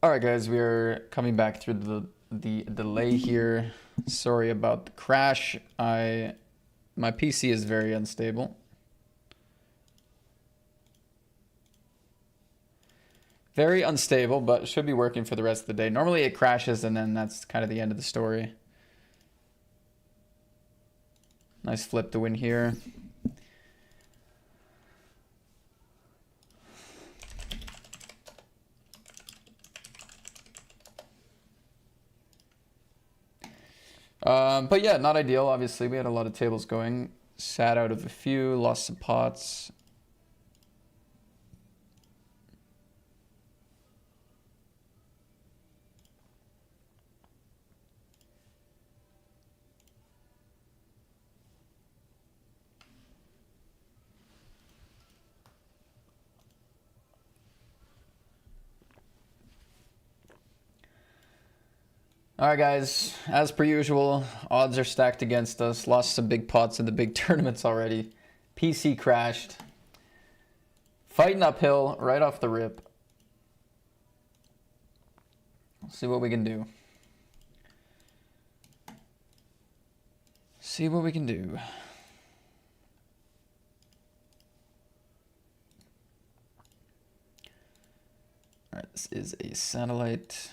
All right, guys, we are coming back through the delay here. Sorry about the crash. My PC is very unstable. Very unstable, but it should be working for the rest of the day. Normally it crashes and then that's kind of the end of the story. Nice flip to win here. But yeah, not ideal. Obviously, we had a lot of tables going. Sat out of a few, lost some pots. All right, guys, as per usual, odds are stacked against us. Lost some big pots in the big tournaments already. PC crashed. Fighting uphill right off the rip. Let's see what we can do. See what we can do. All right, this is a satellite.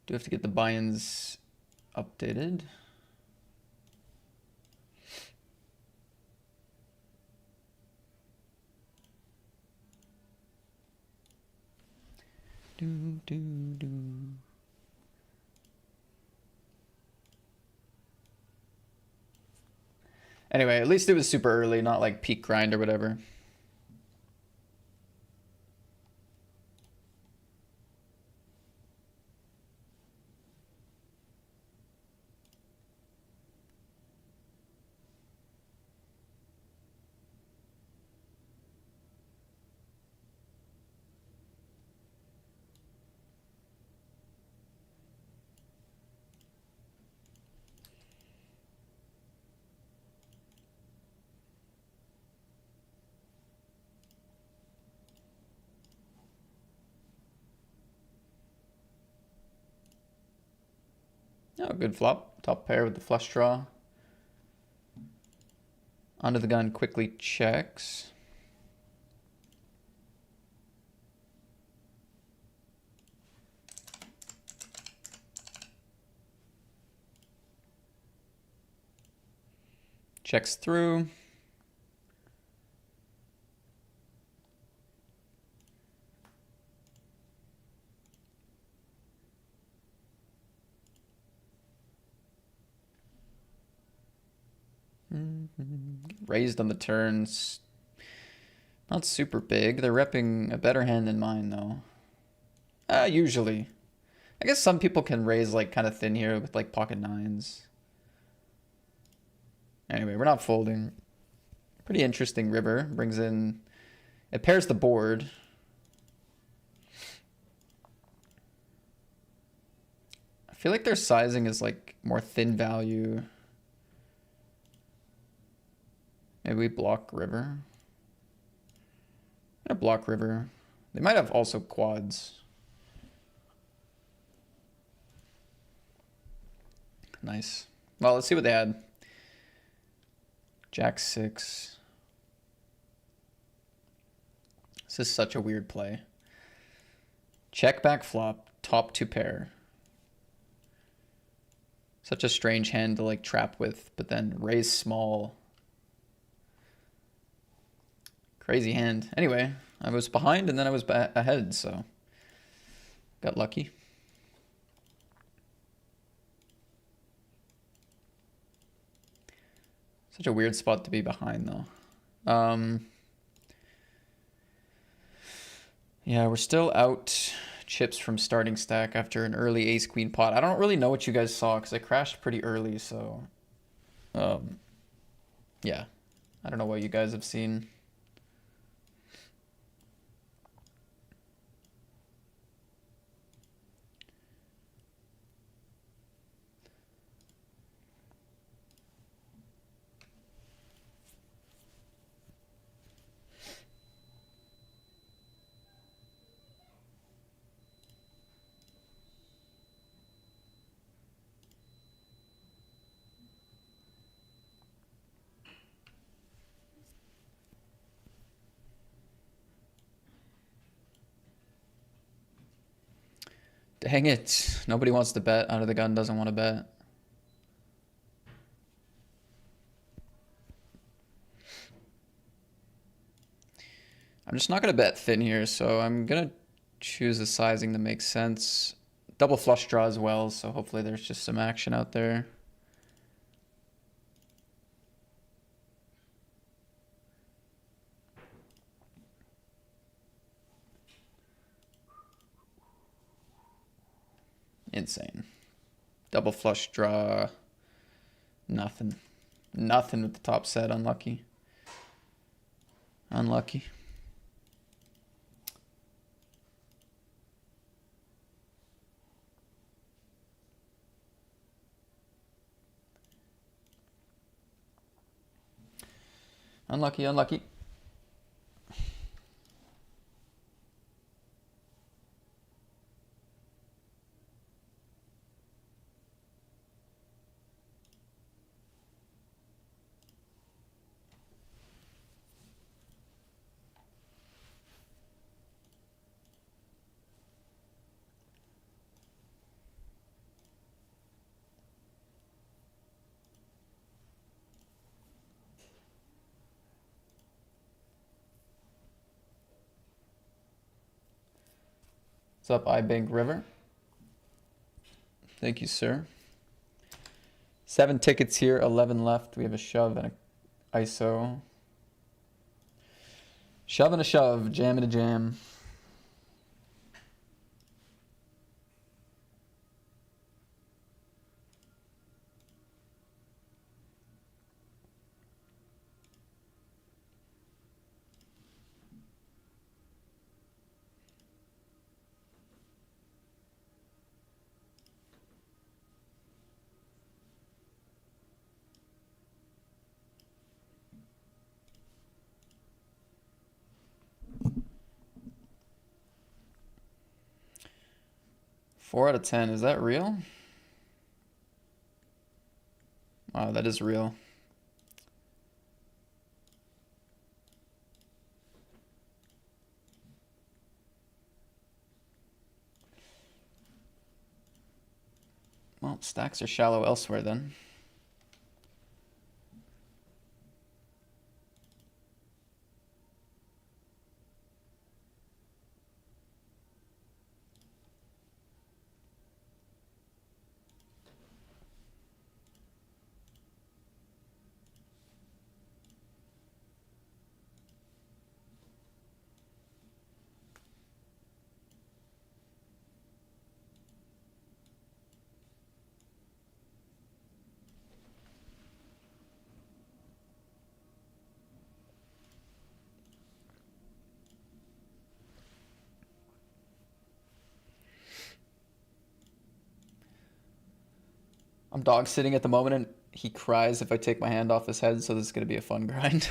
Do have to get the buy-ins updated. Do, do, do. Anyway, at least it was super early, not like peak grind or whatever. Oh, good flop. Top pair with the flush draw. Under the gun quickly checks. Checks through. Raised on the turns. Not super big. They're repping a better hand than mine, though. Usually. I guess some people can raise like kind of thin here with like pocket nines. Anyway, we're not folding. Pretty interesting river. Brings in... It pairs the board. I feel like their sizing is like more thin value. Maybe we block river. I'm gonna block river. They might have also quads. Nice. Well, let's see what they had. Jack 6. This is such a weird play. Check back flop, top 2 pair. Such a strange hand to like trap with, but then raise small. Crazy hand. Anyway, I was behind and then I was ahead, so got lucky. Such a weird spot to be behind, though. Yeah, we're still out chips from starting stack after an early ace-queen pot. I don't really know what you guys saw because I crashed pretty early, so... yeah, I don't know what you guys have seen. Dang it. Nobody wants to bet. Out of the gun doesn't want to bet. I'm just not going to bet thin here, so I'm going to choose a sizing that makes sense. Double flush draw as well, so hopefully there's just some action out there. Insane. Double flush draw. Nothing. Nothing with the top set. Unlucky. Unlucky. Unlucky, unlucky. What's up, iBank River? Thank you, sir. 7 tickets here, 11 left. We have a shove and a ISO. Shove and a shove, jam and a jam. Four out of 10, is that real? Wow, that is real. Well, stacks are shallow elsewhere then. I'm dog sitting at the moment and he cries if I take my hand off his head, so this is going to be a fun grind.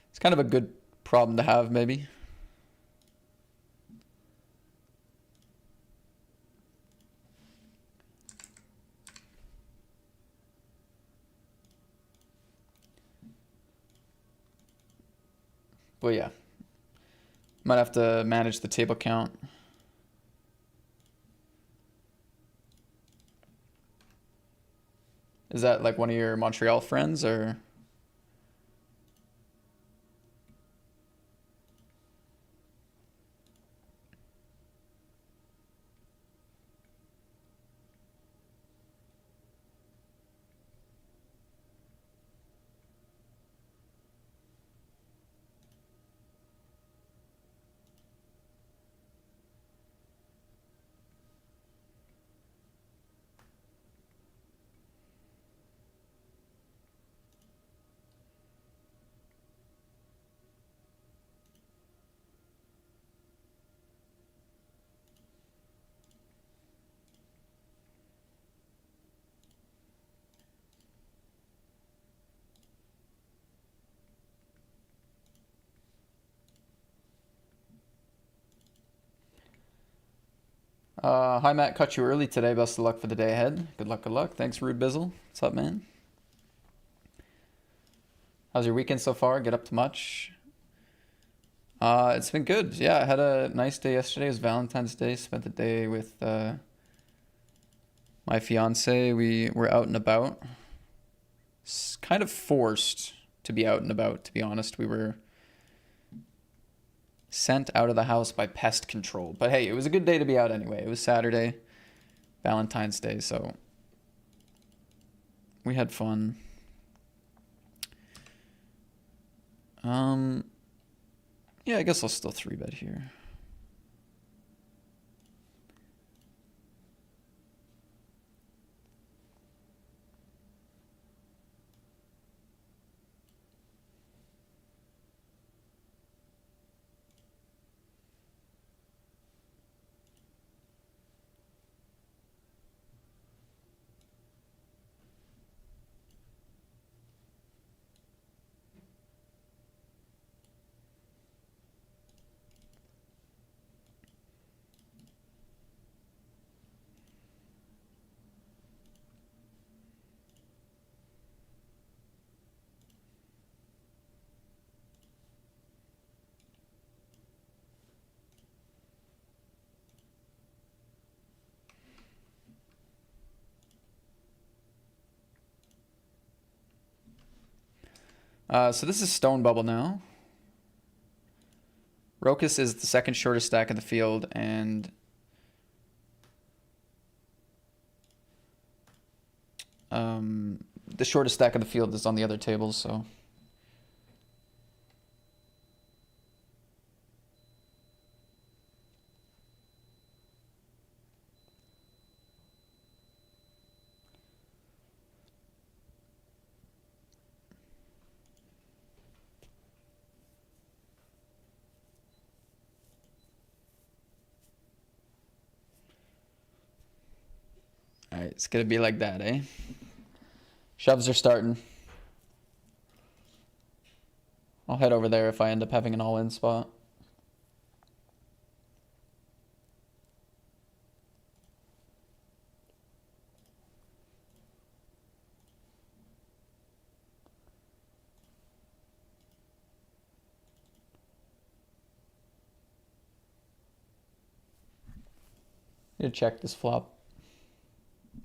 It's kind of a good problem to have, maybe. But yeah, might have to manage the table count. Is that like one of your Montreal friends or? Hi Matt, caught you early today. Best of luck for the day ahead. Good luck, good luck. Thanks, Rude Bizzle. What's up, man? How's your weekend so far? Get up to much? It's been good. Yeah, I had a nice day yesterday. It was Valentine's Day. Spent the day with my fiance. We were out and about. Kind of forced to be out and about, to be honest. We were sent out of the house by pest control. But hey, it was a good day to be out anyway. It was Saturday, Valentine's Day, so we had fun. Yeah, I guess I'll still 3-bet here. So this is Stone Bubble now. Rokus is the second shortest stack in the field, and the shortest stack in the field is on the other tables, so. All right, it's gonna be like that, eh? Shoves are starting. I'll head over there if I end up having an all-in spot. Need to check this flop.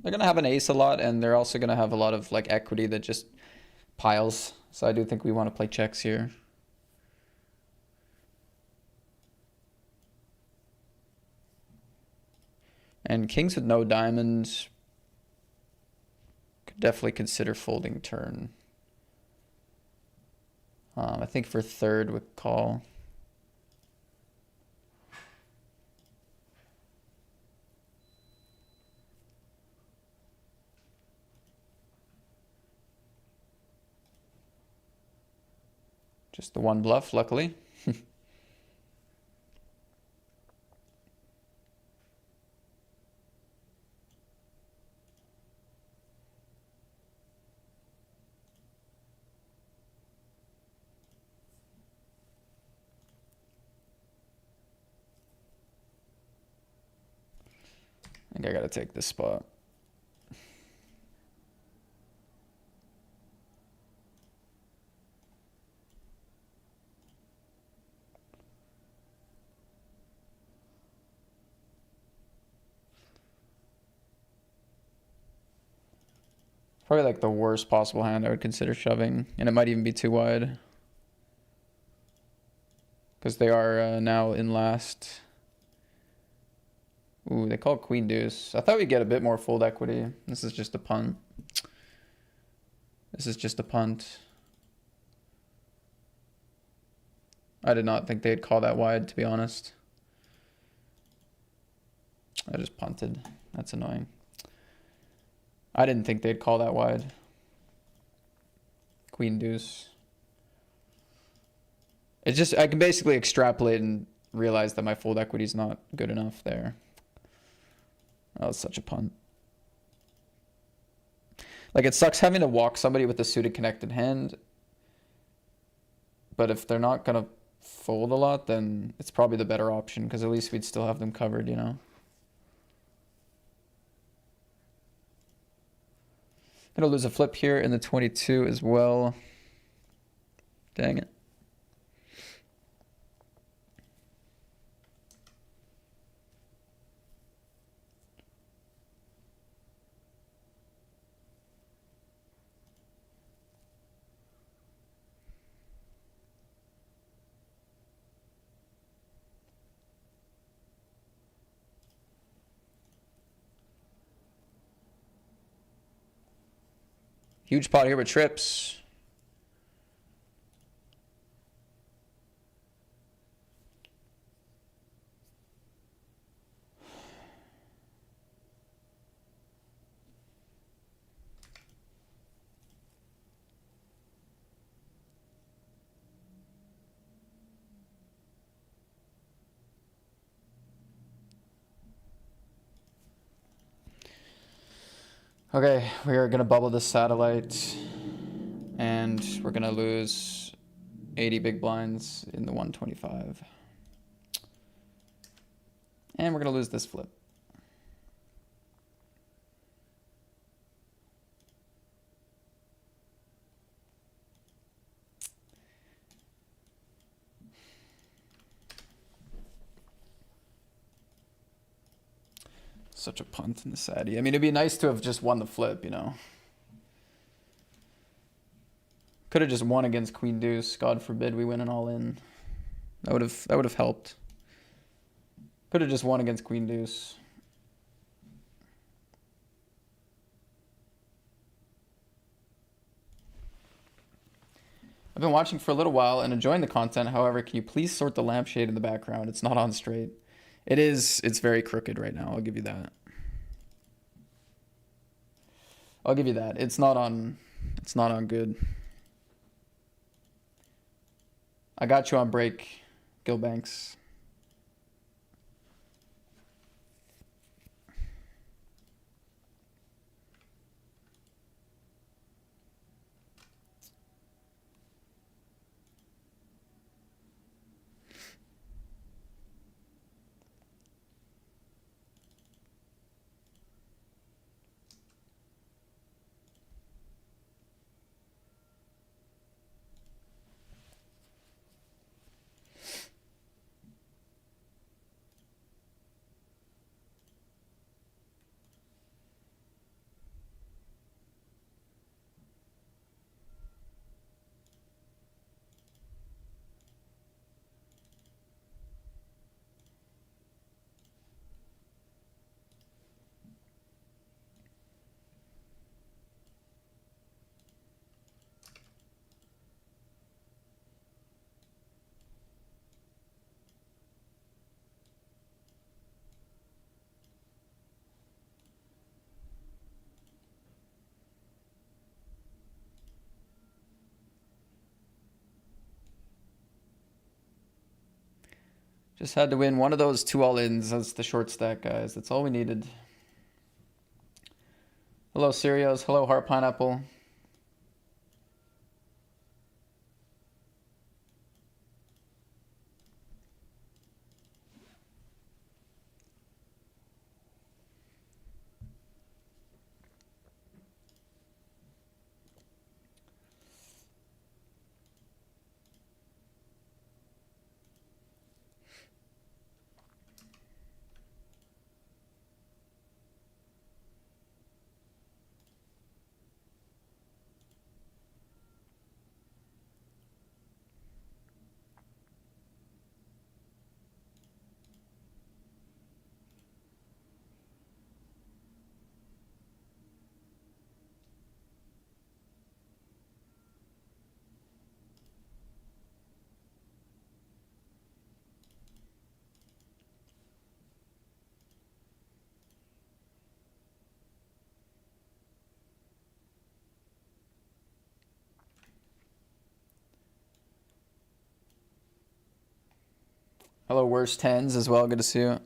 They're gonna have an ace a lot, and they're also gonna have a lot of like equity that just piles. So I do think we want to play checks here. And kings with no diamonds could definitely consider folding turn. I think for third we call. Just the one bluff, luckily. I think I gotta take this spot. Probably like the worst possible hand I would consider shoving, and it might even be too wide. Because they are now in last. Ooh, they call queen deuce. I thought we'd get a bit more fold equity. This is just a punt. This is just a punt. I did not think they'd call that wide, to be honest. I just punted. That's annoying. I didn't think they'd call that wide. Queen deuce. It's just, I can basically extrapolate and realize that my fold equity is not good enough there. That was such a punt. Like, it sucks having to walk somebody with a suited connected hand. But if they're not going to fold a lot, then it's probably the better option, because at least we'd still have them covered, you know? Gonna lose a flip here in the 22 as well. Dang it. Huge pot here with trips. Okay, we are gonna bubble the satellite, and we're gonna lose 80 big blinds in the 125. And we're gonna lose this flip. Such a punt in the Sadie. I mean, it'd be nice to have just won the flip, you know. Could have just won against Queen Deuce. God forbid we win an all in. That would have helped. Could have just won against Queen Deuce. I've been watching for a little while and enjoying the content. However, can you please sort the lampshade in the background? It's not on straight. It is. It's very crooked right now. I'll give you that. I'll give you that. It's not on good. I got you on break, Gilbanks. Just had to win one of those 2 all-ins as the short stack, guys. That's all we needed. Hello, Sirios. Hello, Heart Pineapple. Hello, worst tens as well. Good to see you.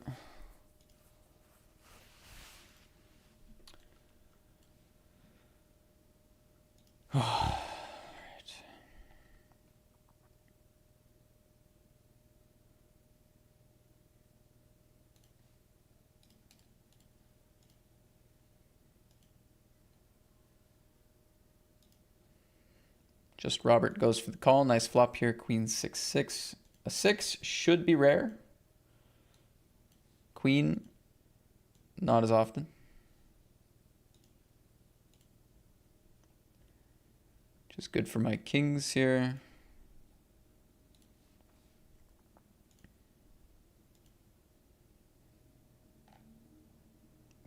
Just Robert goes for the call. Nice flop here. Queen 6-6. A 6 should be rare. Queen, not as often. Just good for my kings here.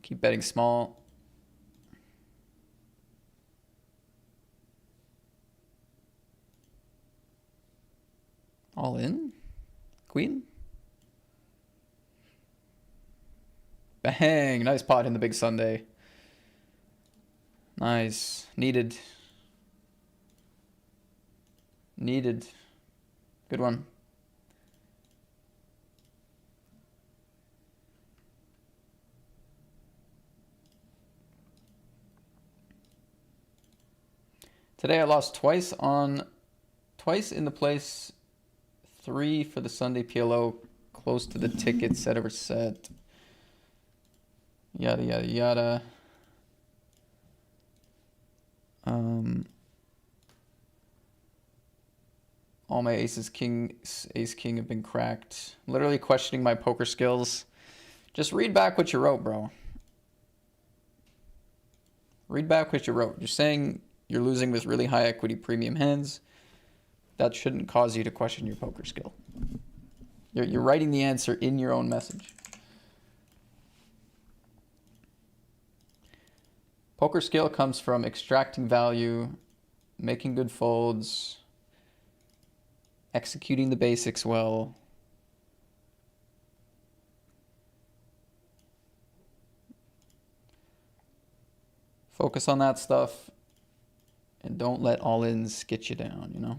Keep betting small. All in? Queen? Bang! Nice pot in the big Sunday. Nice. Needed. Needed. Good one. Today I lost twice in the place 3 for the Sunday PLO, close to the ticket, set over set. Yada yada yada. All my ace king have been cracked. Literally questioning my poker skills. Just read back what you wrote, bro. Read back what you wrote. You're saying you're losing with really high equity premium hands. That shouldn't cause you to question your poker skill. You're writing the answer in your own message. Poker skill comes from extracting value, making good folds, executing the basics well. Focus on that stuff and don't let all-ins get you down, you know?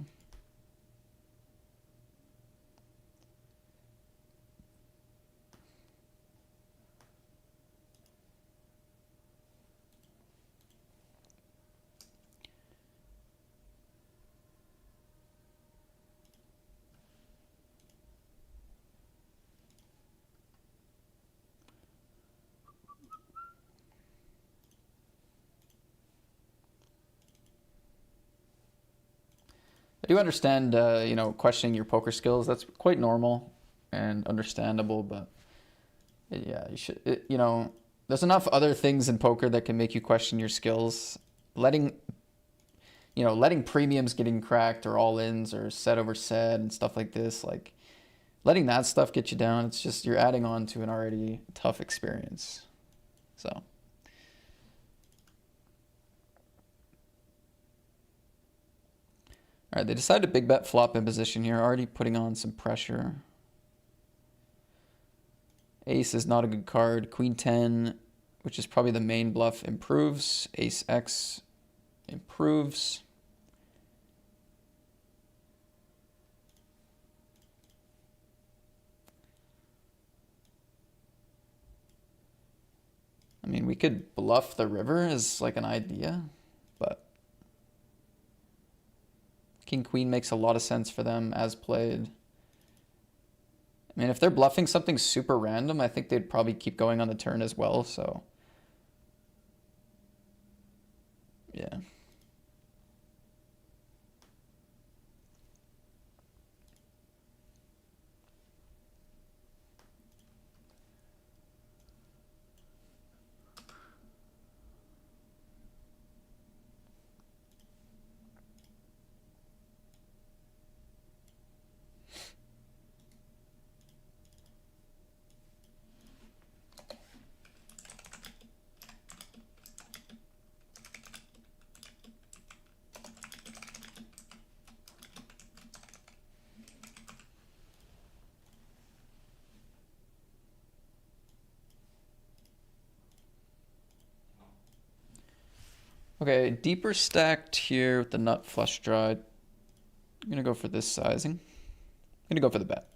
I do understand, you know, questioning your poker skills. That's quite normal and understandable, but yeah, you should, you know, there's enough other things in poker that can make you question your skills. Letting premiums getting cracked or all-ins or set over set and stuff like this, like letting that stuff get you down, it's just you're adding on to an already tough experience. So. All right, they decided to big bet flop in position here, already putting on some pressure. Ace is not a good card. Queen 10, which is probably the main bluff, improves. Ace X improves. I mean, we could bluff the river as like an idea, but King Queen makes a lot of sense for them as played. I mean, if they're bluffing something super random, I think they'd probably keep going on the turn as well, so yeah. Okay, deeper stacked here with the nut flush draw. I'm gonna go for this sizing. I'm gonna go for the bet.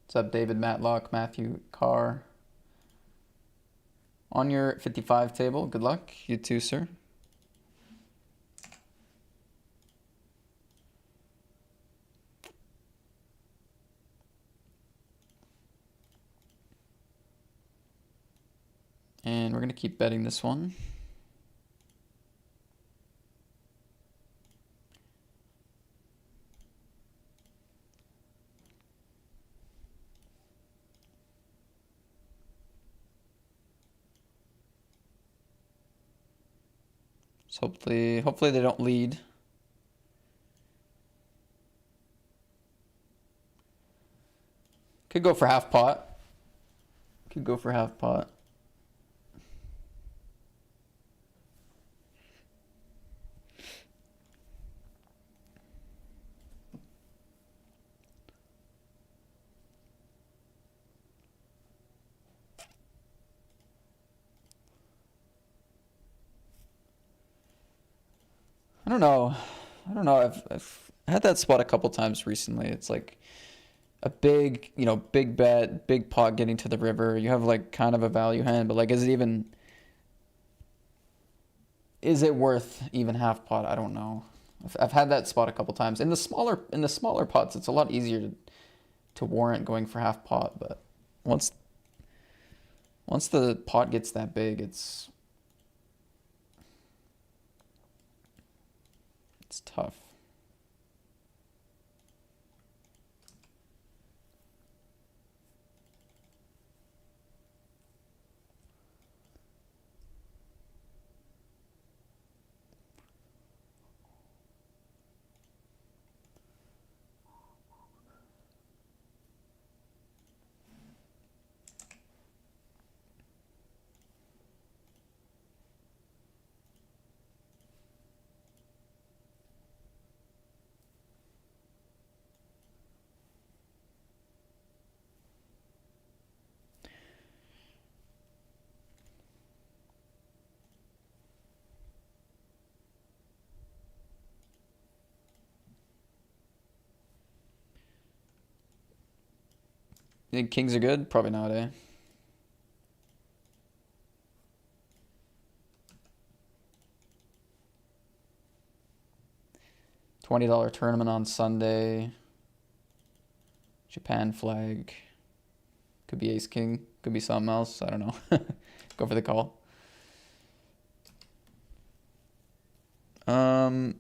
What's up, David Matlock, Matthew Carr? On your 55 table, good luck. You too, sir. And we're going to keep betting this one. So hopefully they don't lead. Could go for half pot. Could go for half pot. I don't know. I don't know. I've had that spot a couple times recently. It's like a big, big bet, big pot getting to the river. You have like kind of a value hand, but like, is it worth even half pot? I don't know. I've had that spot a couple times. In the smaller pots, it's a lot easier to warrant going for half pot, but once once the pot gets that big, it's tough. You think kings are good? Probably not, eh? $20 tournament on Sunday. Japan flag. Could be ace king. Could be something else. I don't know. Go for the call. Some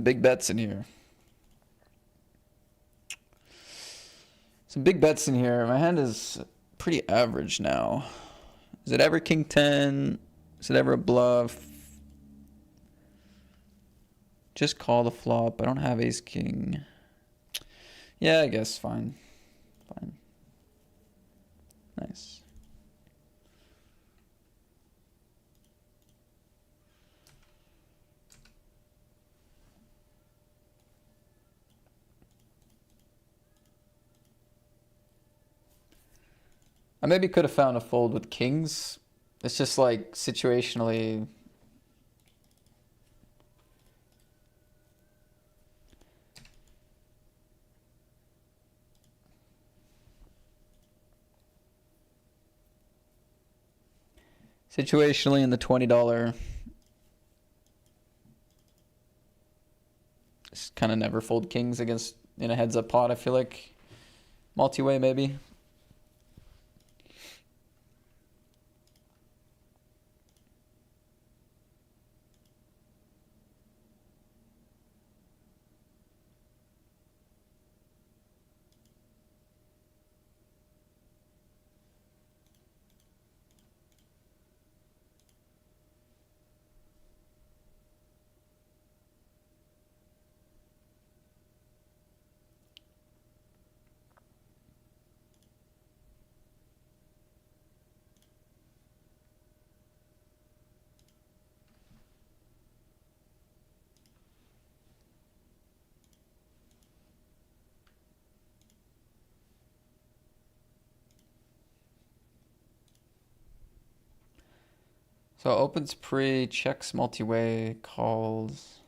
big bets in here. Some big bets in here. My hand is pretty average now. Is it ever king 10? Is it ever a bluff? Just call the flop. I don't have ace king. Yeah, I guess fine. Fine. Nice. I maybe could have found a fold with kings. It's just like situationally. Situationally in the $20. Just kind of never fold kings against in a heads up pot, I feel like. Multi-way maybe. So opens pre, checks multi-way, calls.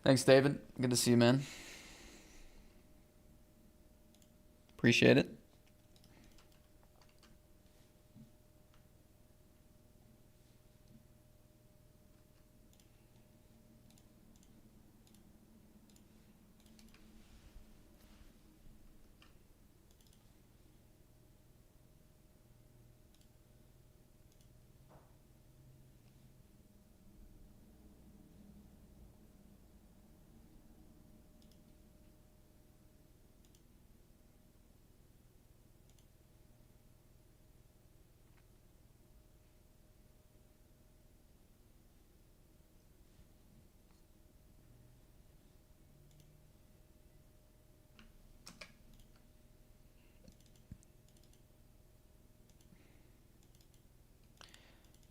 Thanks, David. Good to see you, man. Appreciate it.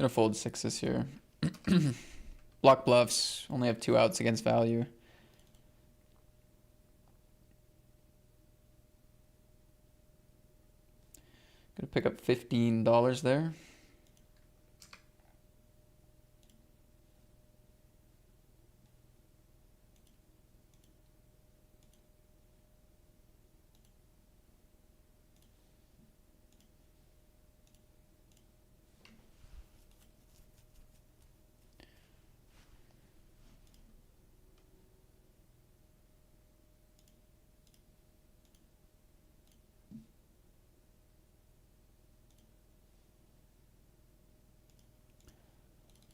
Gonna fold sixes here. Block bluffs. Only have 2 outs against value. Gonna pick up $15 there.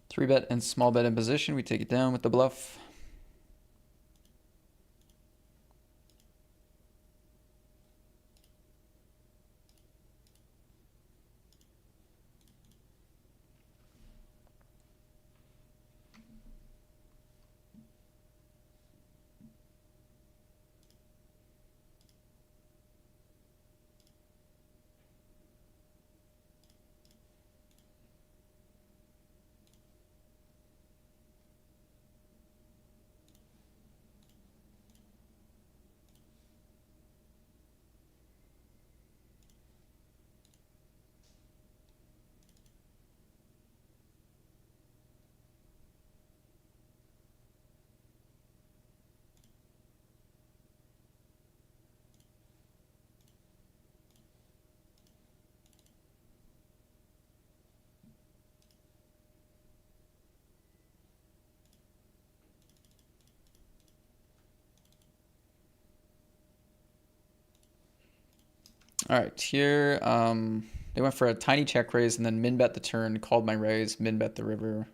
Three bet and small bet in position. We take it down with the bluff. All right, here they went for a tiny check raise and then min bet the turn, called my raise, min bet the river.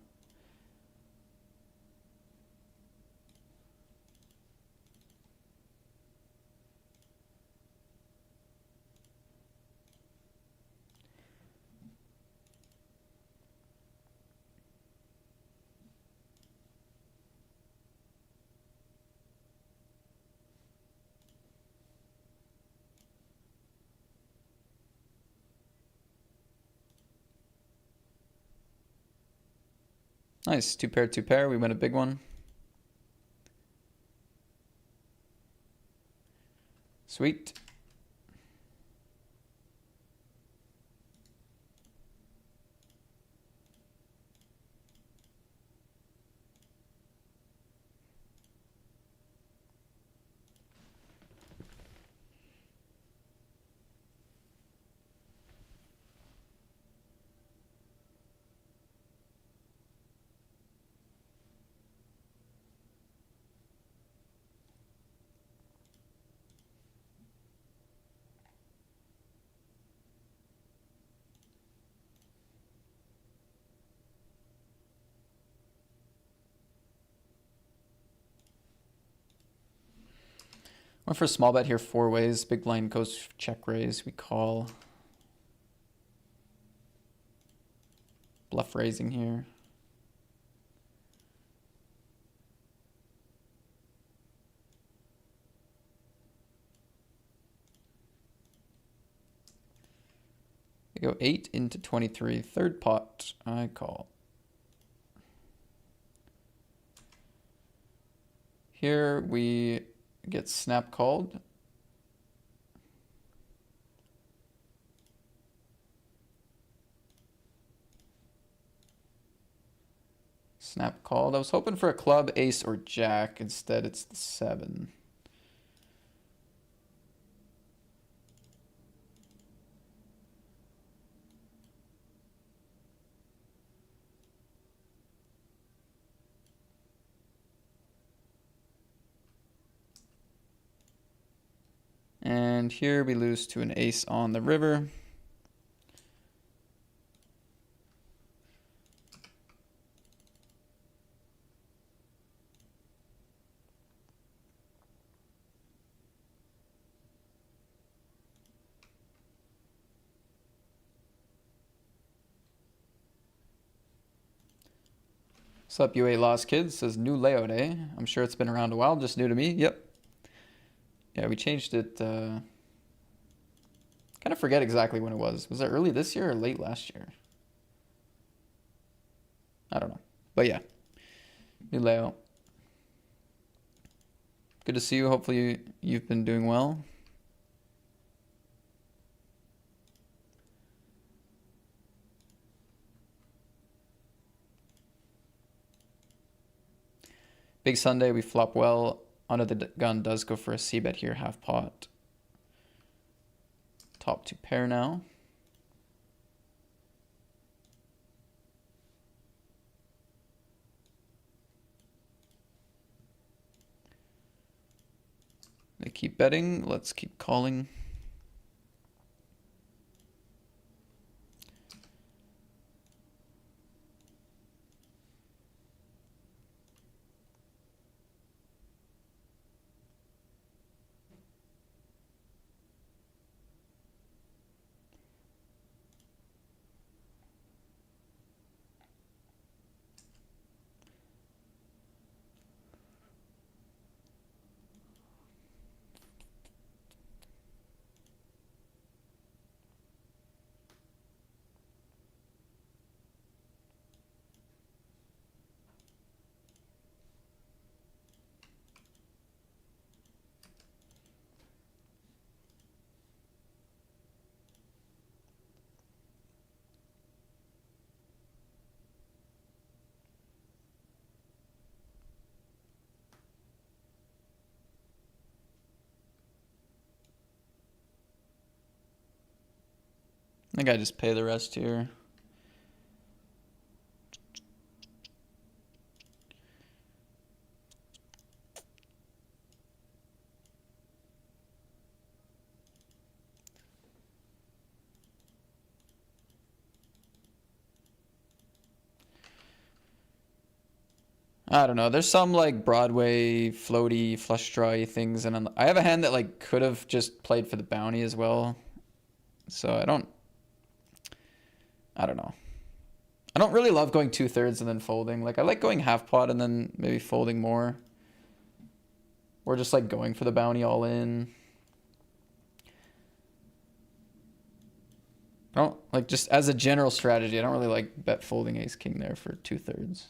Nice, two pair. We win a big one. Sweet. Went for a small bet here 4 ways. Big blind goes check raise. We call. Bluff raising here. We go 8 into 23. Third pot. I call. Here we get snap called. Snap called. I was hoping for a club, ace, or jack. Instead, it's the 7. And here we lose to an ace on the river. What's up, U8 Lost Kids? Says new layout, eh? I'm sure it's been around a while, just new to me. Yep. Yeah, we changed it. Kind of forget exactly when it was. Was it early this year or late last year? I don't know. But yeah, new layout. Good to see you. Hopefully you've been doing well. Big Sunday, we flop well. Under the gun does go for a c-bet here, half pot. Top 2 pair now. They keep betting. Let's keep calling. I think I just pay the rest here. I don't know. There's some like Broadway floaty flush drawy things, and I have a hand that like could have just played for the bounty as well. So I don't know. I don't really love going 2/3 and then folding. Like I like going half pot and then maybe folding more, or just like going for the bounty all in. I don't like, just as a general strategy, I don't really like bet folding ace king there for 2/3.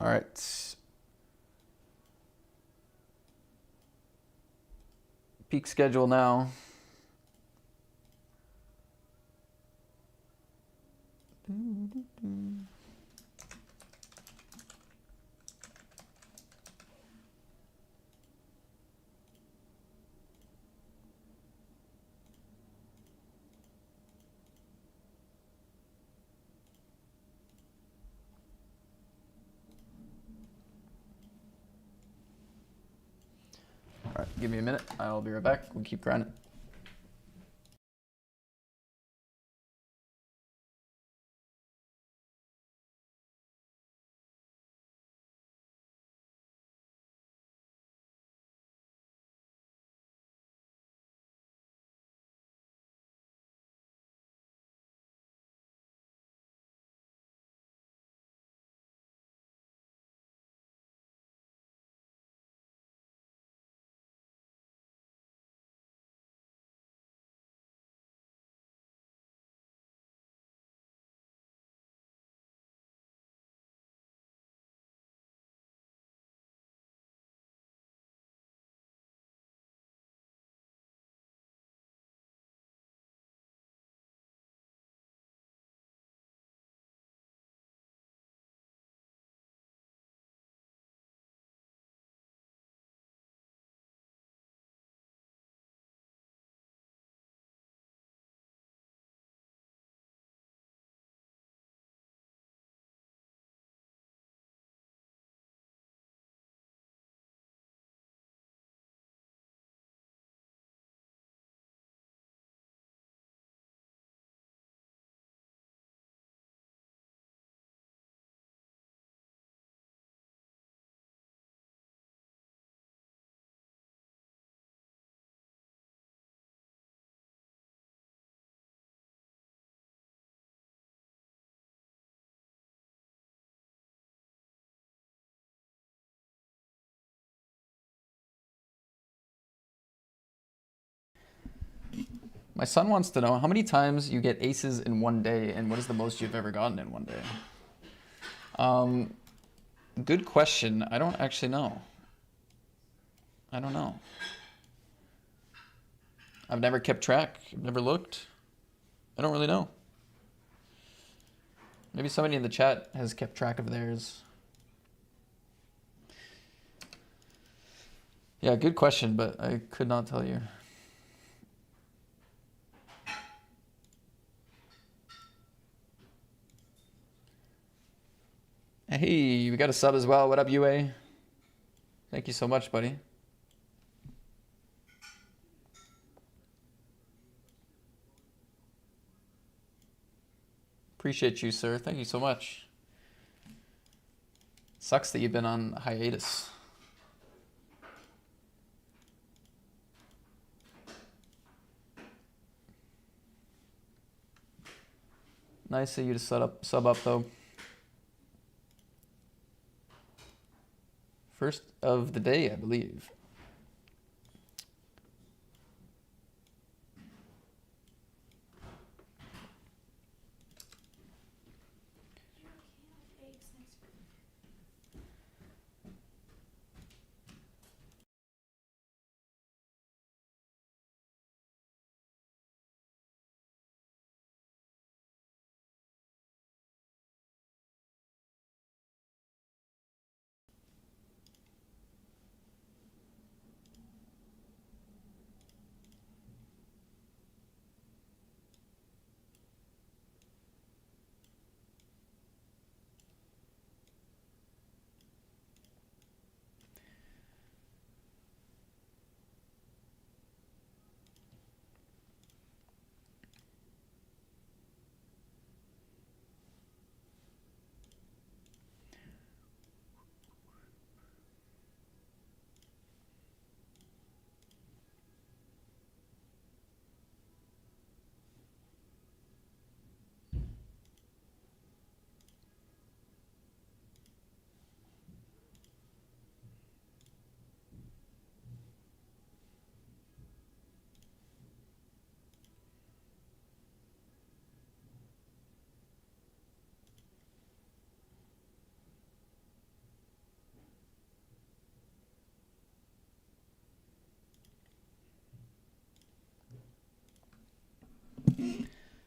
All right. Peak schedule now. All right, give me a minute. I'll be right back. We'll keep grinding. My son wants to know how many times you get aces in one day and what is the most you've ever gotten in one day? Good question. I don't actually know. I don't know. I've never kept track. I've never looked. I don't really know. Maybe somebody in the chat has kept track of theirs. Yeah, good question, but I could not tell you. Hey, we got a sub as well. What up, UA? Thank you so much, buddy. Appreciate you, sir. Thank you so much. Sucks that you've been on hiatus. Nice of you to sub up though. First of the day, I believe.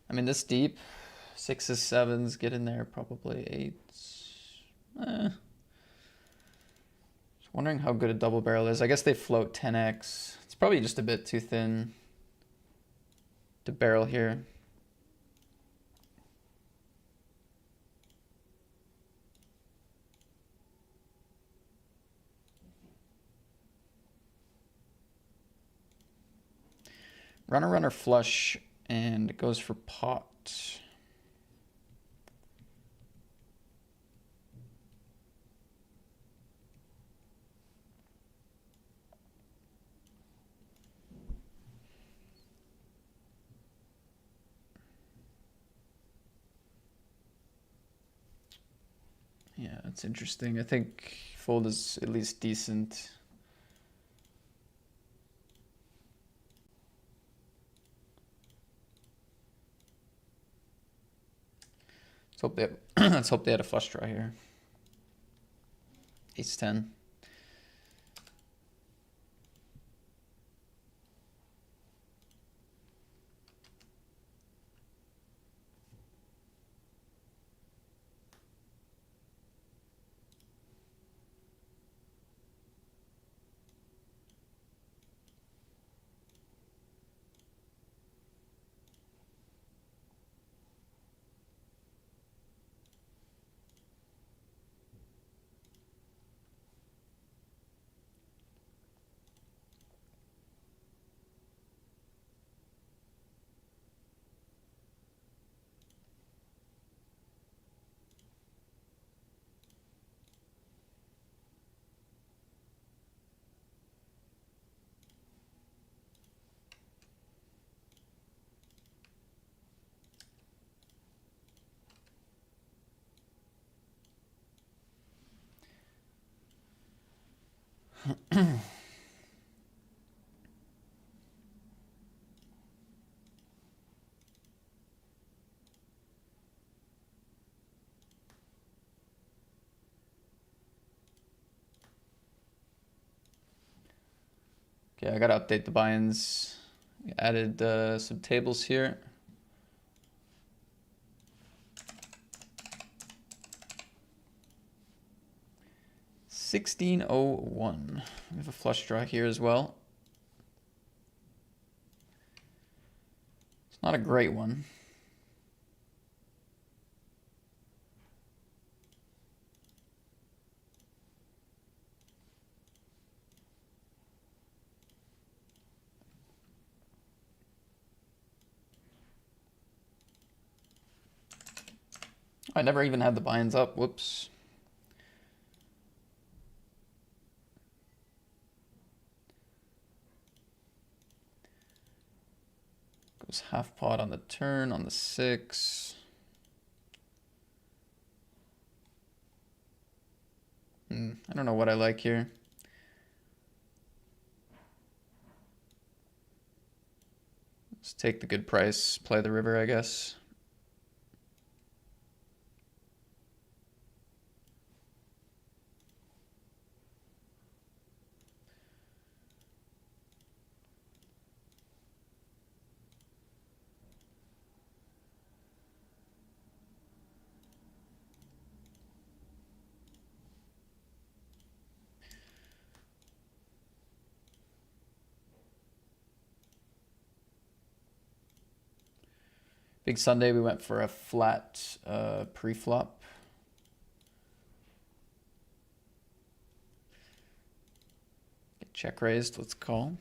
I mean, this deep, sixes, sevens, get in there, probably eights. Just wondering how good a double barrel is. I guess they float 10x. It's probably just a bit too thin to barrel here. Runner flush, and it goes for pot. Yeah, it's interesting. I think fold is at least decent. Let's hope they had a flush draw here. Ace 10. Okay, I gotta update the buy-ins. Added some tables here. $16.01. We have a flush draw here as well. It's not a great one. I never even had the buy-ins up. Whoops. Goes half pot on the turn on the 6. I don't know what I like here. Let's take the good price, play the river, I guess. Big Sunday, we went for a flat pre-flop. Get check raised, let's call.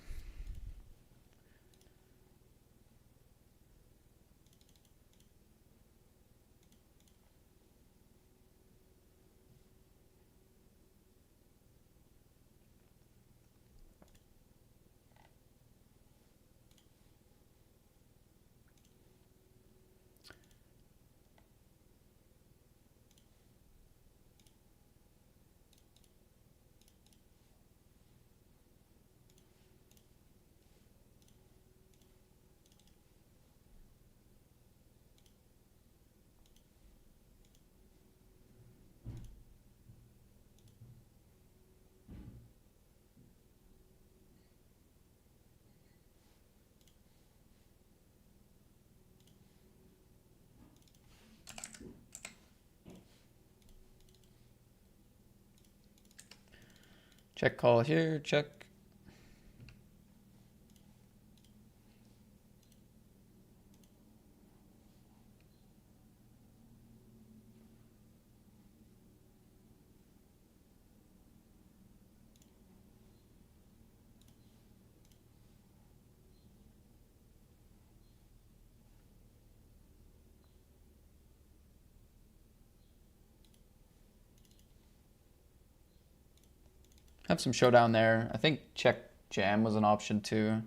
Check call here, check. Have some showdown there. I think check jam was an option too,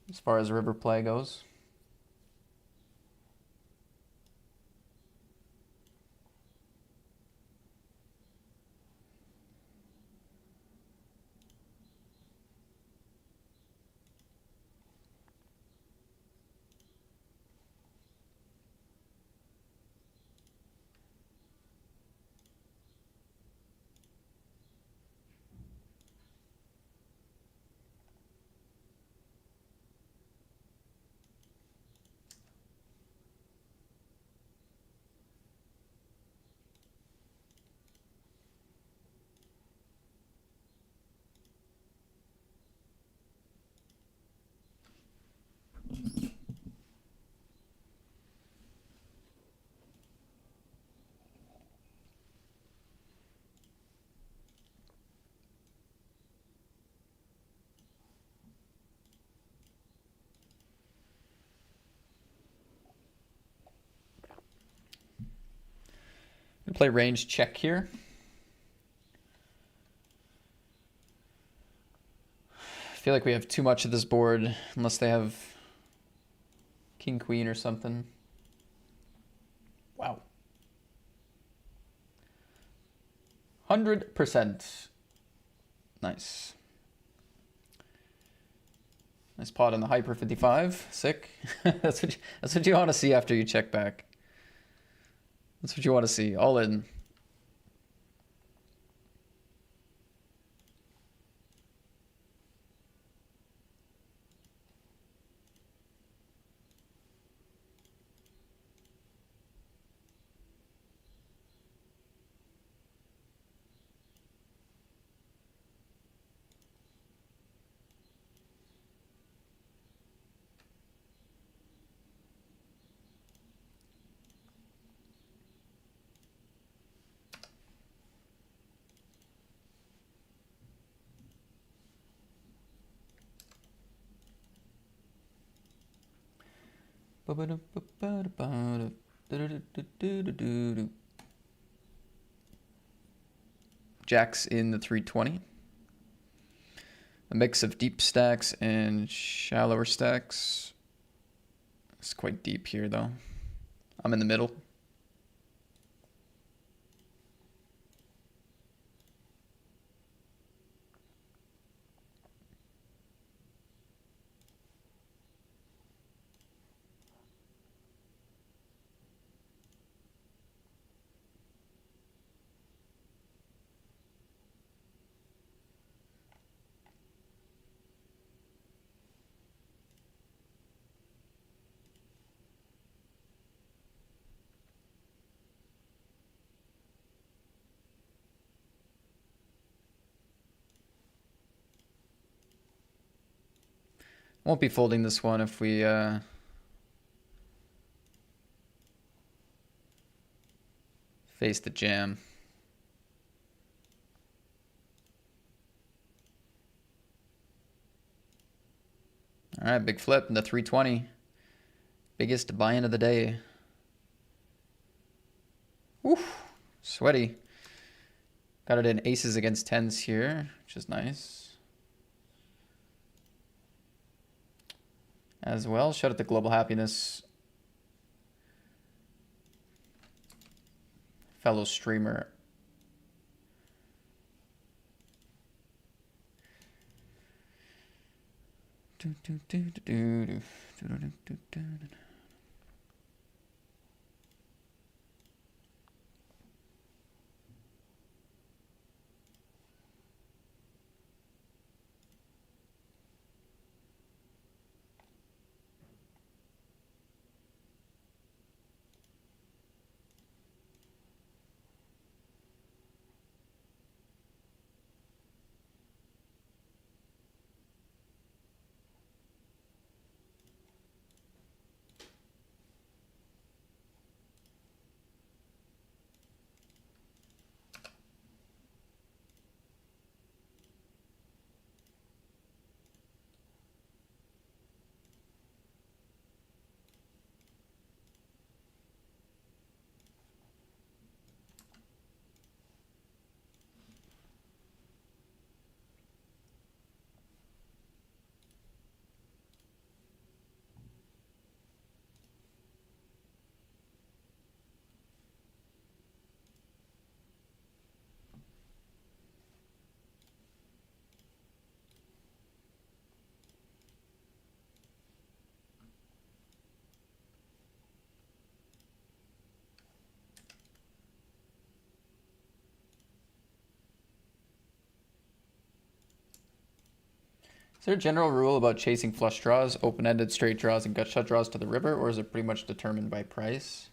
as far as river play goes. Gonna play range check here. I feel like we have too much of this board, unless they have king, queen, or something. Wow. 100%. Nice. Nice pot on the hyper 55. Sick. That's what you want to see after you check back. That's what you want to see. All in. Jacks in the 320. A mix of deep stacks and shallower stacks. It's quite deep here though. I'm in the middle. Won't be folding this one if we face the jam. All right, big flip in the 320. Biggest buy-in of the day. Oof, sweaty. Got it in aces against tens here, which is nice. As well, shout out to Global Happiness. Fellow streamer. Is there a general rule about chasing flush draws, open-ended straight draws, and gut shot draws to the river, or is it pretty much determined by price?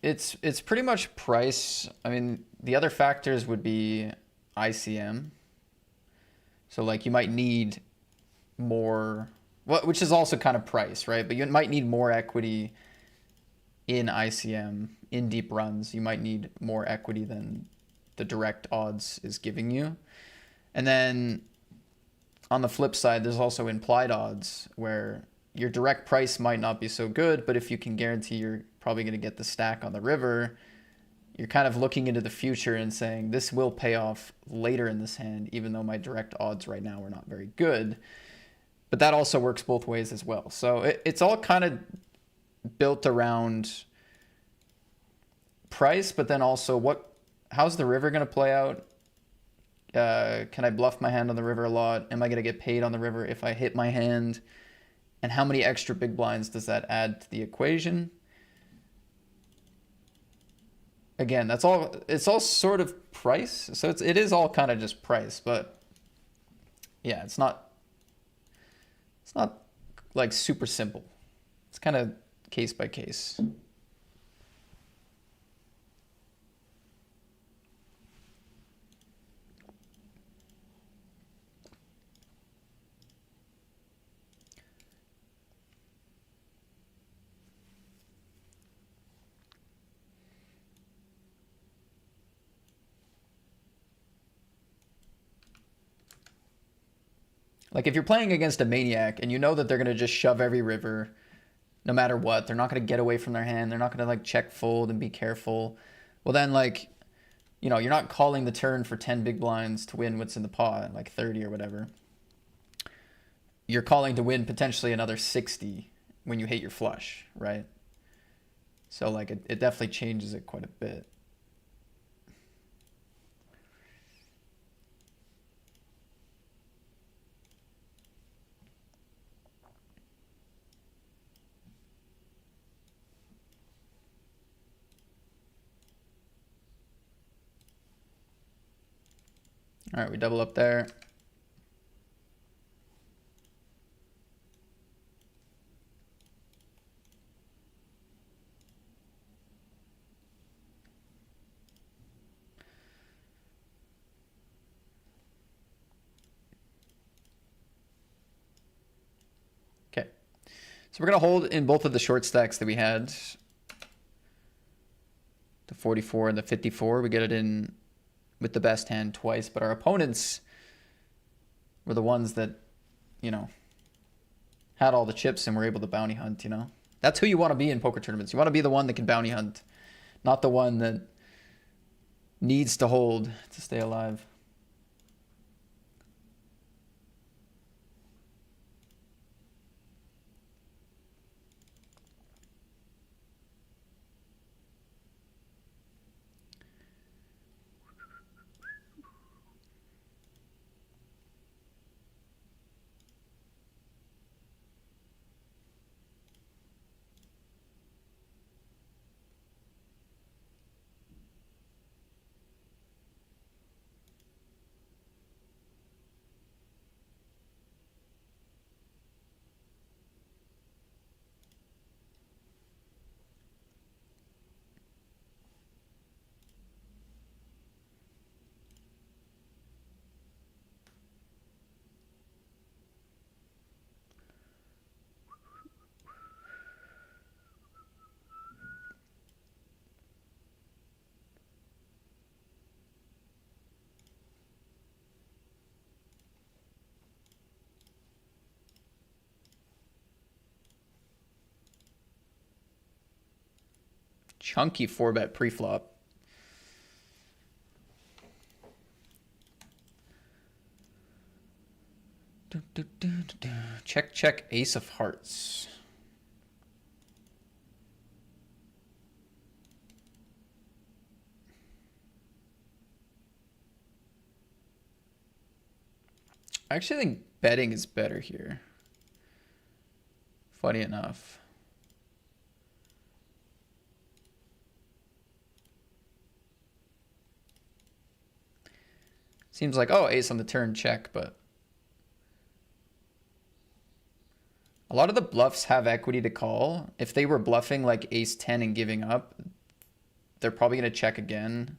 It's pretty much price. I mean, the other factors would be ICM. So like you might need more, well, which is also kind of price, right? But you might need more equity in ICM, in deep runs. You might need more equity than the direct odds is giving you. And then on the flip side, there's also implied odds where your direct price might not be so good, but if you can guarantee you're probably going to get the stack on the river, you're kind of looking into the future and saying, this will pay off later in this hand, even though my direct odds right now are not very good. But that also works both ways as well. So it's all kind of built around price, but then also how's the river going to play out? Can I bluff my hand on the river a lot? Am I going to get paid on the river if I hit my hand? And how many extra big blinds does that add to the equation? Again, it's all sort of price. So it is all kind of just price, but yeah, it's not like super simple. It's kind of case by case. Like if you're playing against a maniac and you know that they're going to just shove every river no matter what, they're not going to get away from their hand, they're not going to like check fold and be careful. Well then like, you know, you're not calling the turn for 10 big blinds to win what's in the pot, like 30 or whatever. You're calling to win potentially another 60 when you hit your flush, right? So like it definitely changes it quite a bit. All right, we double up there. Okay, so we're gonna hold in both of the short stacks that we had. The 44 and the 54, we get it in with the best hand twice, but our opponents were the ones that, you know, had all the chips and were able to bounty hunt, you know? That's who you want to be in poker tournaments. You want to be the one that can bounty hunt, not the one that needs to hold to stay alive. Chunky 4-bet pre-flop. Check, check, ace of hearts. I actually think betting is better here. Funny enough. Seems like, oh, ace on the turn, check, but a lot of the bluffs have equity to call. If they were bluffing like ace 10 and giving up, they're probably going to check again.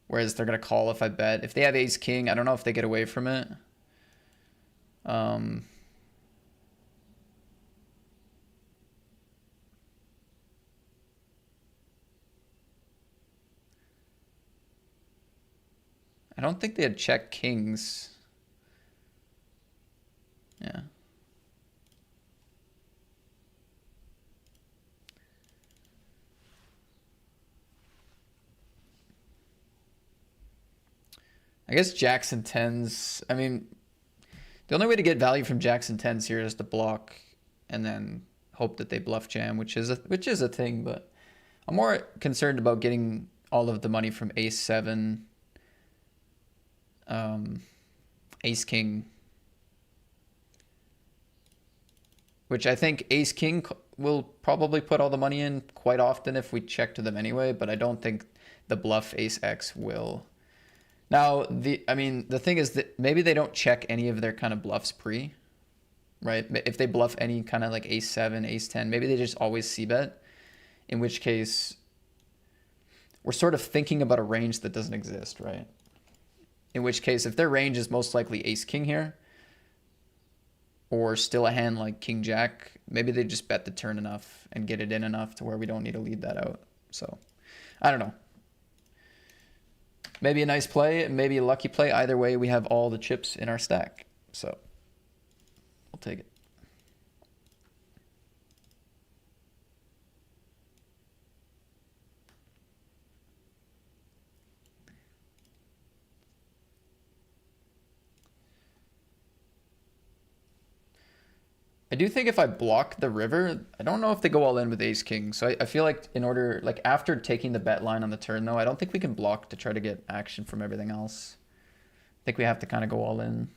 Whereas they're going to call if I bet. If they have ace king, I don't know if they get away from it. I don't think they had check kings. Yeah. I guess jacks and tens. I mean, the only way to get value from jacks and tens here is to block and then hope that they bluff jam, which is a thing, but I'm more concerned about getting all of the money from ace 7, ace king, which I think ace king will probably put all the money in quite often if we check to them anyway, but I don't think the bluff ace X will. Now, the thing is that maybe they don't check any of their kind of bluffs pre, right? If they bluff any kind of like ace 7, ace 10, maybe they just always c-bet, in which case we're sort of thinking about a range that doesn't exist, right? In which case, if their range is most likely ace king here, or still a hand like king jack, maybe they just bet the turn enough and get it in enough to where we don't need to lead that out. So, I don't know. Maybe a nice play, maybe a lucky play. Either way, we have all the chips in our stack. So We'll take it. I do think if I block the river, I don't know if they go all in with ace king. So I feel like in order, like after taking the bet line on the turn though, I don't think we can block to try to get action from everything else. I think we have to kind of go all in.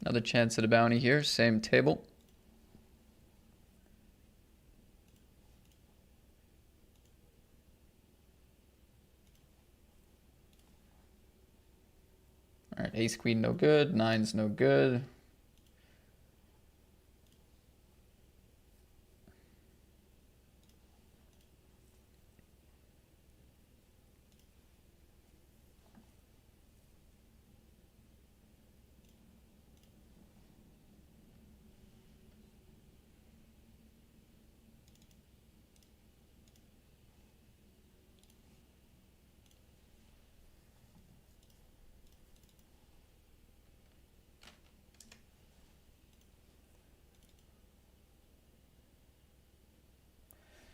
Another chance at a bounty here, same table. All right, ace queen no good, nine's no good.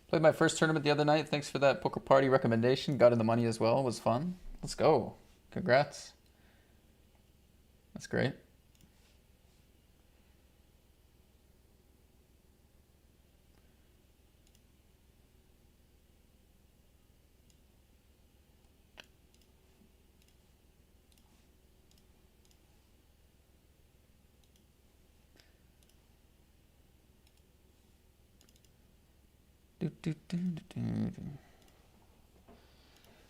Played my first tournament the other night. Thanks for that poker party recommendation. Got in the money as well. It was fun. Let's go. Congrats. That's great.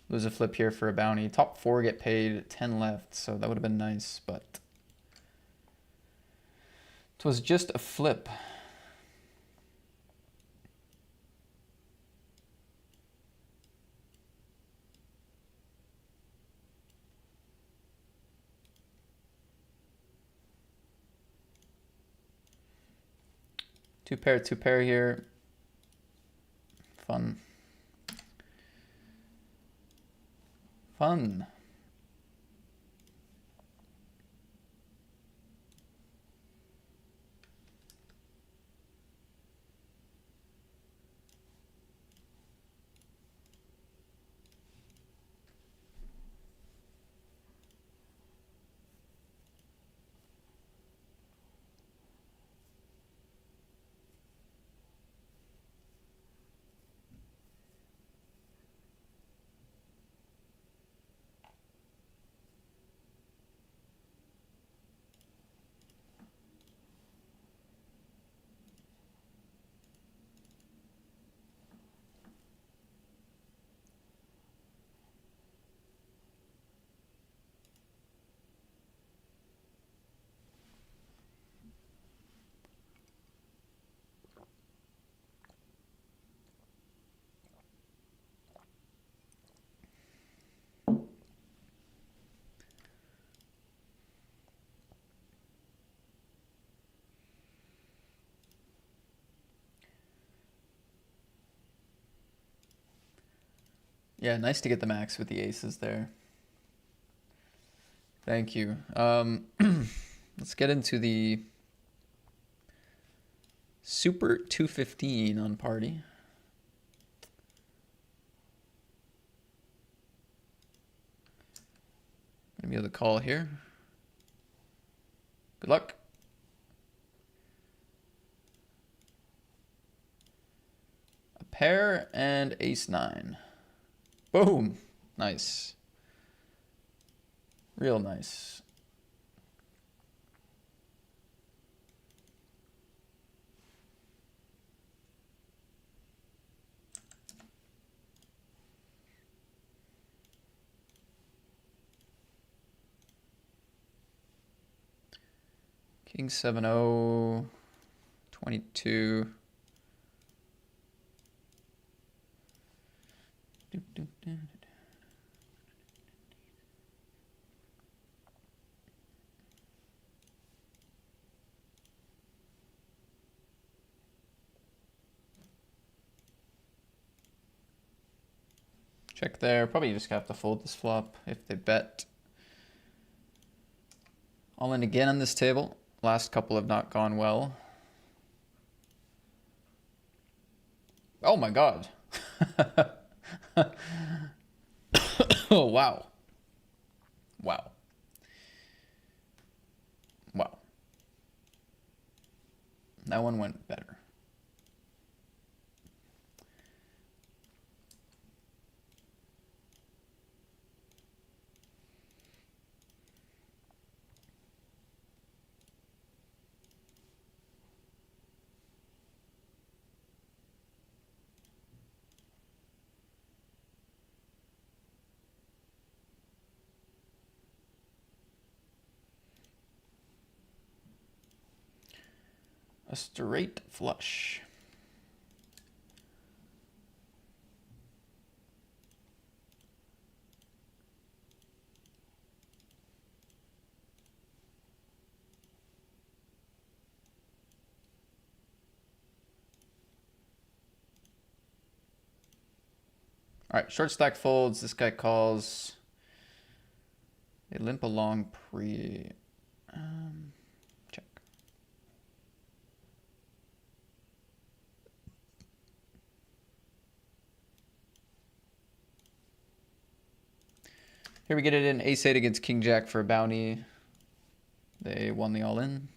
Lose a flip here for a bounty. Top 4 get paid, 10 left, so that would have been nice, but it was just a flip. Two pair here. Fun. Fun. Yeah, nice to get the max with the aces there. Thank you. Let's get into the Super 215 on party. Gonna be able to call here. Good luck. A pair and ace 9. Boom. Nice. Real nice. King 7-0, 22. Check there. Probably just have to fold this flop if they bet. All in again on this table. Last couple have not gone well. Oh my god. Oh, wow. Wow. Wow. That one went better. A straight flush. All right, short stack folds. This guy calls. They limp along pre. Check. Here we get it in ace-8 against king-jack for a bounty. They won the all-in.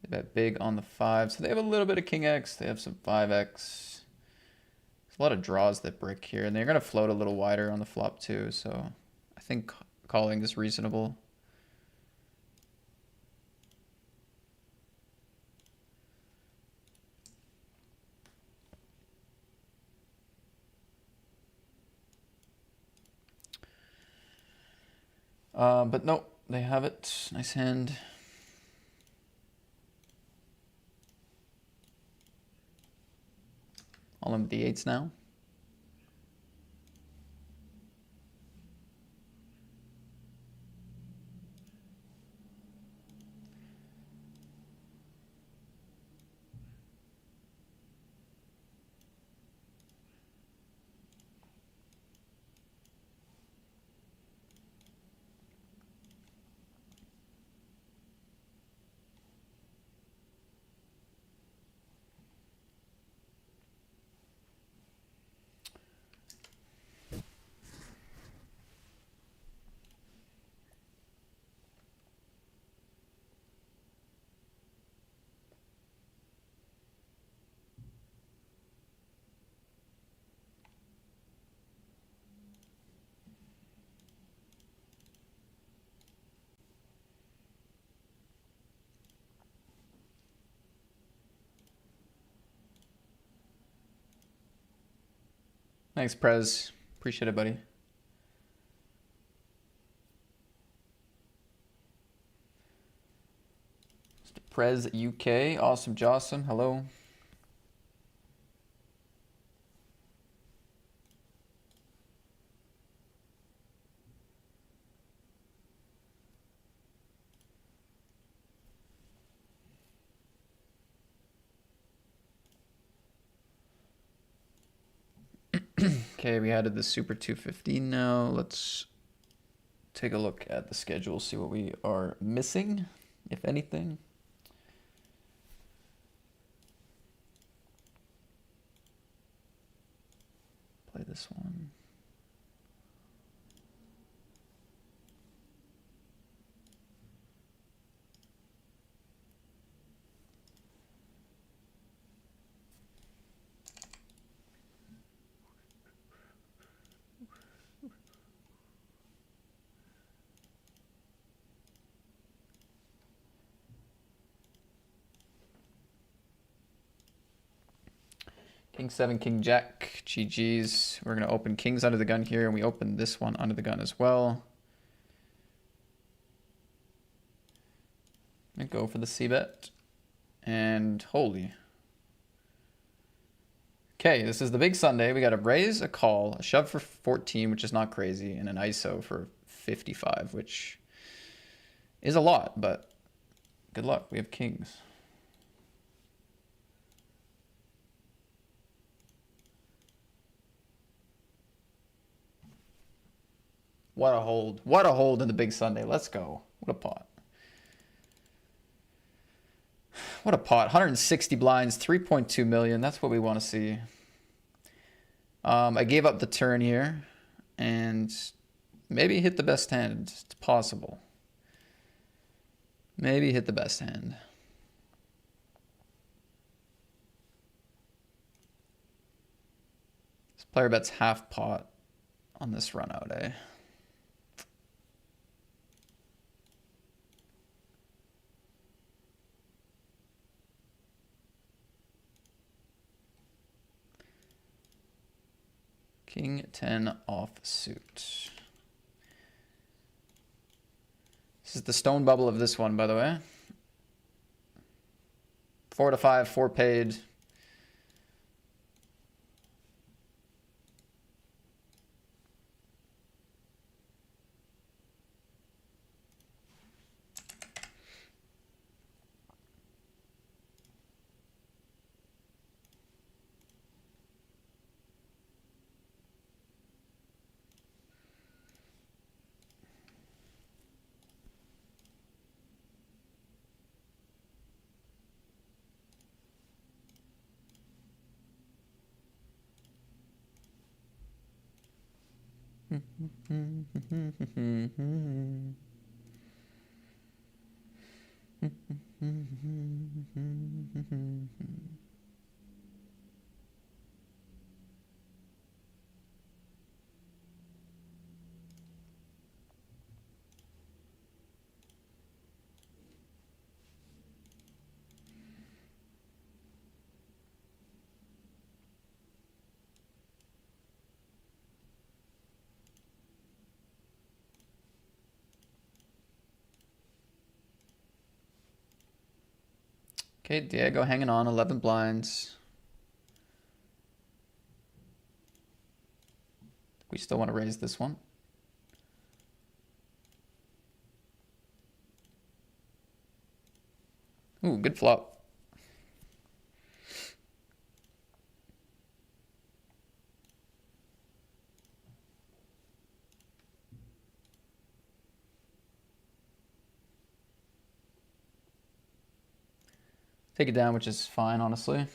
They bet big on the 5, so they have a little bit of king-x. They have some 5x. There's a lot of draws that brick here, and they're going to float a little wider on the flop too, so I think calling is reasonable. But no, they have it. Nice hand. All in with the 8s now. Thanks, Prez. Appreciate it, buddy. Mr. Prez UK. Awesome Jawsome. Hello. Okay, we added the Super 215 now. Let's take a look at the schedule, see what we are missing, if anything. Play this one. King 7, King Jack, GG's. We're going to open kings under the gun here, and we open this one under the gun as well. go for the c-bet. And holy. Okay, this is the big Sunday. We got a raise, a call, a shove for 14, which is not crazy, and an ISO for 55, which is a lot, but good luck. We have kings. What a hold. What a hold in the big Sunday. Let's go. What a pot. What a pot. 160 blinds, 3.2 million. That's what we want to see. I gave up the turn here and maybe hit the best hand. It's possible. Maybe hit the best hand. This player bets half pot on this run out, eh? King 10 offsuit. This is the stone bubble of this one, by the way. 4 to 5, 4 paid. Okay, Diego hanging on, 11 blinds. We still want to raise this one. Ooh, good flop. Take it down, which is fine, honestly.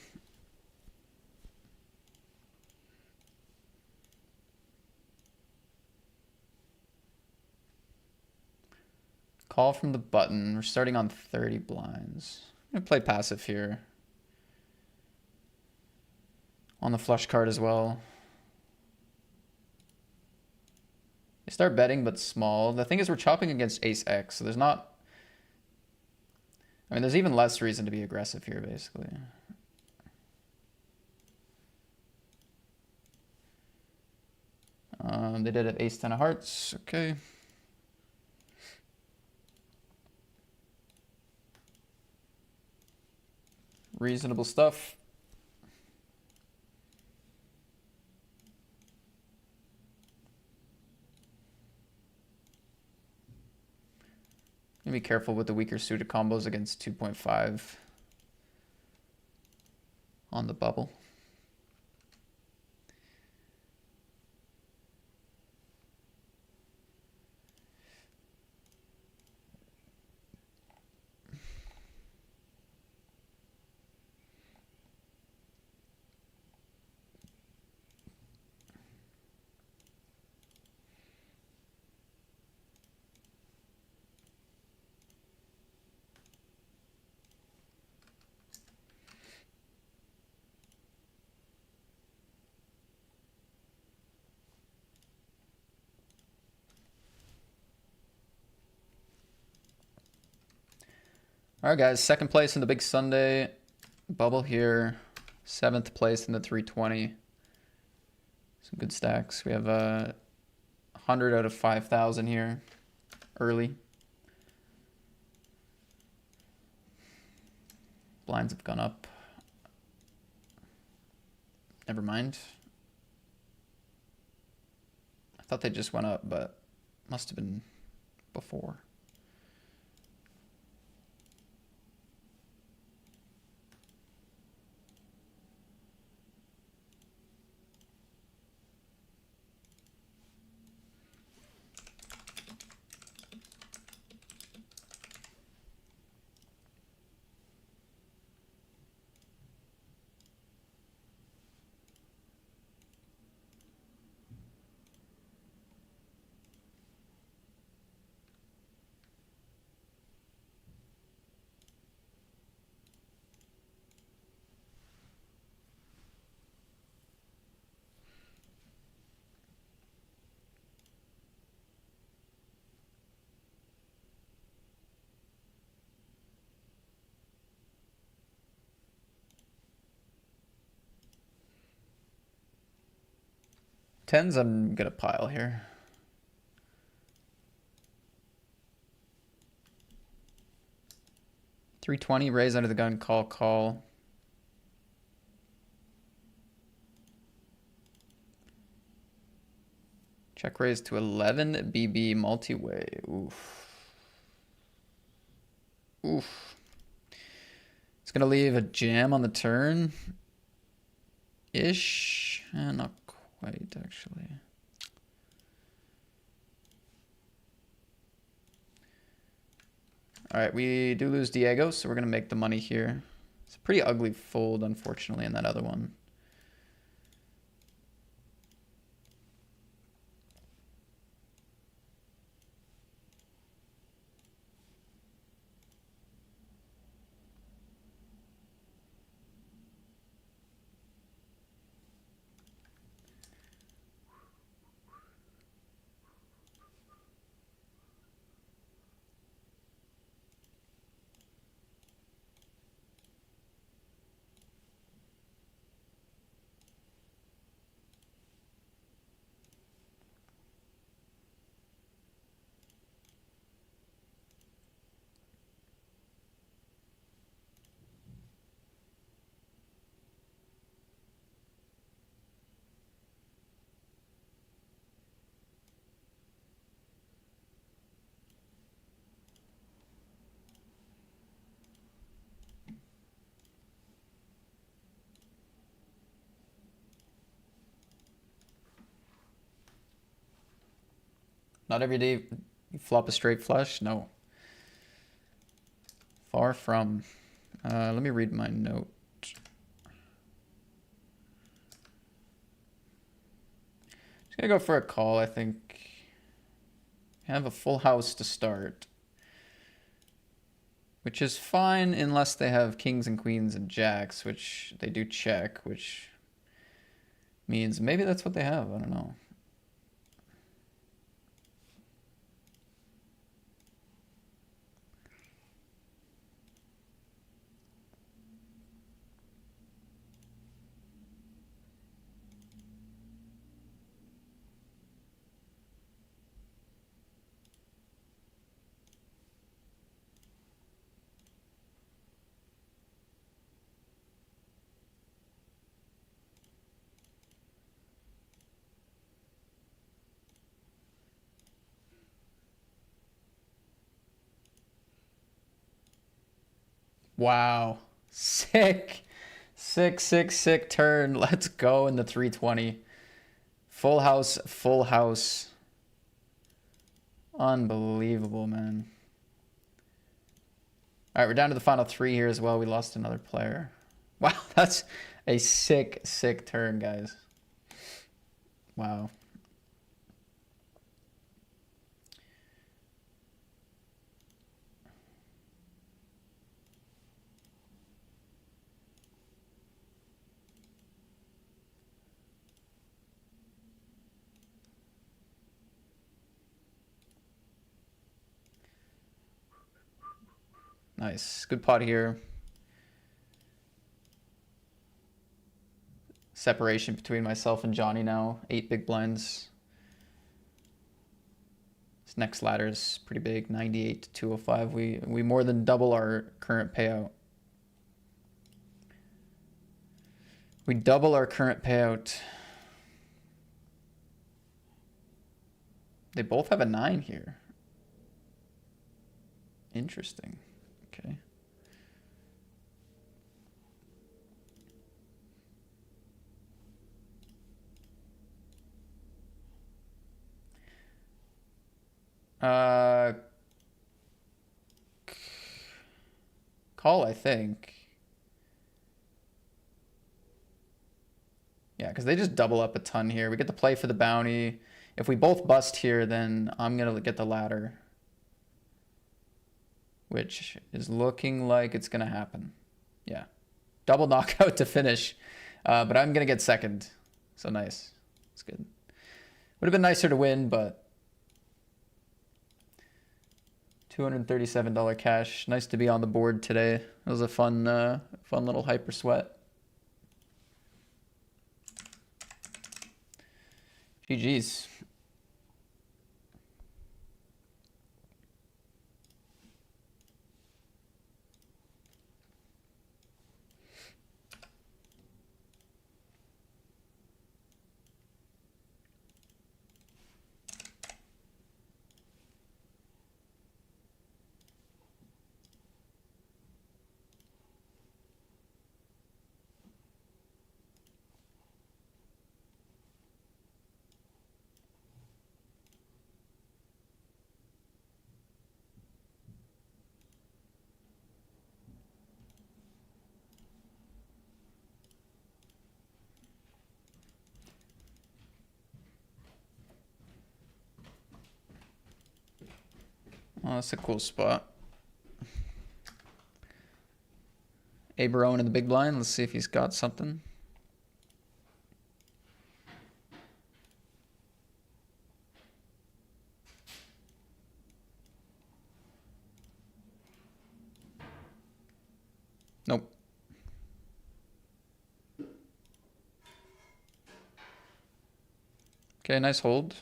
Call from the button. We're starting on 30 blinds. I'm going to play passive here. On the flush card as well. They start betting, but small. The thing is we're chopping against ace X, so there's not... I mean, there's even less reason to be aggressive here, basically. They did it ace 10 of hearts. Okay. Reasonable stuff. Be careful with the weaker suited combos against 2.5 on the bubble. All right, guys, second place in the big Sunday bubble here. 7th place in the 320. Some good stacks. We have 100 out of 5,000 here early. Blinds have gone up. Never mind. I thought they just went up, but must have been before. Tens, I'm gonna pile here. $320, raise under the gun, call, call. Check raise to 11, BB multi-way. Oof. Oof. It's gonna leave a jam on the turn. Ish. Not quite, actually. All right, we do lose Diego, so we're gonna make the money here. It's a pretty ugly fold, unfortunately, in that other one. Not every day you flop a straight flush. No. Far from. Let me read my note. Just gonna go for a call, I think. Have a full house to start. Which is fine unless they have kings and queens and jacks, which they do check, which means maybe that's what they have. I don't know. Wow. Sick. Sick turn. Let's go in the 320. Full house, full house. Unbelievable, man. All right, we're down to the final three here as well. We lost another player. Wow, that's a sick turn, guys. Wow. Nice. Good pot here. Separation between myself and Johnny now. 8 big blinds. This next ladder is pretty big. 98 to 205. We more than double our current payout. We double our current payout. They both have a 9 here. Interesting. Okay. Call, I think. Yeah, because they just double up a ton here. We get to play for the bounty. If we both bust here, then I'm going to get the ladder. Which is looking like it's going to happen. Yeah. Double knockout to finish. But I'm going to get second. So nice. It's good. Would have been nicer to win, but $237 cash. Nice to be on the board today. It was a fun little hyper sweat. GG's. Oh, that's a cool spot. Aberone in the big blind. Let's see if he's got something. Nope. Okay, nice hold.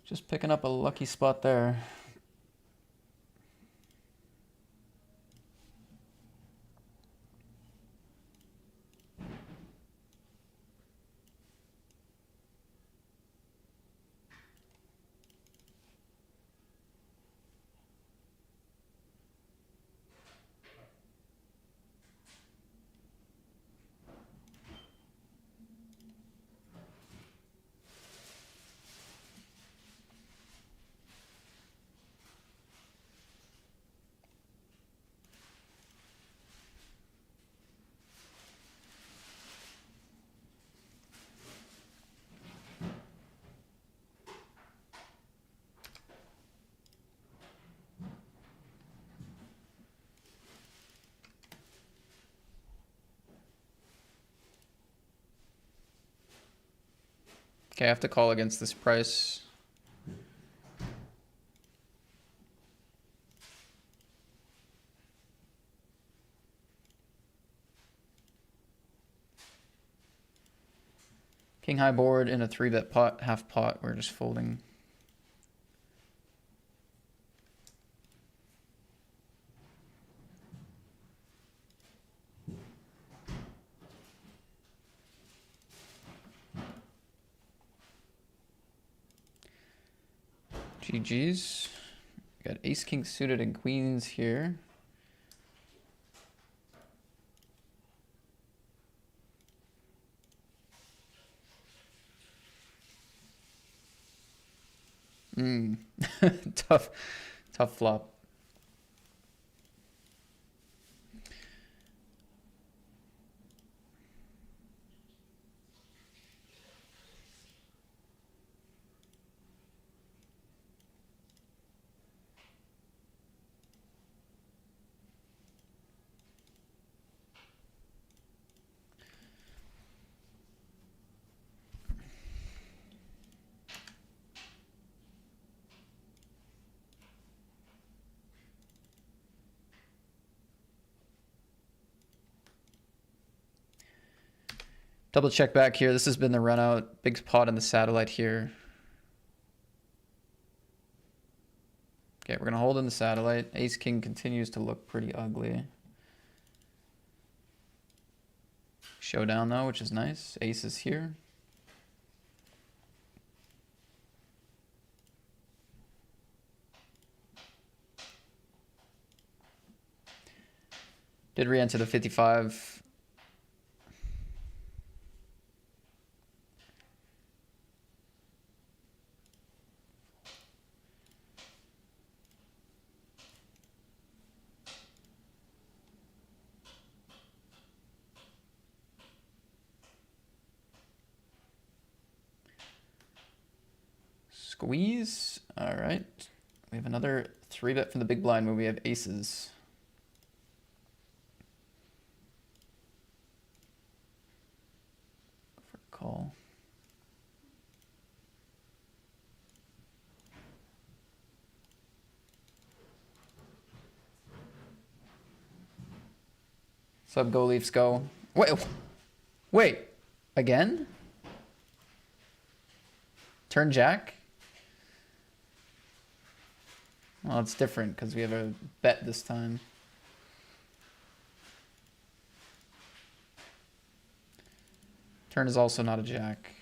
Just picking up a lucky spot there. Okay, I have to call against this price. King high board in a 3-bet pot, half pot. We're just folding. GG's. Got ace king suited and queens here. Tough flop. Double check back here. This has been the run out. Big pot in the satellite here. Okay, we're gonna hold in the satellite. Ace king continues to look pretty ugly. Showdown though, which is nice. Ace is here. Did re-enter the 55. Squeeze. All right. We have another 3-bet from the big blind where we have aces. Go for a call. Sub go Leafs go. Wait. Again? Turn jack? Well, it's different because we have a bet this time. Turn is also not a jack.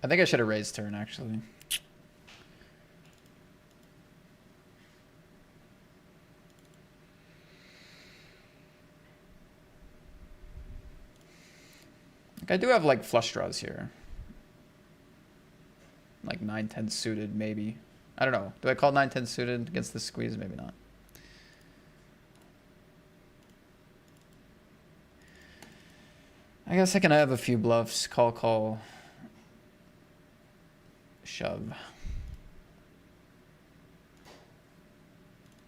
I think I should have raised turn, actually. Like, I do have, like, flush draws here. Like 9-10 suited, maybe. I don't know. Do I call 9-10 suited against the squeeze? Maybe not. I guess I can have a few bluffs. Call, call. Shove.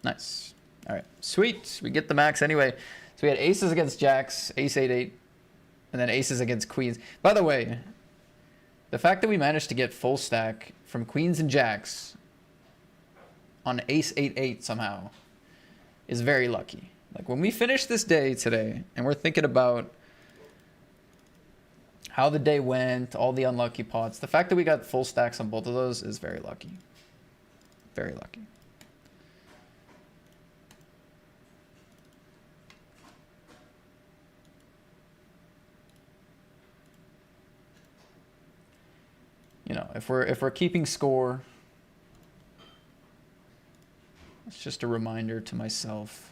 Nice. All right. Sweet. We get the max anyway. So we had aces against jacks, ace 8-8, and then aces against queens. By the way, the fact that we managed to get full stack from queens and jacks on ace 8-8 somehow is very lucky. Like when we finish this day today and we're thinking about how the day went, all the unlucky pots, the fact that we got full stacks on both of those is very lucky. Very lucky. You know, if we're keeping score, it's just a reminder to myself.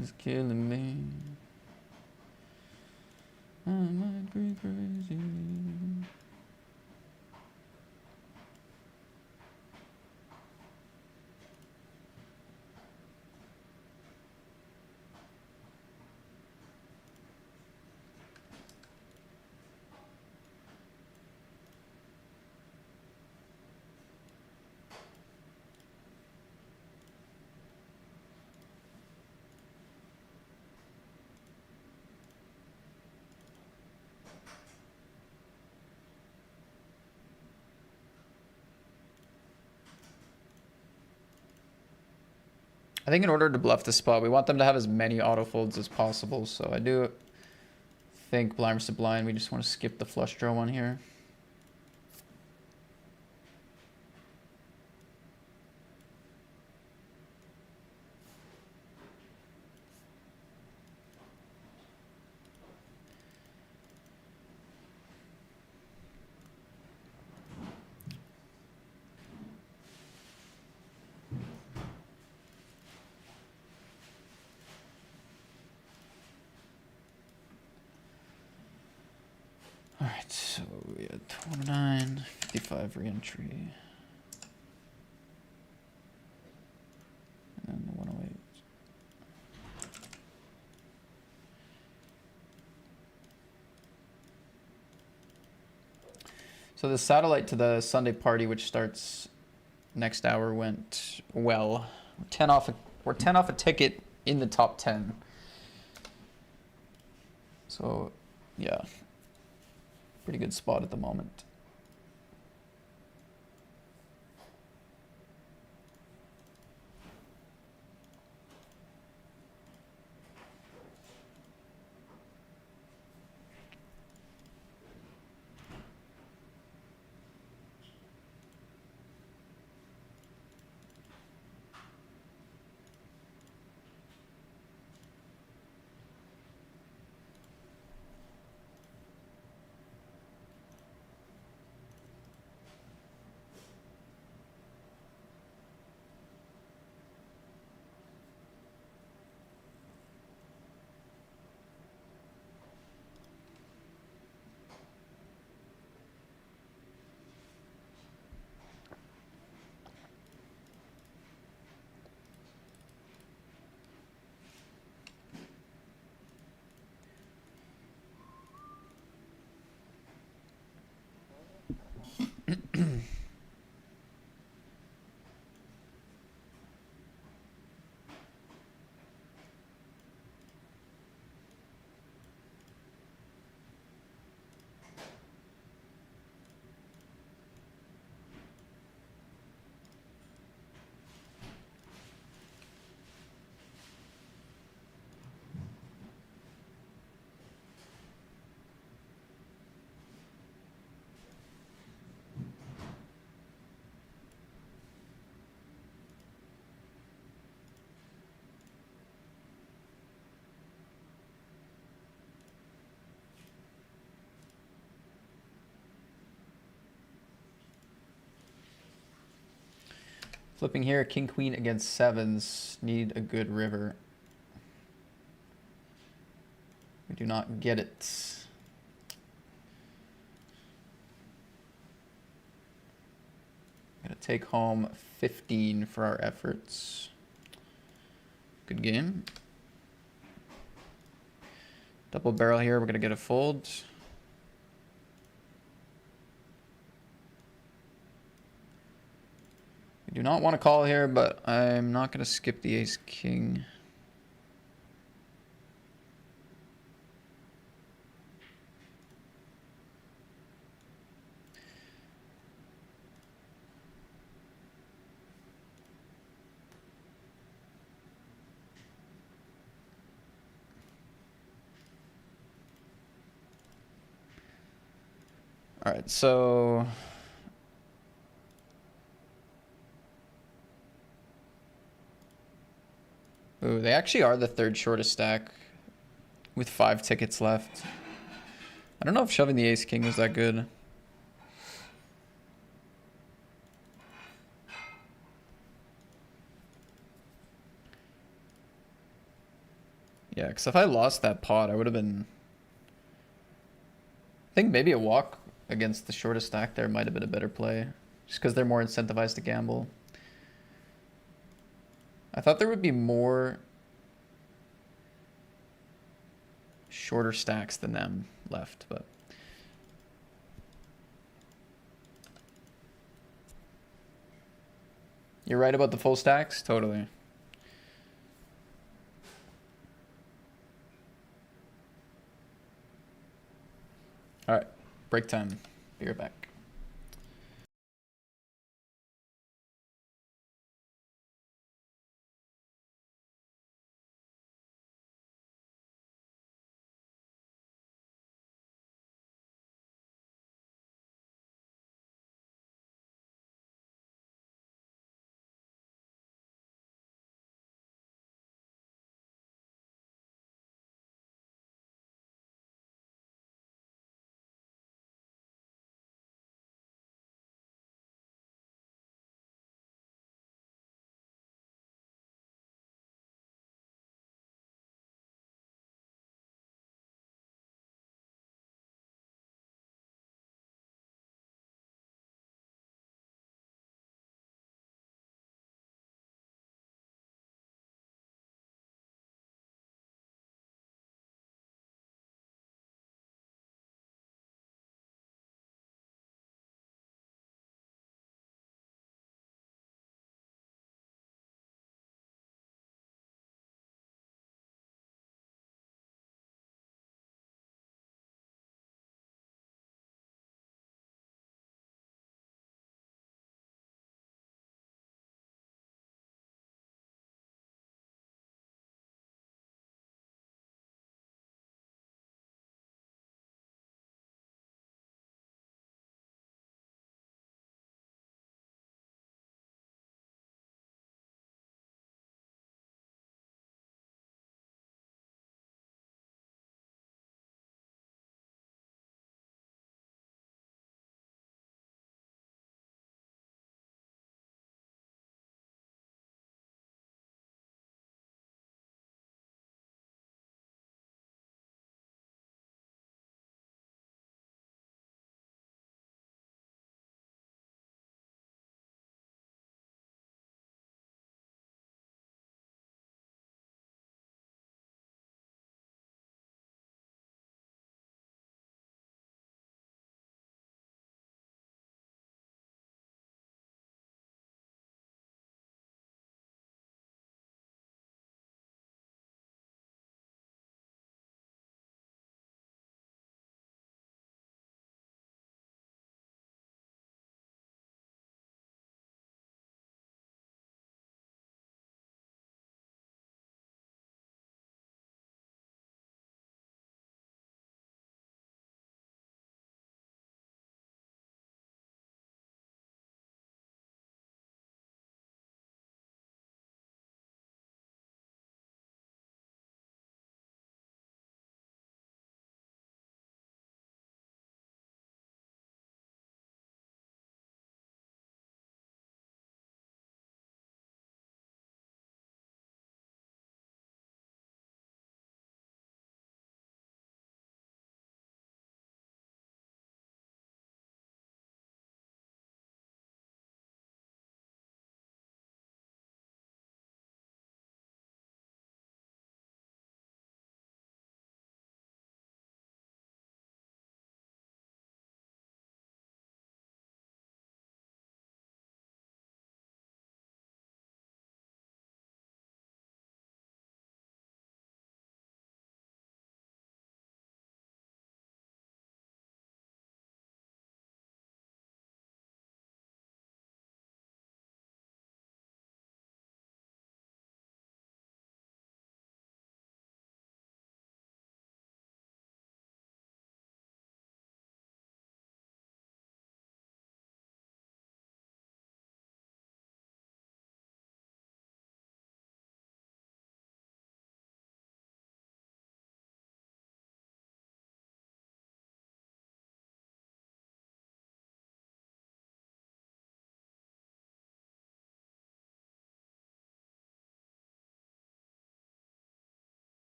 It's killing me. I might be crazy. I think in order to bluff the spot, we want them to have as many auto folds as possible. So I do think blind versus blind, we just want to skip the flush draw one here. Alright, so we had 29, 55 re-entry. And then the 108. So the satellite to the Sunday party, which starts next hour, went well. We're 10 off a ticket in the top 10. So, yeah. Pretty good spot at the moment. Flipping here, king queen against sevens. Need a good river. We do not get it. Gonna take home 15 for our efforts. Good game. Double barrel here, we're gonna get a fold. We do not want to call here, but I'm not going to skip the ace king. All right, so ooh, they actually are the third shortest stack with 5 tickets left. I don't know if shoving the ace king was that good. Yeah, because if I lost that pot, I would have been... I think maybe a walk against the shortest stack there might have been a better play. Just because they're more incentivized to gamble. I thought there would be more shorter stacks than them left, but... You're right about the full stacks? Totally. All right, break time. Be right back.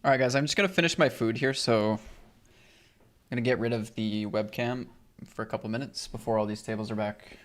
All right, guys, I'm just gonna finish my food here, so I'm gonna get rid of the webcam for a couple minutes before all these tables are back.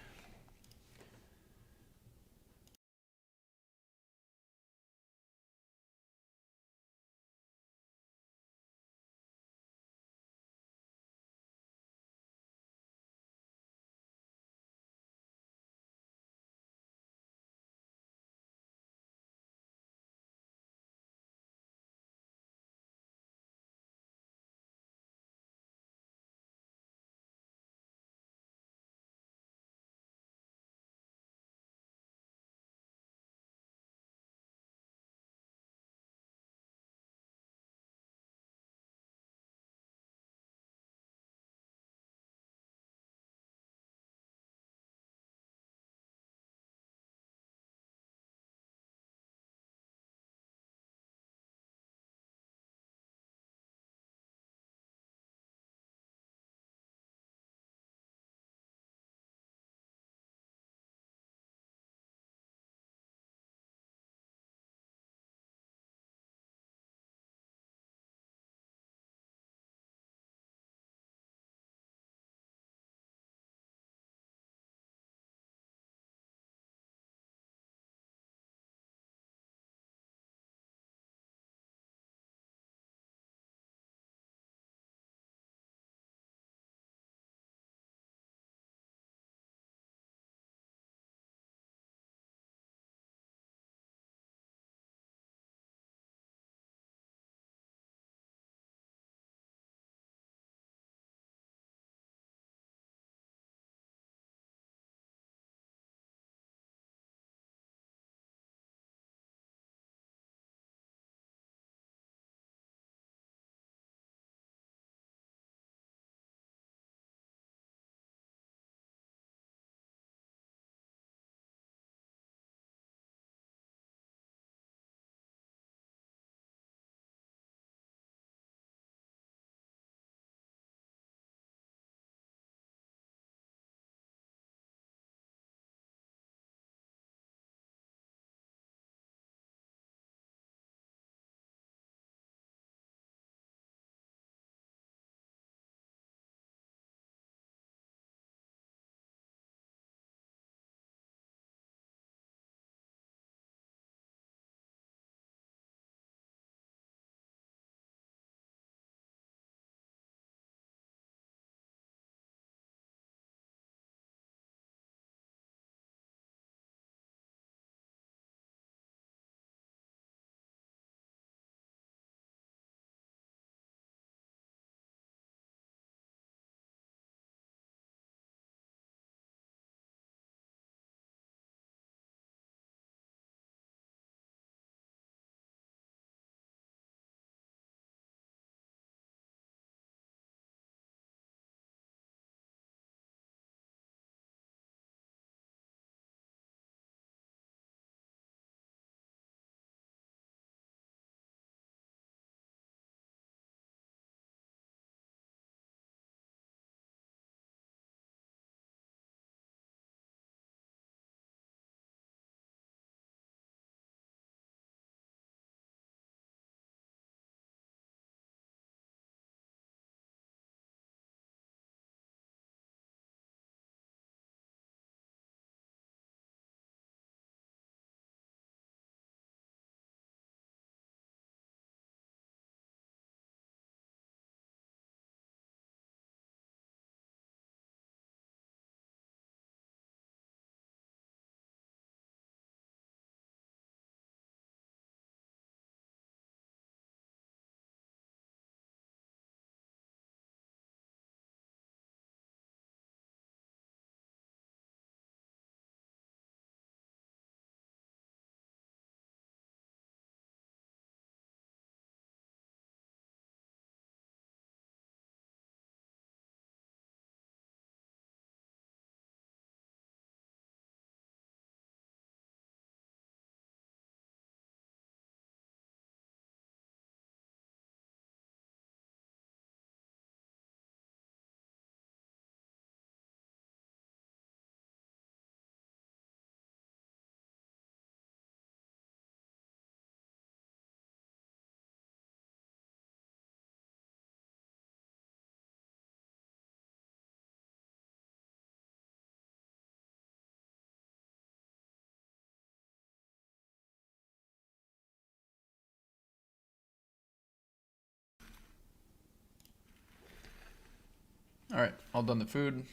All right, all done the food.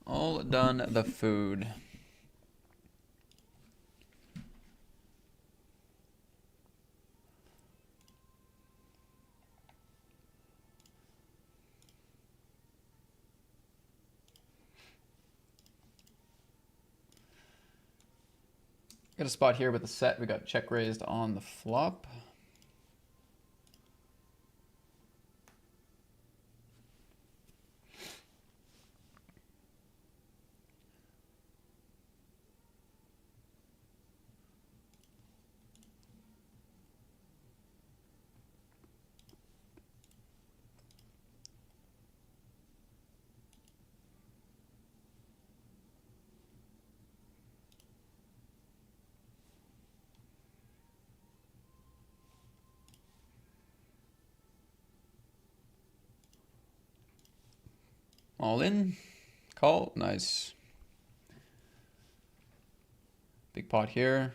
All done the food. Got a spot here with the set. We got check raised on the flop. All in. Call. Nice. Big pot here.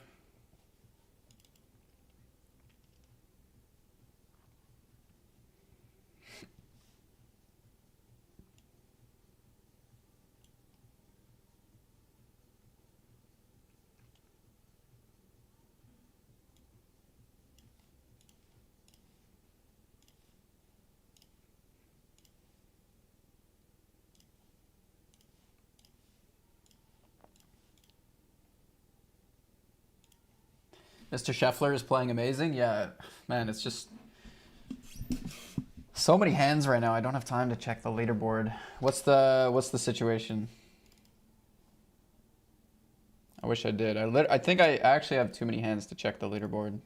Mr. Scheffler is playing amazing. Yeah, man, it's just so many hands right now. I don't have time to check the leaderboard. What's the situation? I wish I did. I think I actually have too many hands to check the leaderboard.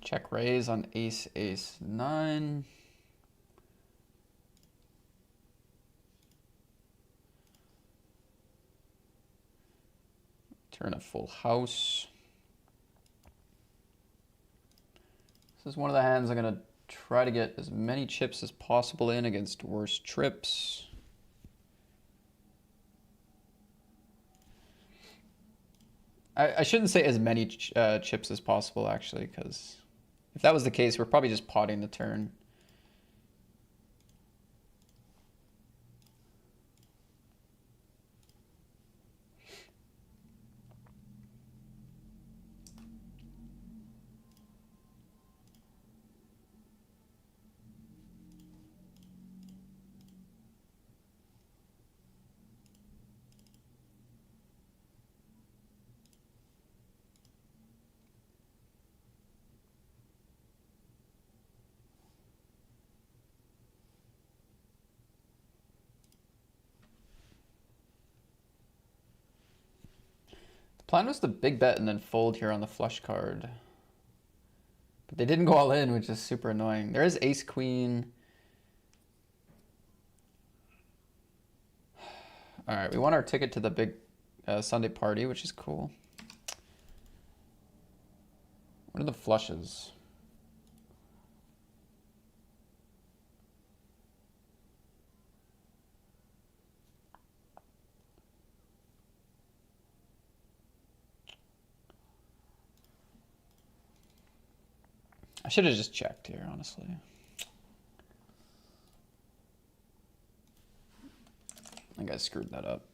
Check raise on ace, ace, 9. Turn a full house. This is one of the hands I'm going to try to get as many chips as possible in against worse trips. I shouldn't say as many chips as possible, actually, because if that was the case, we're probably just potting the turn. Plan was to big bet and then fold here on the flush card. But they didn't go all in, which is super annoying. There is ace queen. All right, we want our ticket to the big Sunday party, which is cool. What are the flushes? I should have just checked here, honestly. I think I screwed that up.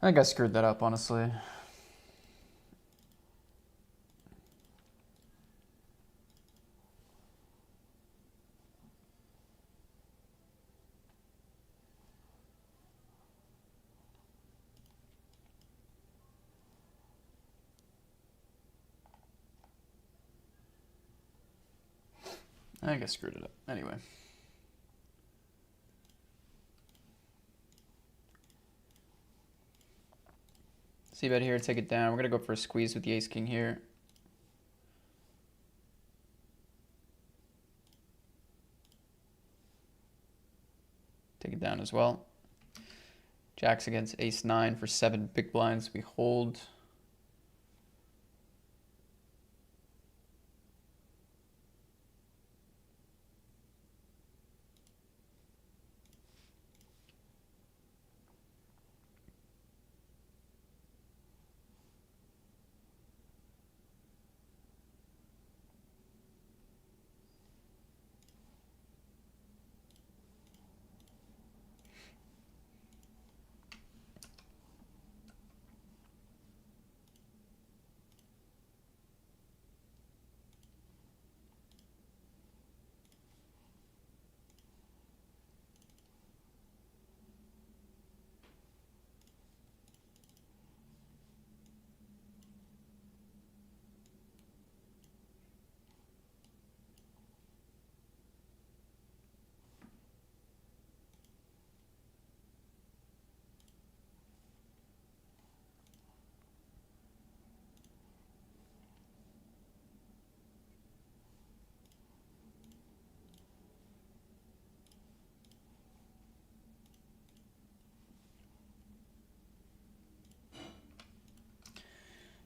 I think I screwed that up, honestly. I think I screwed it up. Anyway. See bet here, take it down. We're going to go for a squeeze with the ace king here. Take it down as well. Jacks against ace 9 for 7 big blinds. We hold.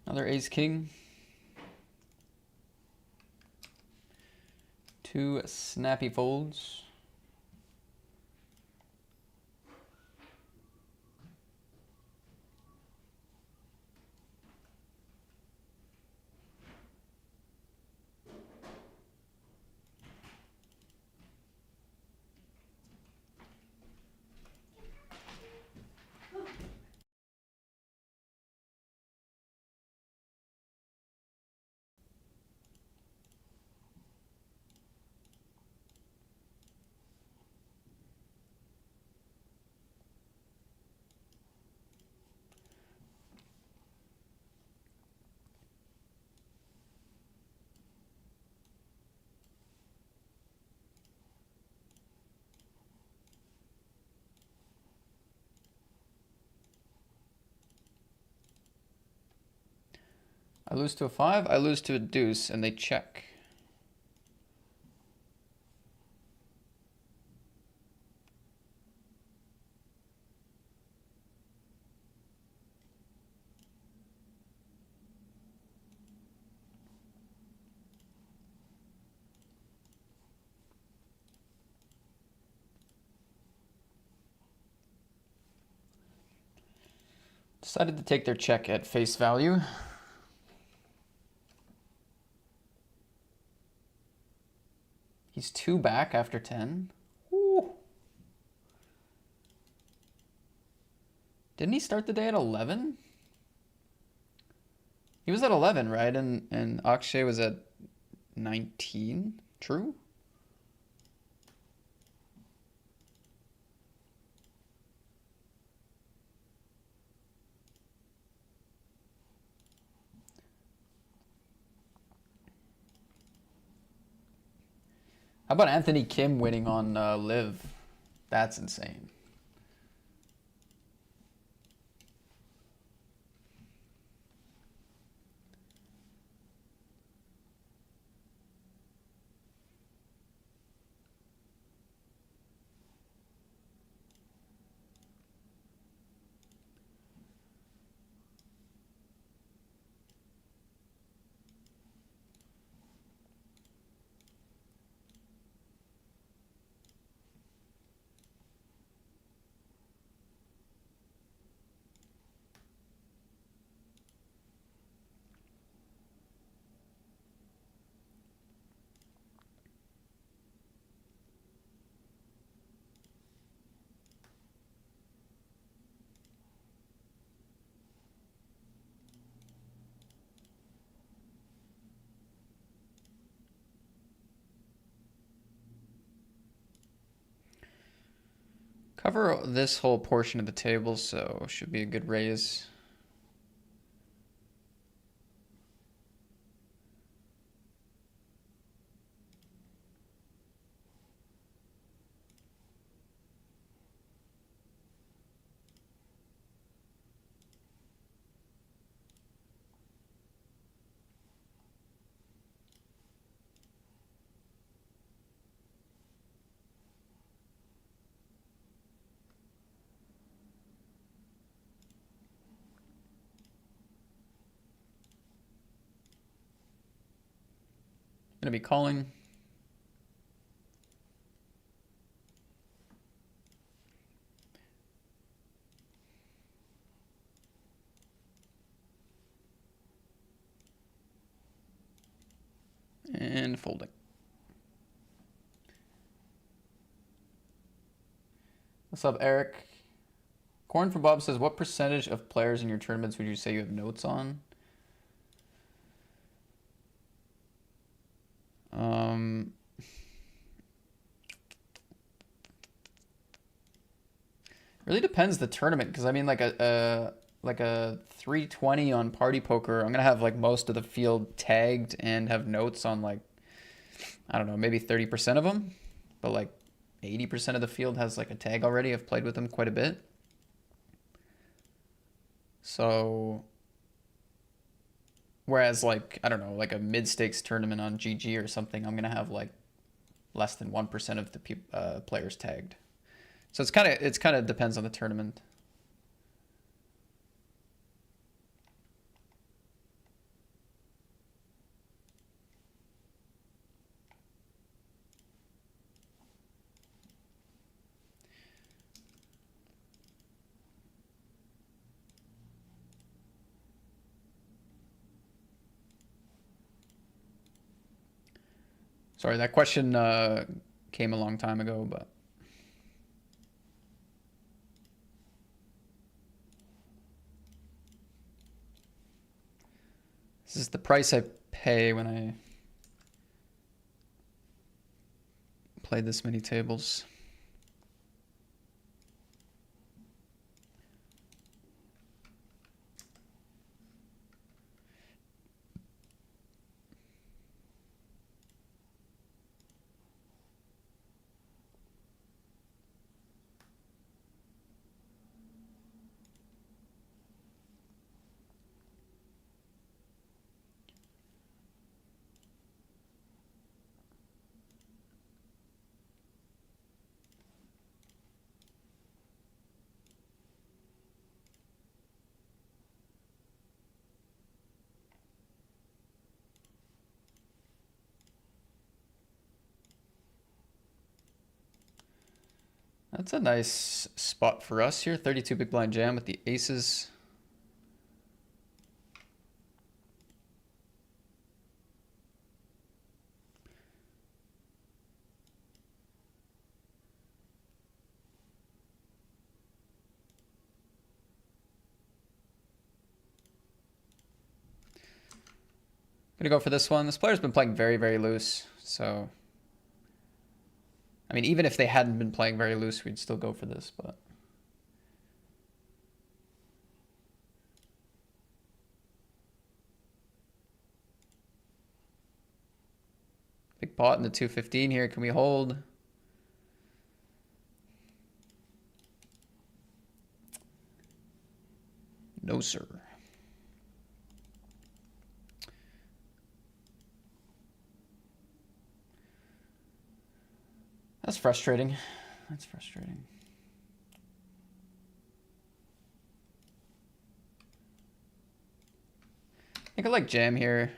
Another ace king. 2 snappy folds. I lose to a 5, I lose to a deuce, and they check. Decided to take their check at face value. He's 2 back after 10. Ooh. Didn't he start the day at 11? He was at 11, right? And Akshay was at 19? True? How about Anthony Kim winning on Live? That's insane. Cover this whole portion of the table, so should be a good raise. Gonna be calling. And folding. What's up, Eric? Corn for Bob says, what percentage of players in your tournaments would you say you have notes on? Really depends the tournament, because I mean, like a 320 on Party Poker, I'm gonna have like most of the field tagged and have notes on like, I don't know, maybe 30% of them, but like 80% of the field has like a tag already. I've played with them quite a bit. So, whereas like, I don't know, like a mid-stakes tournament on GG or something, I'm gonna have like less than 1% of the players tagged. So it's kind of depends on the tournament. Sorry, that question came a long time ago, but this is the price I pay when I play this many tables. That's a nice spot for us here. 32 big blind jam with the aces. Gonna go for this one. This player's been playing very, very loose, so I mean, even if they hadn't been playing very loose, we'd still go for this, but big pot in the 215 here. Can we hold? No, sir. That's frustrating. That's frustrating. I think I like jam here.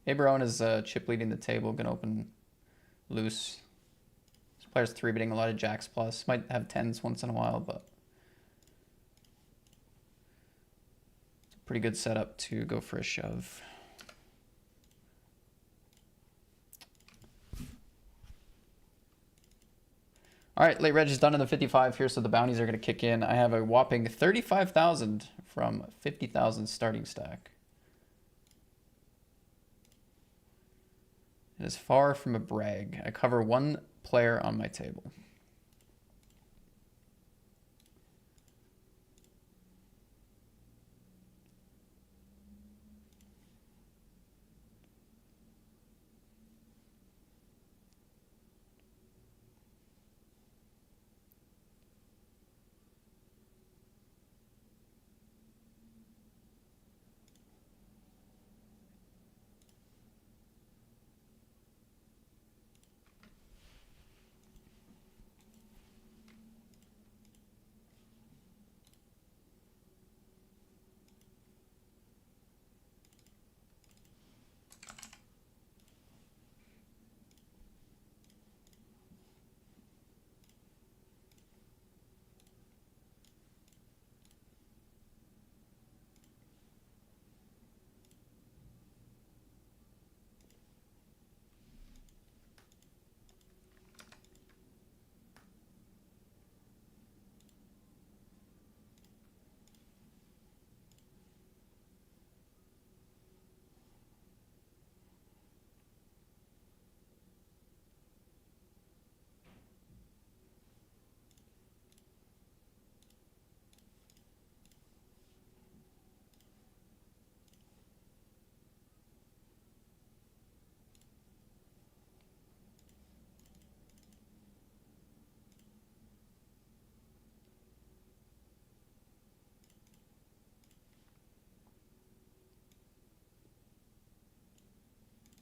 Aberon is chip leading the table, gonna open loose. This player's 3-betting a lot of jacks plus. Might have 10s once in a while, but it's a pretty good setup to go for a shove. All right, late reg is done in the 55 here, so the bounties are going to kick in. I have a whopping 35,000 from 50,000 starting stack. It is far from a brag. I cover one player on my table.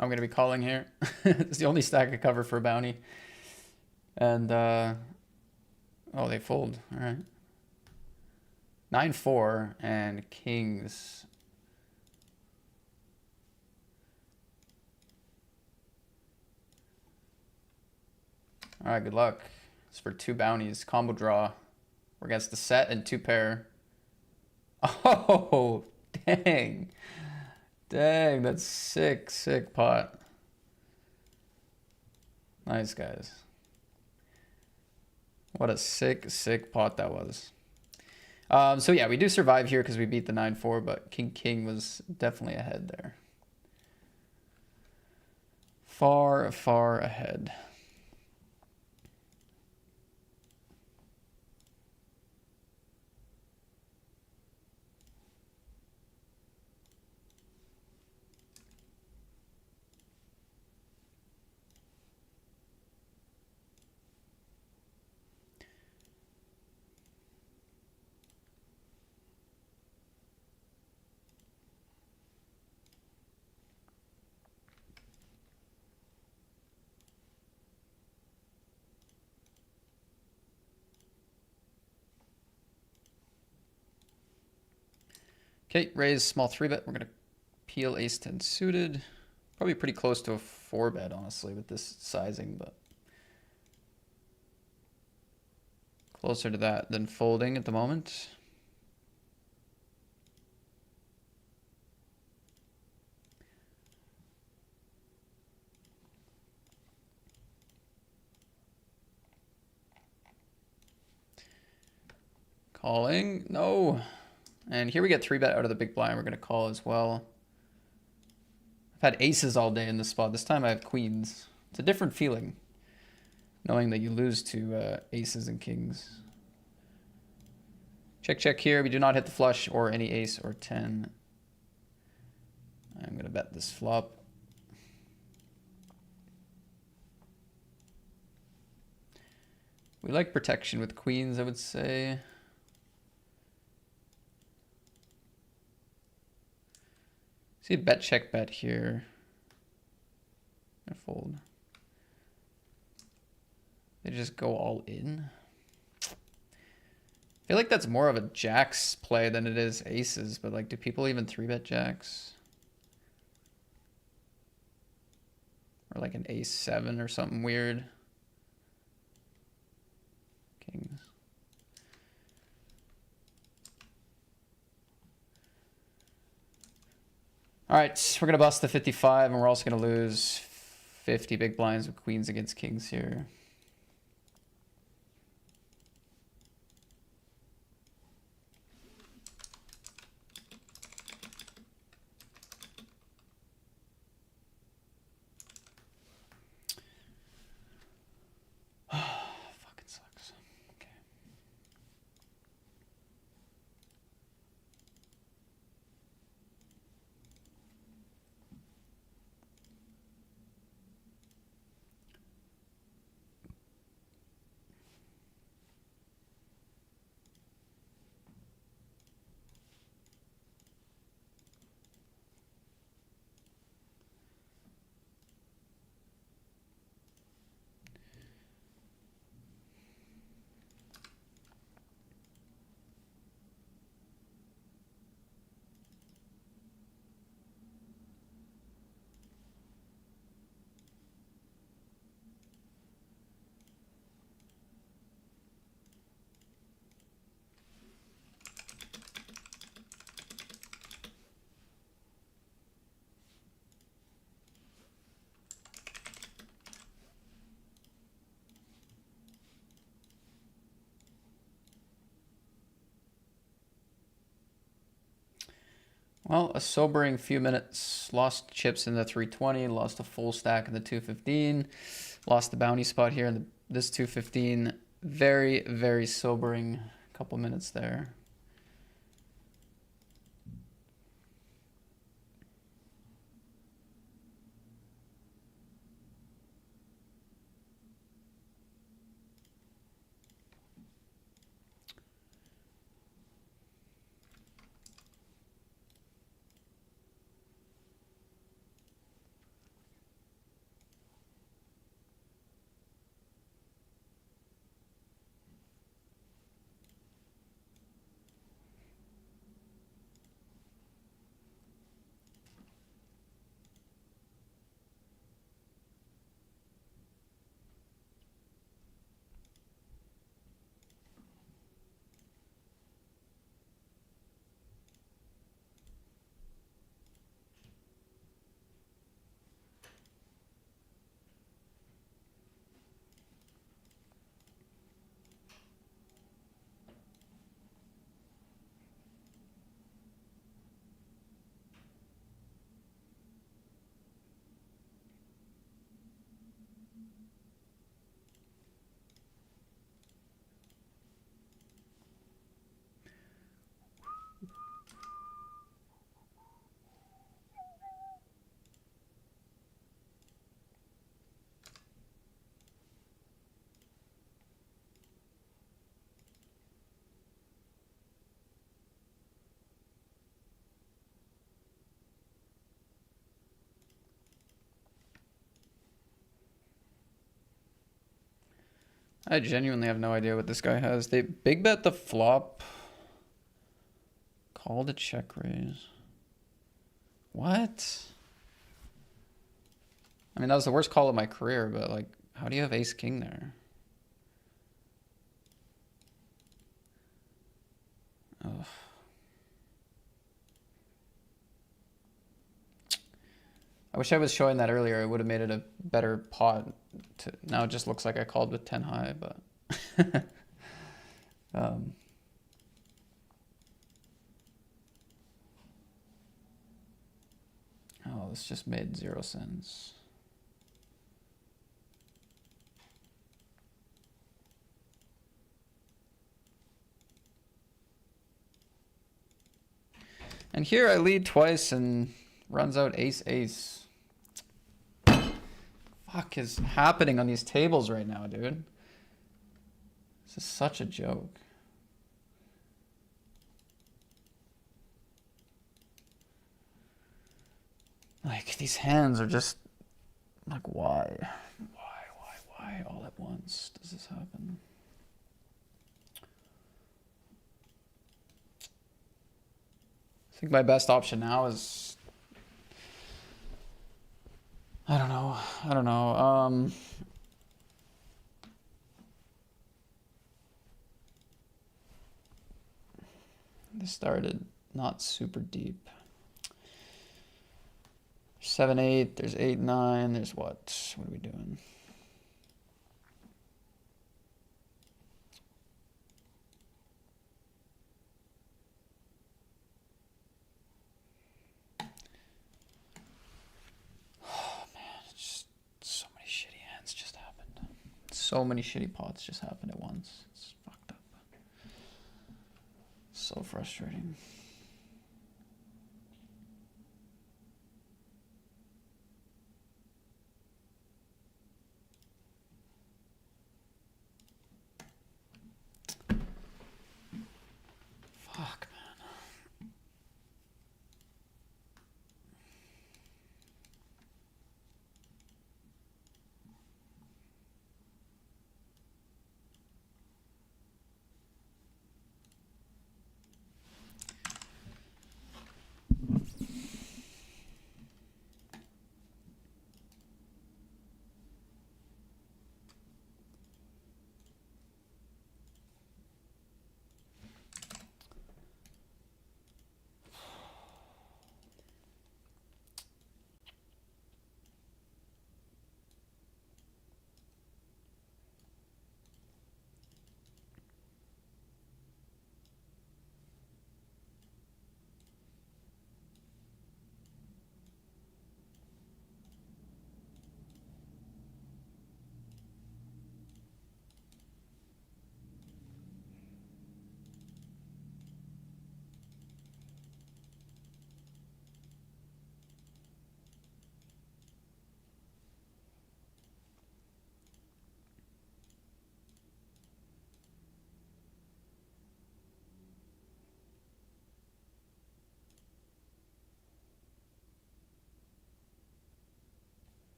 I'm going to be calling here. It's the only stack I cover for a bounty. And, oh, they fold. All right. 9-4 and kings. All right, good luck. It's for 2 bounties. Combo draw. We're against the set and 2 pair. Oh, dang. Dang, that's sick, sick pot. Nice, guys. What a sick, sick pot that was. So yeah, we do survive here because we beat the 9-4, but King was definitely ahead there. Far, far ahead. Okay, raise small 3-bet. We're going to peel ace-10 suited. Probably pretty close to a 4-bet, honestly, with this sizing, but closer to that than folding at the moment. Calling. No. And here we get 3-bet out of the big blind. We're going to call as well. I've had aces all day in this spot. This time I have queens. It's a different feeling, knowing that you lose to aces and kings. Check, check here. We do not hit the flush or any ace or 10. I'm going to bet this flop. We like protection with queens, I would say. See a bet, check, bet here. I fold. They just go all in. I feel like that's more of a jacks play than it is aces, but like, do people even 3-bet jacks? Or like an ace-7 or something weird. Kings. All right, we're going to bust the 55, and we're also going to lose 50 big blinds with queens against kings here. Fucking sucks. Okay. Well, a sobering few minutes. Lost chips in the 320, lost a full stack in the 215, lost the bounty spot here in this 215. Very, very sobering couple minutes there. I genuinely have no idea what this guy has. They big bet the flop. Call to check raise. What? I mean, that was the worst call of my career, but like, how do you have ace king there? Ugh. I wish I was showing that earlier. It would have made it a better pot. Now it just looks like I called with 10 high, but oh, this just made 0 sense. And here I lead twice and runs out ace ace. Fuck is happening on these tables right now, dude? This is such a joke. Like, these hands are just like, why all at once does this happen? I think my best option now is, I don't know. This started not super deep. 7, 8, there's 8, 9, there's what? What are we doing? Oh man, it's just so many shitty hands just happened. So many shitty pots just happened at once. It's fucked up. So frustrating. Fuck, man.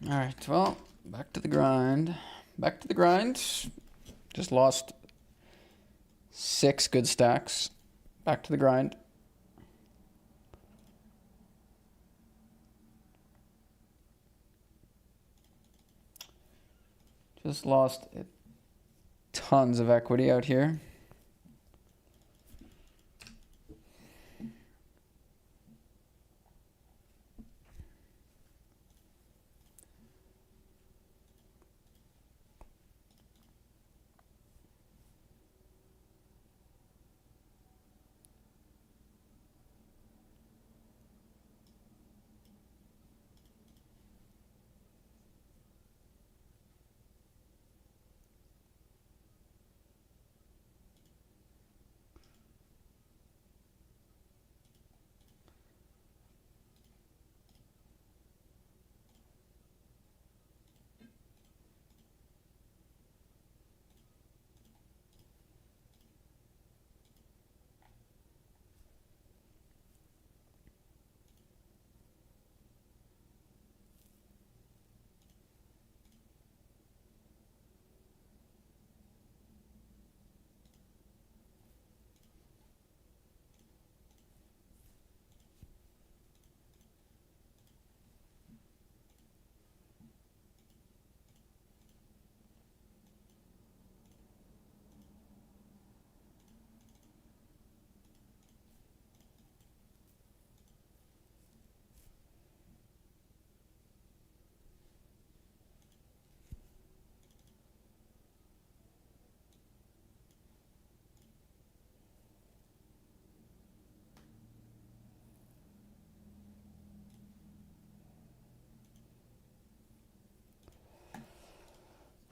All right, well, back to the grind. Back to the grind. Just lost 6 good stacks. Back to the grind. Just lost tons of equity out here.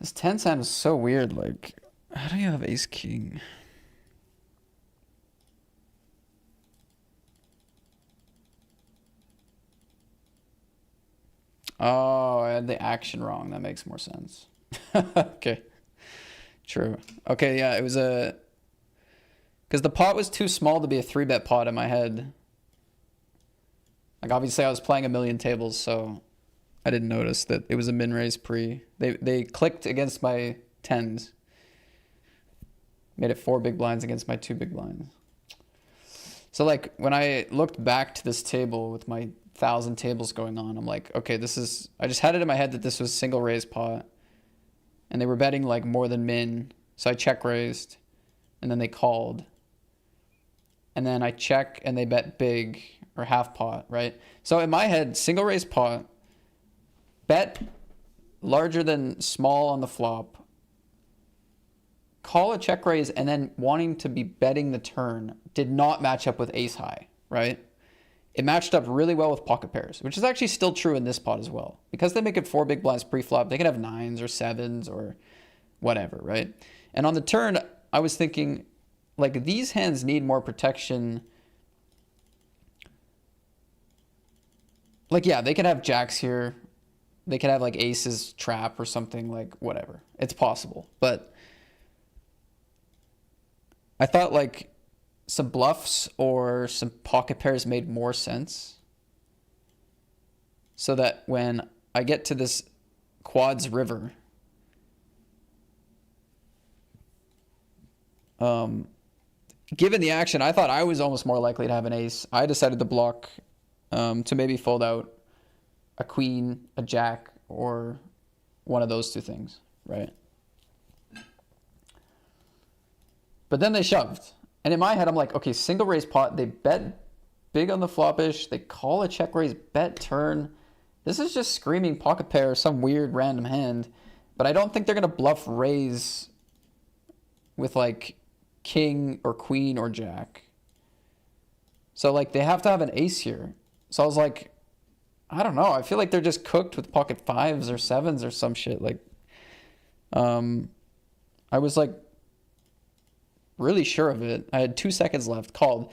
This 10 sound is so weird. Like, how do you have ace king? Oh, I had the action wrong. That makes more sense. Okay. True. Okay, yeah, it was a... Because the pot was too small to be a 3-bet pot in my head. Like, obviously I was playing a million tables, so I didn't notice that it was a min-raise pre. They clicked against my 10s. Made it 4 big blinds against my 2 big blinds. So, like, when I looked back to this table with my 1,000 tables going on, I'm like, okay, this is... I just had it in my head that this was single raise pot. And they were betting, like, more than min. So I check raised. And then they called. And then I check and they bet big or half pot, right? So in my head, single raise pot, bet larger than small on the flop, call a check raise, and then wanting to be betting the turn did not match up with ace high, right? It matched up really well with pocket pairs, which is actually still true in this pot as well. Because they make it 4 big blinds pre-flop, they can have 9s or 7s or whatever, right? And on the turn, I was thinking, like, these hands need more protection. Like, yeah, they could have jacks here. They could have, like, aces trap or something, like, whatever. It's possible. But I thought, like, some bluffs or some pocket pairs made more sense. So that when I get to this quads river, given the action, I thought I was almost more likely to have an ace. I decided to block to maybe fold out a queen, a jack, or one of those two things, right? But then they shoved. And in my head, I'm like, okay, single raise pot. They bet big on the flopish. They call a check raise, bet turn. This is just screaming pocket pair, some weird random hand. But I don't think they're going to bluff raise with, like, king or queen or jack. So, like, they have to have an ace here. So I was like, I don't know. I feel like they're just cooked with pocket 5s or 7s or some shit. Like, I was, like, really sure of it. I had 2 seconds left, called.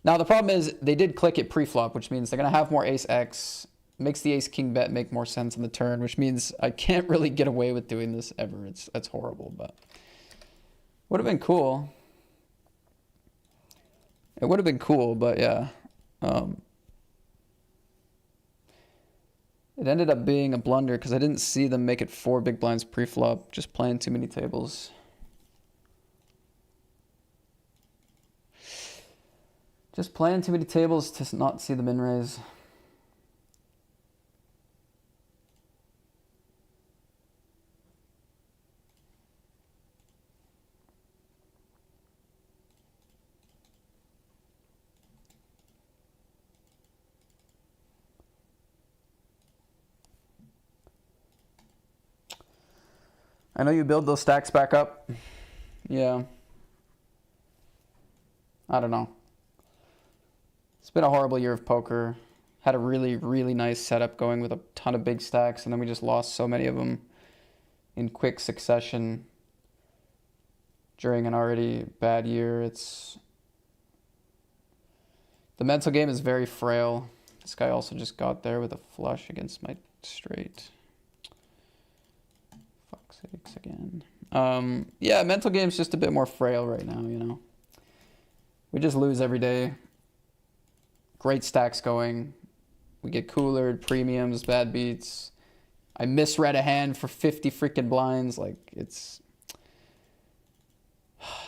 Now, the problem is they did click it pre-flop, which means they're going to have more ace X. Makes the ace king bet make more sense on the turn, which means I can't really get away with doing this ever. That's horrible, but would have been cool. It would have been cool, but yeah. It ended up being a blunder because I didn't see them make it 4 big blinds pre-flop, just playing too many tables. Just playing too many tables to not see the min raise. I know you build those stacks back up. Yeah. I don't know. It's been a horrible year of poker. Had a really, really nice setup going with a ton of big stacks, and then we just lost so many of them in quick succession during an already bad year. The mental game is very frail. This guy also just got there with a flush against my straight. Fuck's sakes again. Yeah, mental game's just a bit more frail right now, you know. We just lose every day. Great stacks going. We get cooler, premiums, bad beats. I misread a hand for 50 freaking blinds. Like, it's...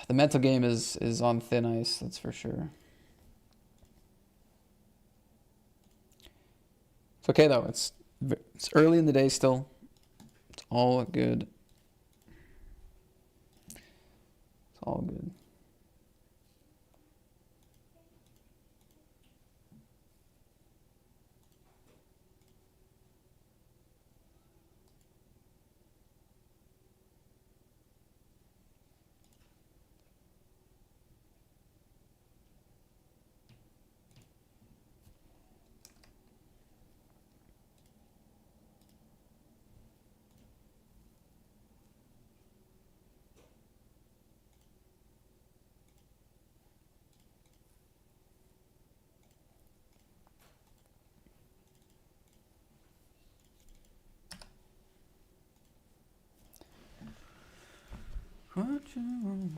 The mental game is on thin ice, that's for sure. It's okay, though. It's early in the day still. It's all good. It's all good. What you want.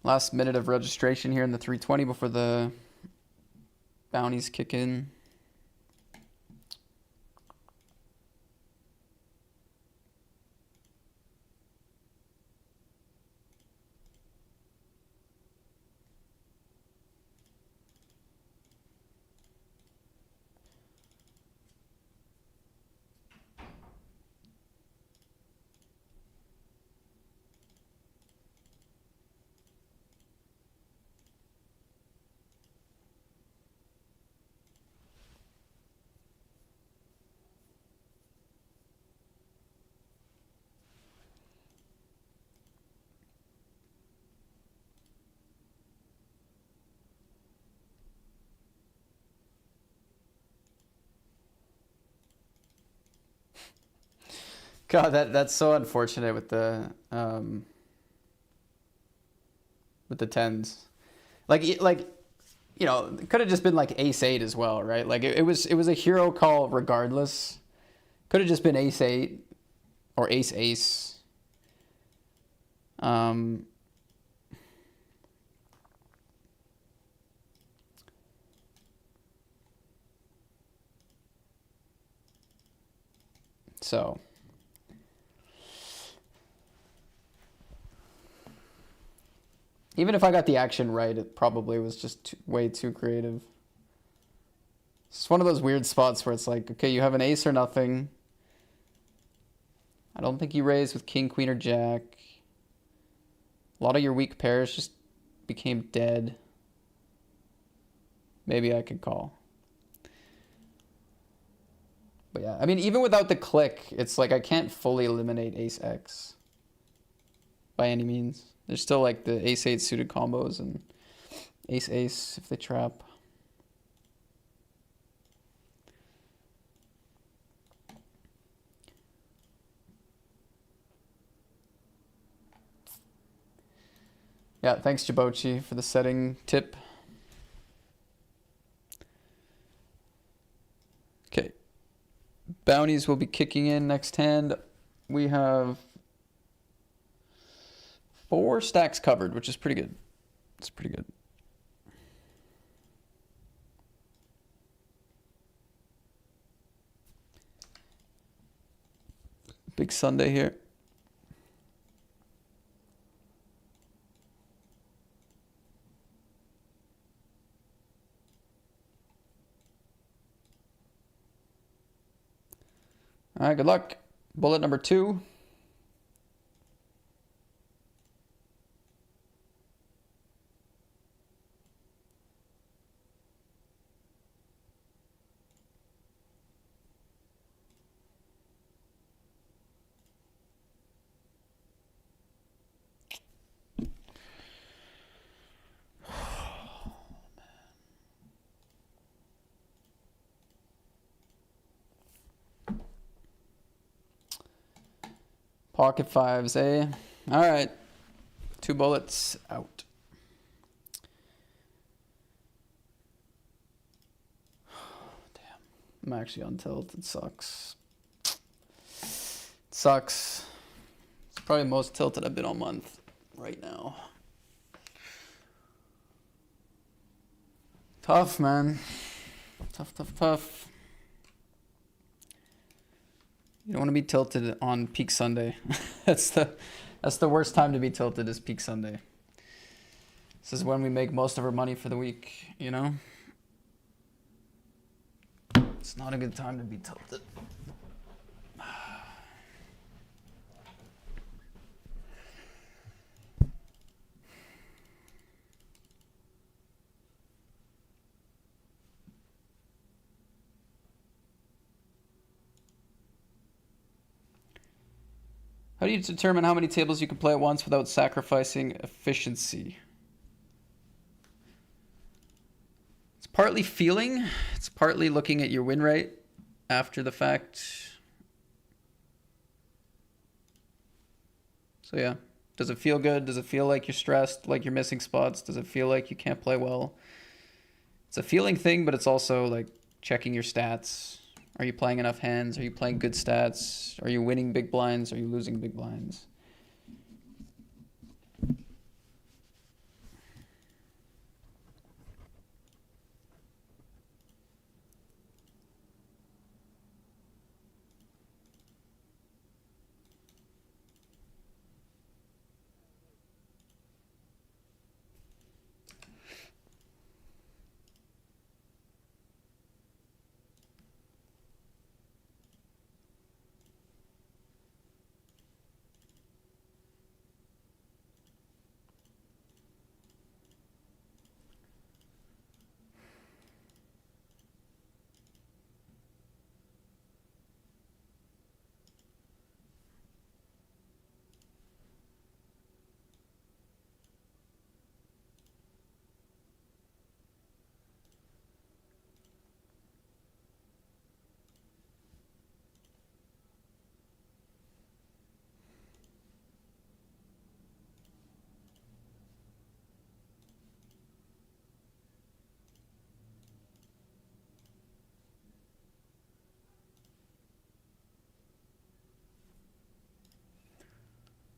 Last minute of registration here in the 320 before the bounties kick in. God, that's so unfortunate with the tens. Like you know, it could have just been like ace eight as well, right? Like it was a hero call regardless. Could have just been ace eight or ace ace. So even if I got the action right, it probably was just way too creative. It's one of those weird spots where it's like, okay, you have an ace or nothing. I don't think you raise with king, queen, or jack. A lot of your weak pairs just became dead. Maybe I could call. But yeah, I mean, even without the click, it's like I can't fully eliminate ace X by any means. There's still like the ace eight suited combos and ace ace if they trap. Yeah, thanks Jibochi for the setting tip. Okay. Bounties will be kicking in next hand. We have 4 stacks covered, which is pretty good. It's pretty good. Big Sunday here. All right, good luck. Bullet number 2. Pocket fives, eh? All right. 2 bullets out. Damn. I'm actually on tilt. It sucks. It sucks. It's probably the most tilted I've been all month right now. Tough, man. Tough, tough, tough. You don't want to be tilted on peak Sunday. that's the worst time to be tilted is peak Sunday. This is when we make most of our money for the week, you know? It's not a good time to be tilted. How do you determine how many tables you can play at once without sacrificing efficiency? It's partly feeling. It's partly looking at your win rate after the fact. So yeah, does it feel good? Does it feel like you're stressed, like you're missing spots? Does it feel like you can't play well? It's a feeling thing, but it's also like checking your stats. Are you playing enough hands? Are you playing good stats? Are you winning big blinds? Are you losing big blinds?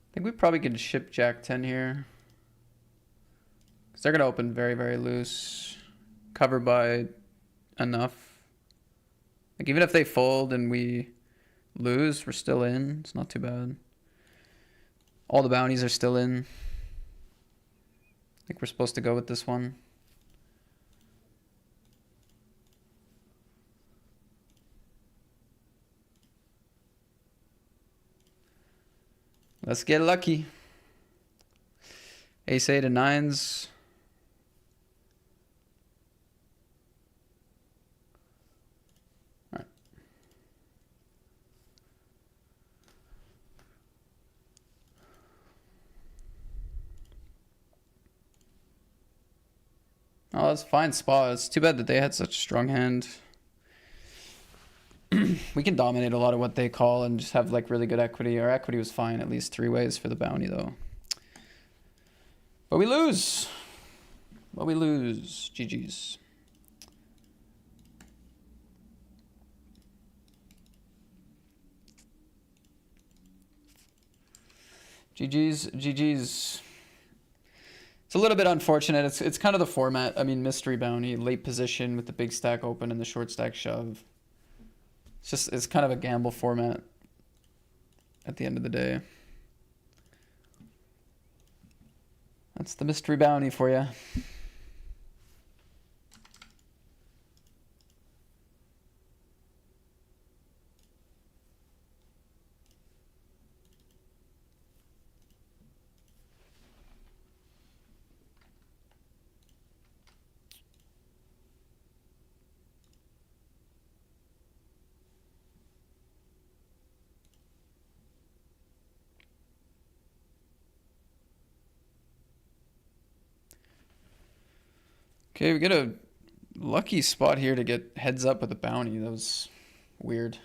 I think we probably could ship Jack 10 here. Because they're going to open very, very loose. Cover by enough. Like, even if they fold and we lose, we're still in. It's not too bad. All the bounties are still in. I think we're supposed to go with this one. Let's get lucky. Ace 8 and 9s. Alright. Oh, that's a fine spot. It's too bad that they had such a strong hand. We can dominate a lot of what they call and just have like really good equity. Our equity was fine, at least 3 ways for the bounty though. But we lose. But we lose. GG's. GG's. GG's. It's a little bit unfortunate. It's kind of the format. I mean, mystery bounty, late position with the big stack open and the short stack shove. It's kind of a gamble format at the end of the day. That's the mystery bounty for you. Okay, we get a lucky spot here to get heads up with a bounty. That was weird.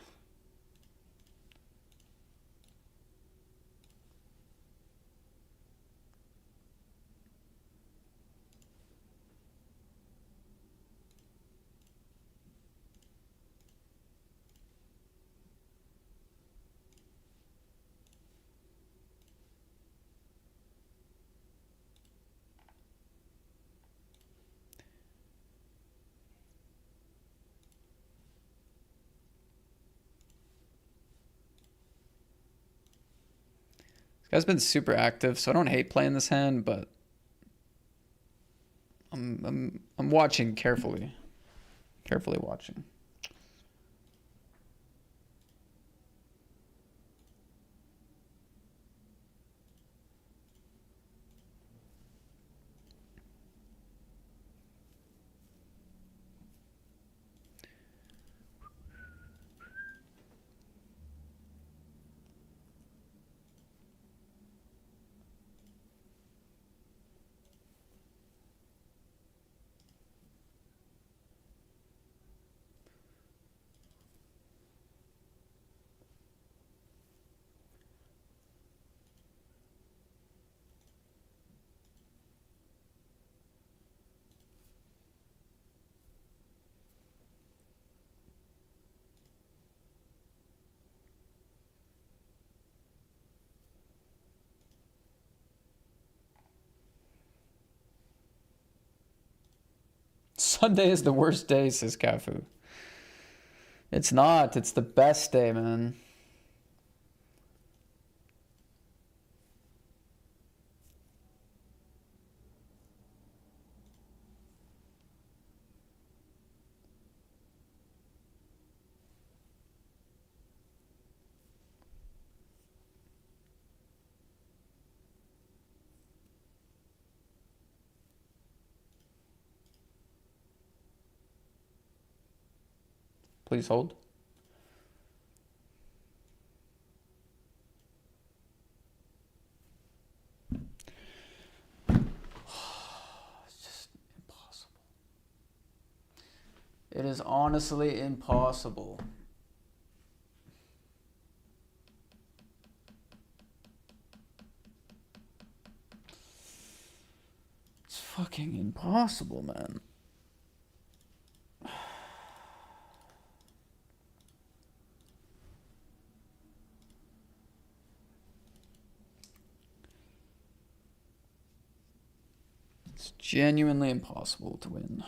This guy's been super active, so I don't hate playing this hand, but I'm watching carefully. Carefully watching. Sunday is the worst day, says Cafu. It's not. It's the best day, man. Please hold. It's just impossible. It is honestly impossible. It's fucking impossible, man. It's genuinely impossible to win.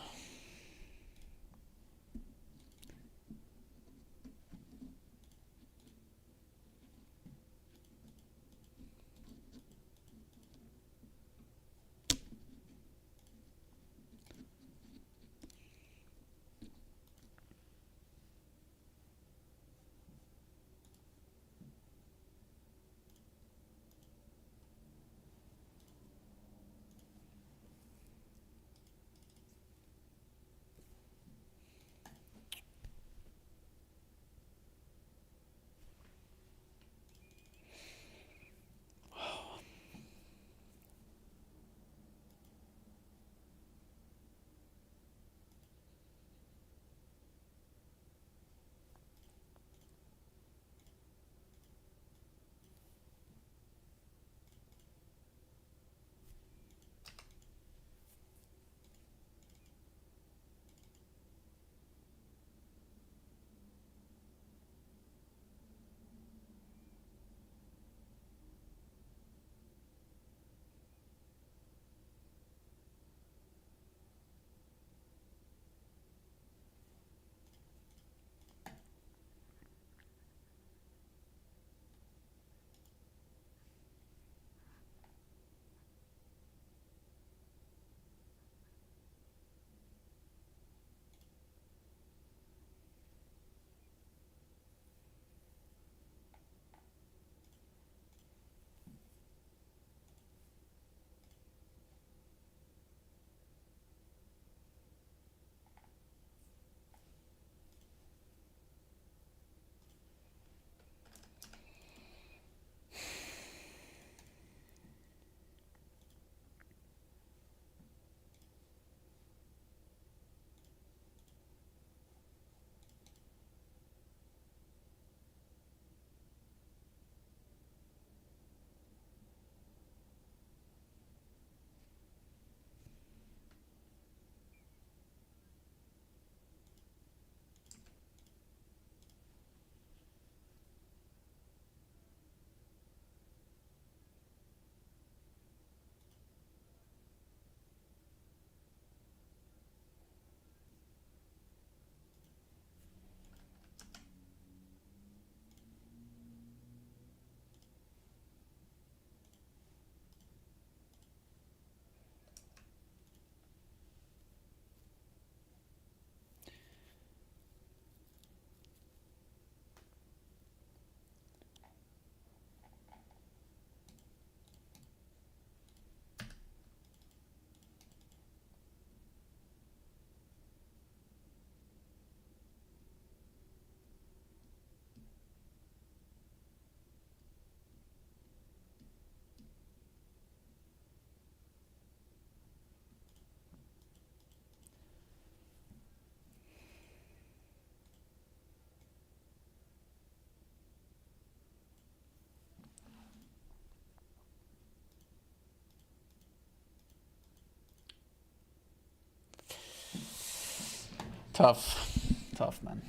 Tough. Tough, man.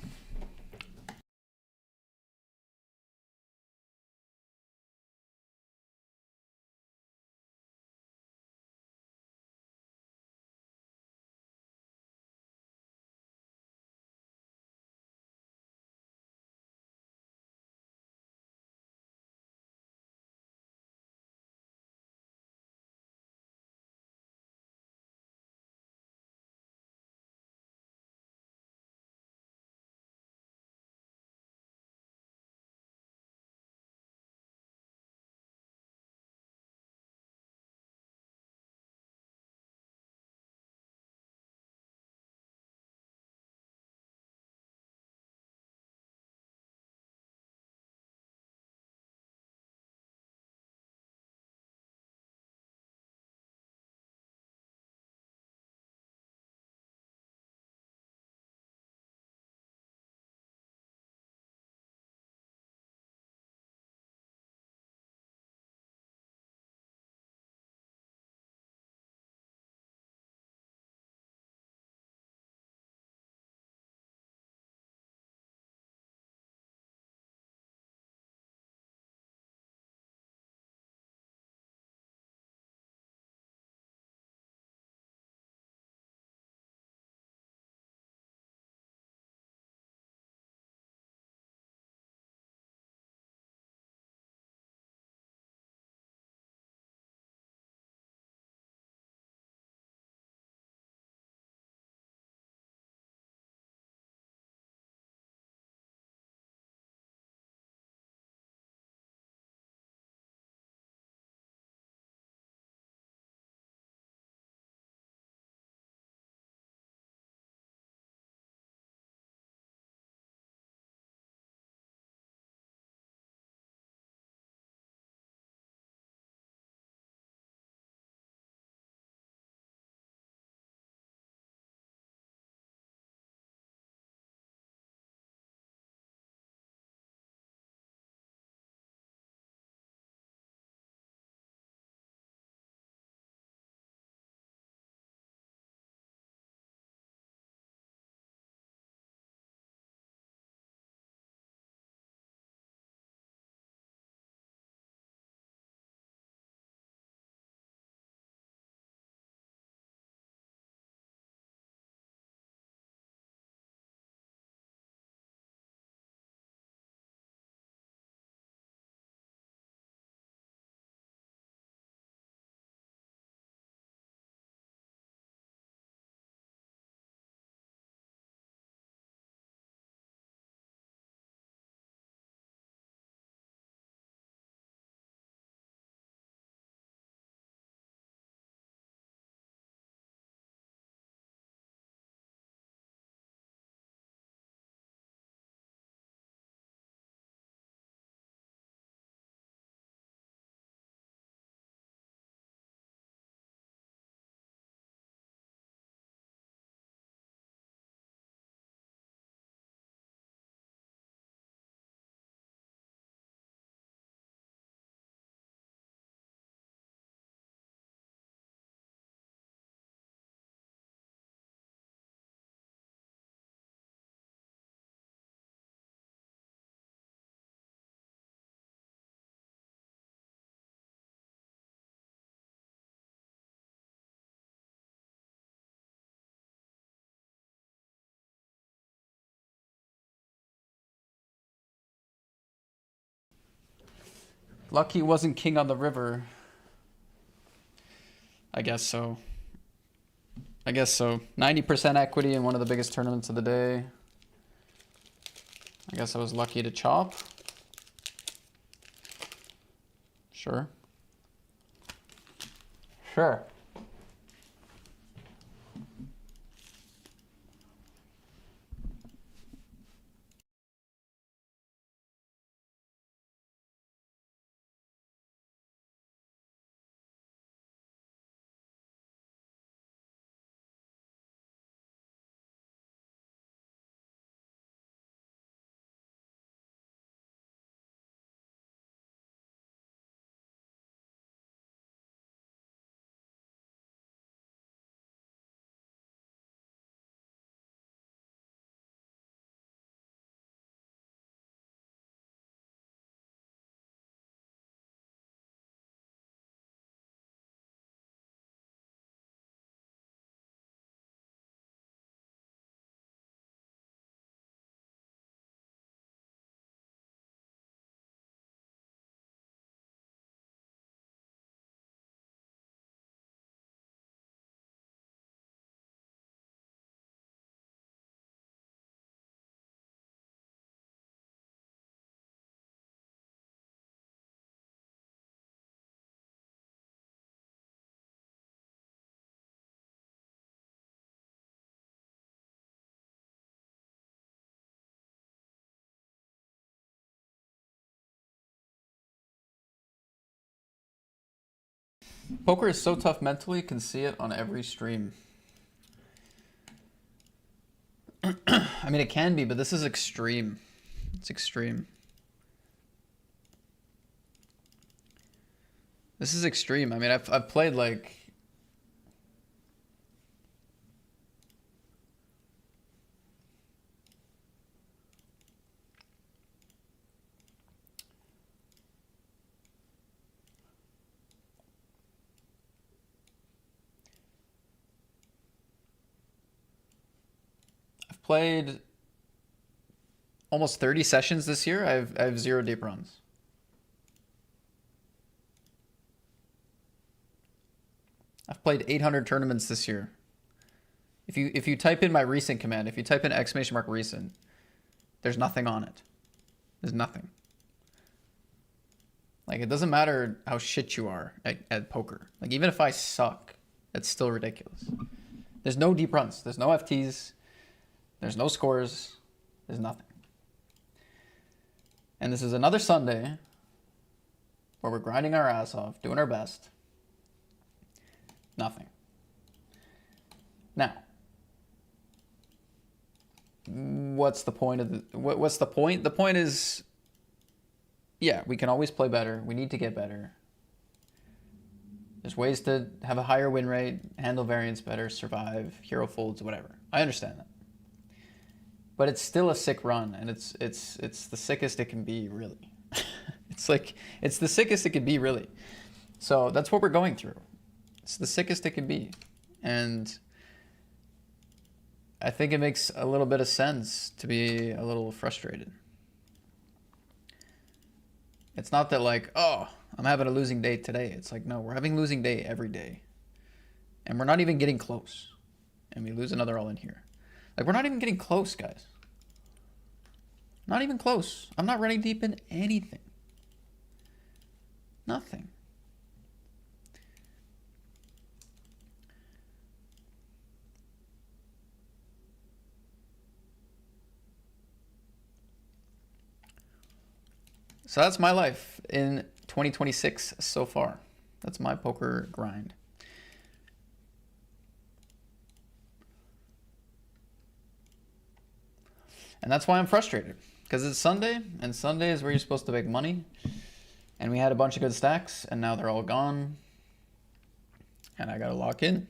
Lucky wasn't king on the river. I guess so. I guess so. 90% equity in one of the biggest tournaments of the day. I guess I was lucky to chop. Sure. Sure. Poker is so tough mentally, you can see it on every stream. I mean, it can be, but this is extreme. It's extreme. This is extreme. I mean, I've played like... I've played almost 30 sessions this year. I have 0 deep runs. I've played 800 tournaments this year. If you type in my recent command, if you type in !recent, there's nothing on it. There's nothing. Like, it doesn't matter how shit you are at poker. Like, even if I suck, it's still ridiculous. There's no deep runs. There's no FTs. There's no scores. There's nothing. And this is another Sunday where we're grinding our ass off, doing our best. Nothing. Now, what's the point of the... What's the point? The point is, yeah, we can always play better. We need to get better. There's ways to have a higher win rate, handle variance better, survive, hero folds, whatever. I understand that. But it's still a sick run, and it's the sickest it can be, really. It's the sickest it can be, really. So that's what we're going through. It's the sickest it can be. And I think it makes a little bit of sense to be a little frustrated. It's not that like, oh, I'm having a losing day today. It's like, no, we're having a losing day every day. And we're not even getting close. And we lose another all in here. Like, we're not even getting close, guys. Not even close. I'm not running deep in anything. Nothing. So that's my life in 2026 so far. That's my poker grind. And that's why I'm frustrated. Because it's Sunday, and Sunday is where you're supposed to make money. And we had a bunch of good stacks, and now they're all gone. And I gotta lock in.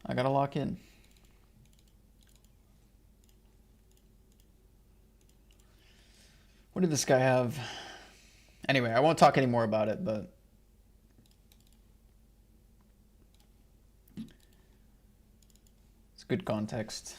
I gotta lock in. What did this guy have? Anyway, I won't talk any more about it, but... it's good context.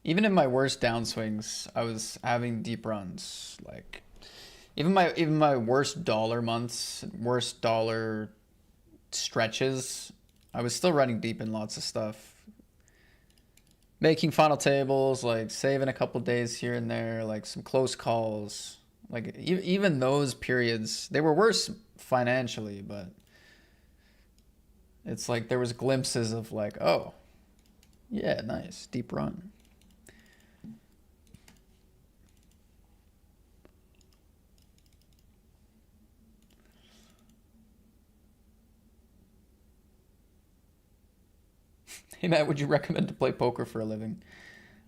Even in my worst downswings, I was having deep runs. Like even my worst dollar months, worst dollar stretches, I was still running deep in lots of stuff. Making final tables, like saving a couple days here and there, like some close calls. Like even those periods, they were worse financially, but it's like there was glimpses of like, oh, yeah, nice, deep run. Hey Matt, would you recommend to play poker for a living?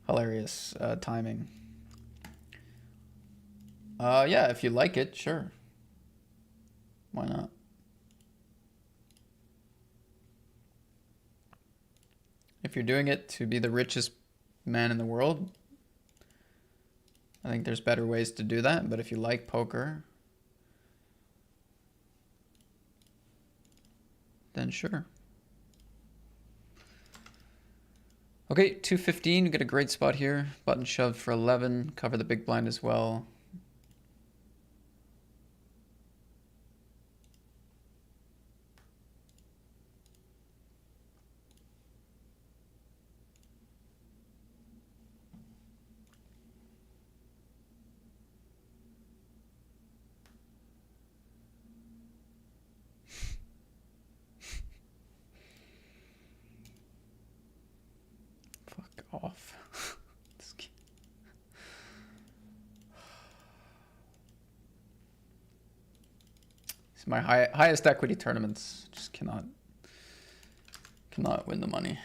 Hilarious timing. Yeah, if you like it, sure. Why not? If you're doing it to be the richest man in the world, I think there's better ways to do that. But if you like poker, then sure. Okay, 215, you get a great spot here. Button shoved for 11, cover the big blind as well. Fuck off. It's my highest equity tournaments. Just cannot win the money.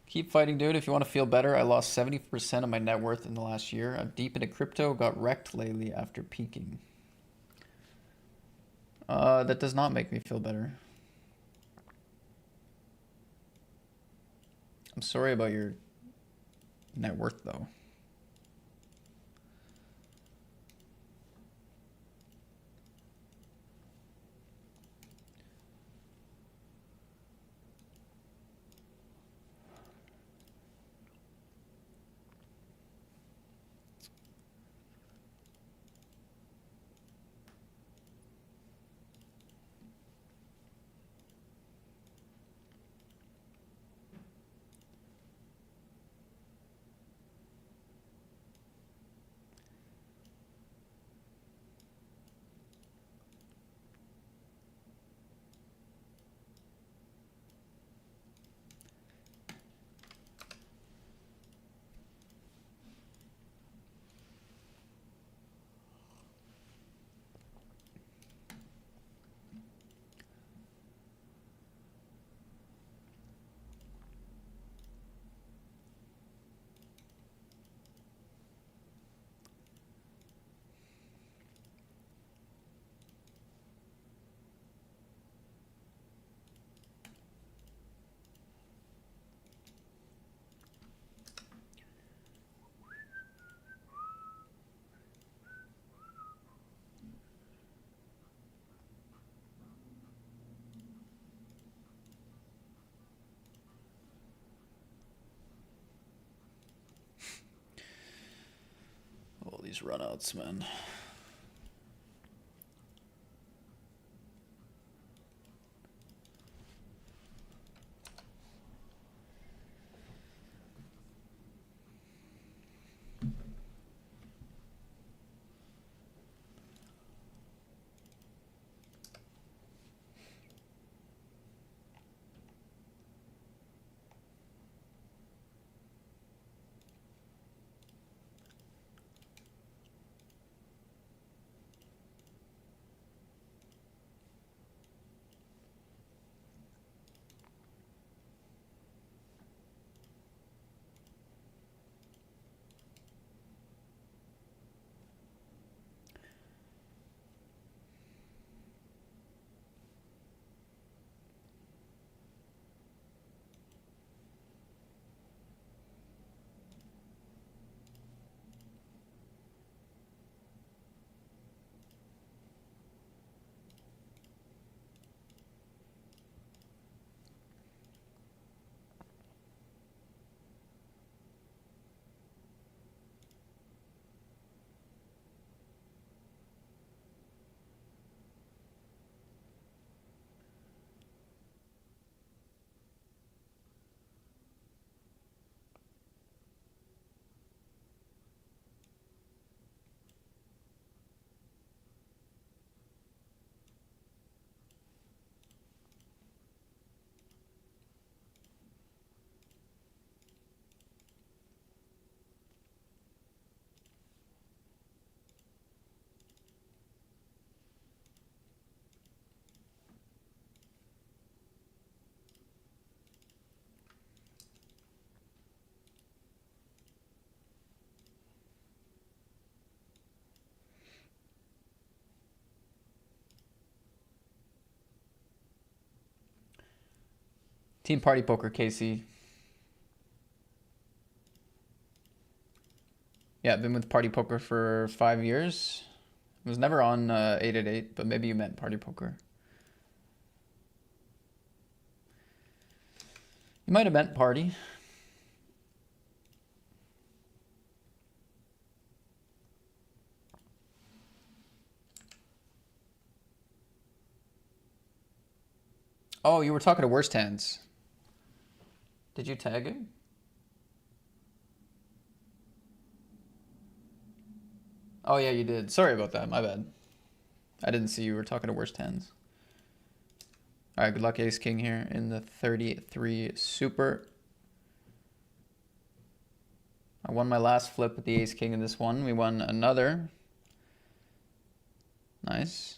Keep fighting, dude. If you want to feel better, I lost 70% of my net worth in the last year. I'm deep into crypto, got wrecked lately after peaking. That does not make me feel better. I'm sorry about your net worth, though. these runouts, man. Team Party Poker, Casey. Yeah, I've been with Party Poker for 5 years. I was never on 888, but maybe you meant Party Poker. You might have meant Party. Oh, you were talking to Worst Hands. Did you tag him? Oh yeah, you did. Sorry about that. My bad. I didn't see you were talking to Worst Hands. All right, good luck, Ace King here in the 33 Super. I won my last flip with the Ace King in this one. We won another. Nice.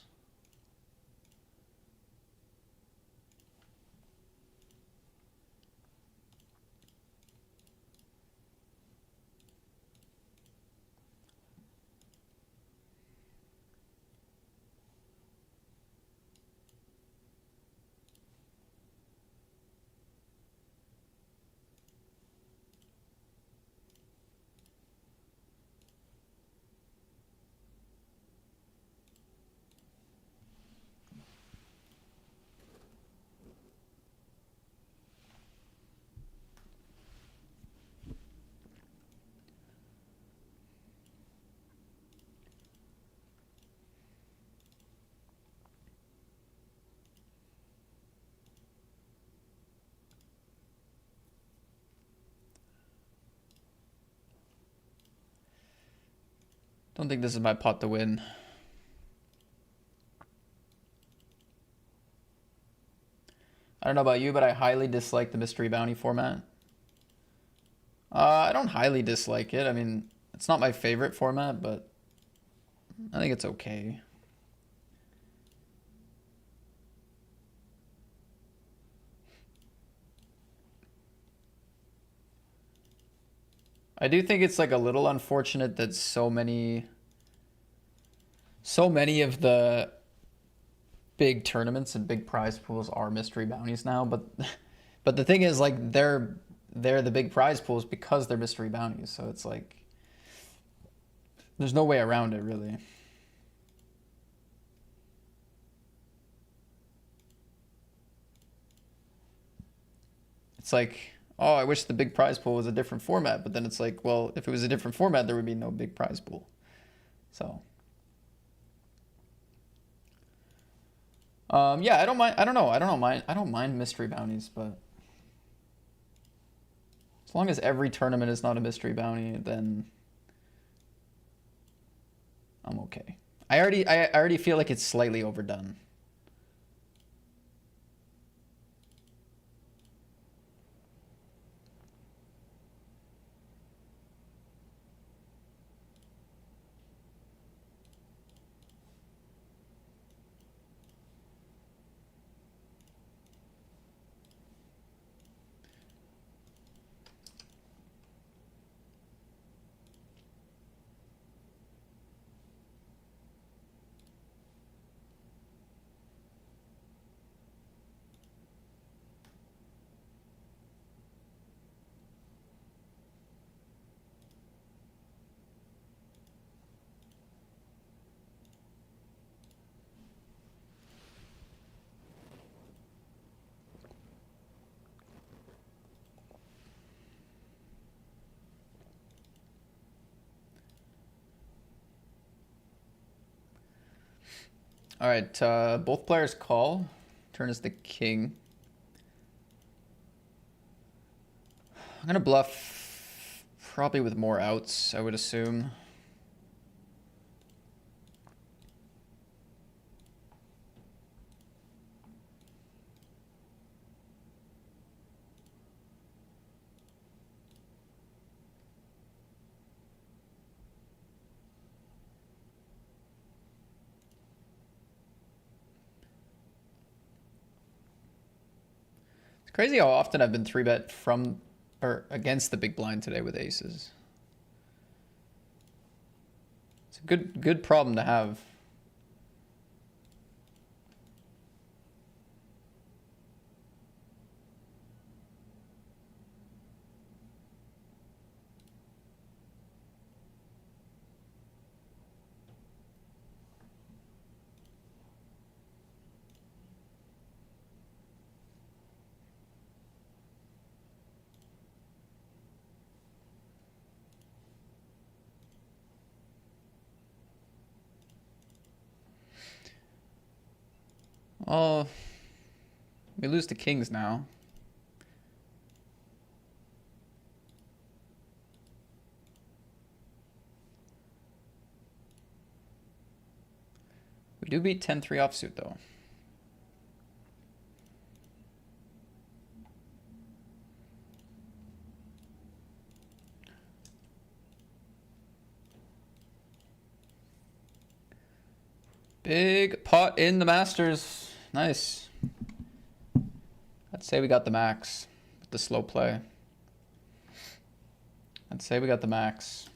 Don't think this is my pot to win. I don't know about you, but I highly dislike the Mystery Bounty format. I don't highly dislike it. I mean, it's not my favorite format, but I think it's okay. I do think it's like a little unfortunate that so many of the big tournaments and big prize pools are mystery bounties now, but the thing is, like, they're the big prize pools because they're mystery bounties, so it's like there's no way around it, really. It's like, oh, I wish the big prize pool was a different format, but then it's like, well, if it was a different format, there would be no big prize pool. So, yeah, I don't mind. I don't know. I don't mind mystery bounties, but as long as every tournament is not a mystery bounty, then I'm okay. I already feel like it's slightly overdone. All right, both players call. Turn is the king. I'm gonna bluff probably with more outs, I would assume. It's crazy how often I've been 3-bet from or against the big blind today with aces. It's a good problem to have. Oh, we lose to kings now. We do beat 10-3 offsuit though. Big pot in the Masters. Nice. I'd say we got the max with the slow play. I'd say we got the max.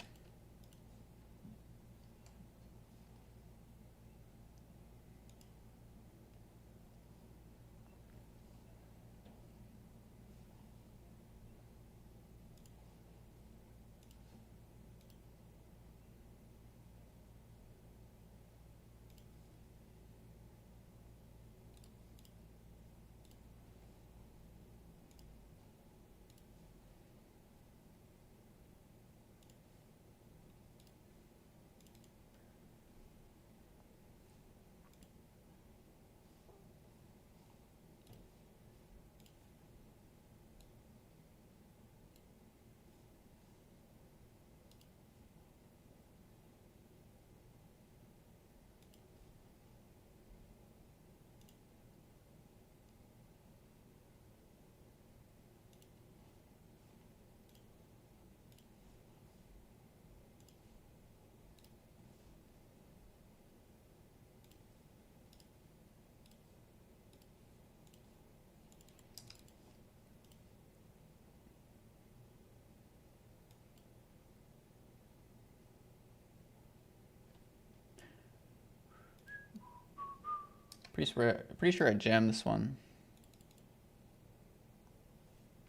Pretty sure I jammed this one.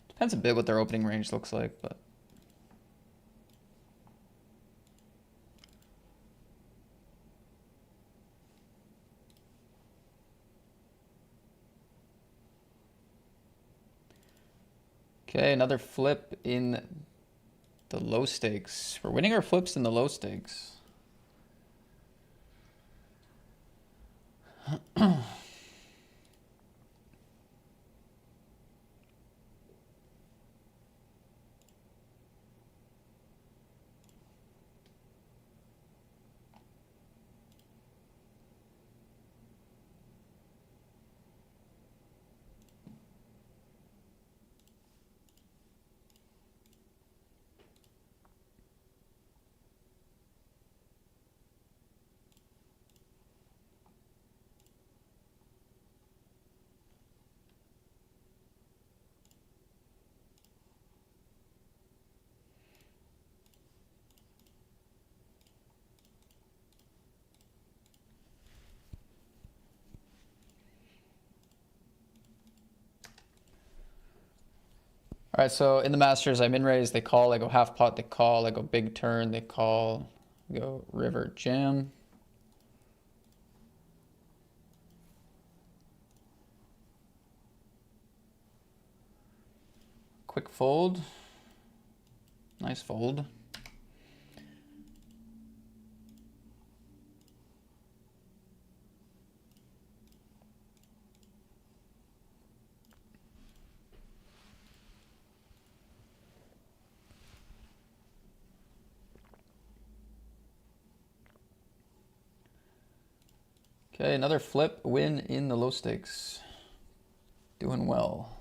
Depends a bit what their opening range looks like, but okay, another flip in the low stakes. We're winning our flips in the low stakes. All right, so in the Masters, I min raise, they call, I go half pot, they call, I go big turn, they call, I go river jam. Quick fold. Nice fold. Okay, another flip win in the low stakes. Doing well.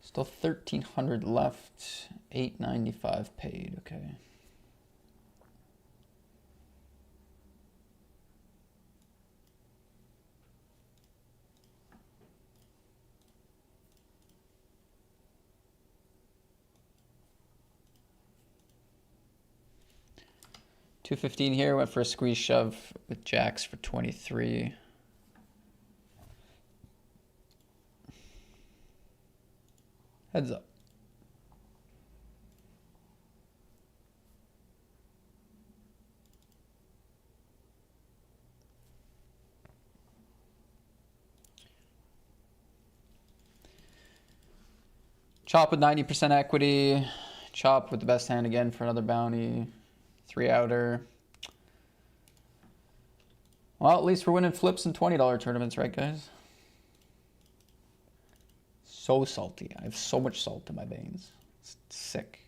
Still 1,300 left, 895 paid, okay. $215 here, went for a squeeze shove with jacks for 23. Heads up. Chop with 90% equity. Chop with the best hand again for another bounty. 3 outer. Well, at least we're winning flips in $20 tournaments, right, guys? So salty. I have so much salt in my veins. It's sick.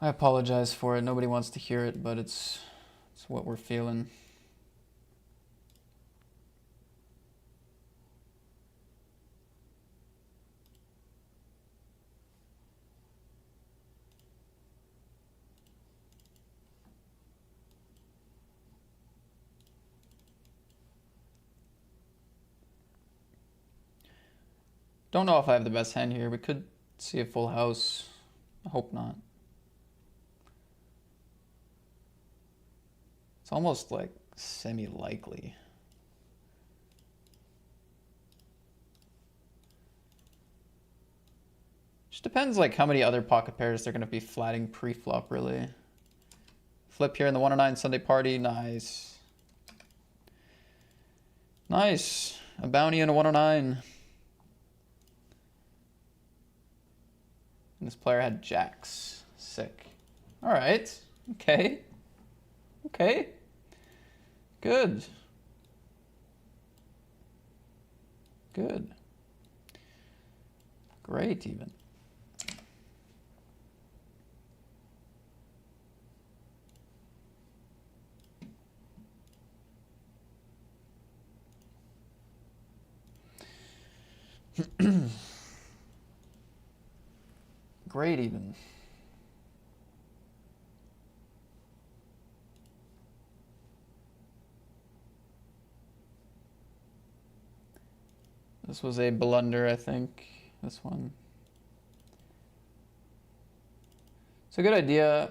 I apologize for it. Nobody wants to hear it, but it's what we're feeling. Don't know if I have the best hand here. We could see a full house. I hope not. It's almost like semi-likely. Just depends like how many other pocket pairs they're going to be flatting pre-flop, really. Flip here in the 109 Sunday party. Nice. Nice. A bounty and a 109. And this player had jacks. Sick. All right. Okay. Okay. Good. Good. Great, even. Great, even. This was a blunder, I think. This one. It's a good idea.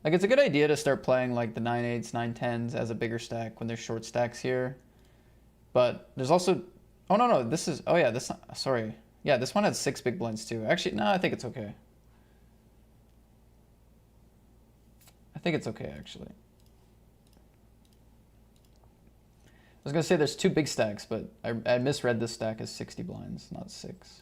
Like, it's a good idea to start playing like the 9/8s, 9/10s as a bigger stack when there's short stacks here. But there's also, oh no, this is, oh yeah, this, sorry. Yeah, this one had 6 big blinds too. Actually, no, I think it's okay. I think it's okay, actually. I was gonna say there's 2 big stacks, but I misread this stack as 60 blinds, not 6.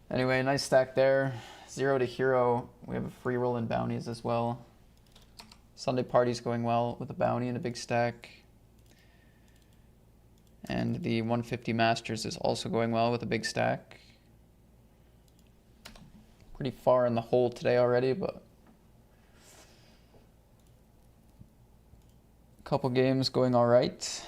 Anyway, nice stack there. 0 to hero. We have a free roll in bounties as well. Sunday party's going well with a bounty and a big stack. And the 150 Masters is also going well with a big stack. Pretty far in the hole today already, but a couple games going all right.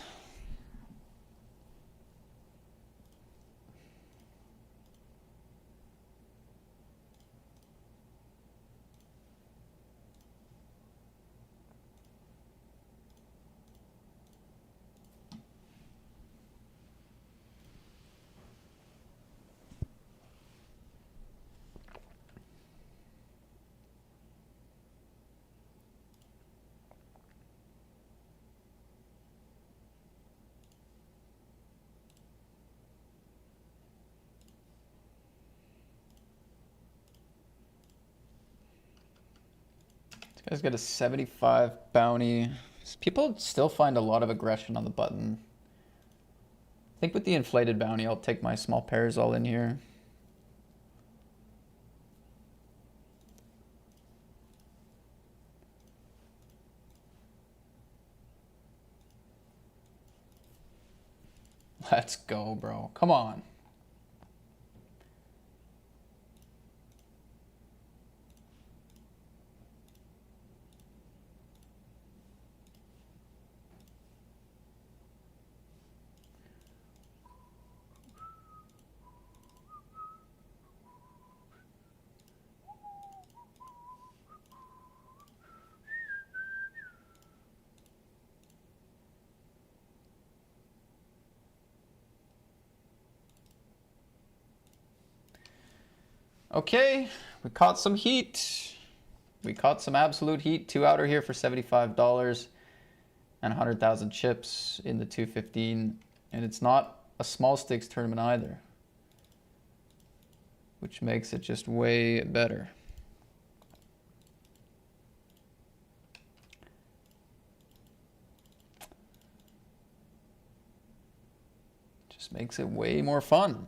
This guy's got a 75 bounty. People still find a lot of aggression on the button. I think with the inflated bounty, I'll take my small pairs all in here. Let's go, bro. Come on. Okay, we caught some heat. We caught some absolute heat. 2 outer here for $75 and 100,000 chips in the 215. And it's not a small stakes tournament either, which makes it just way better. Just makes it way more fun.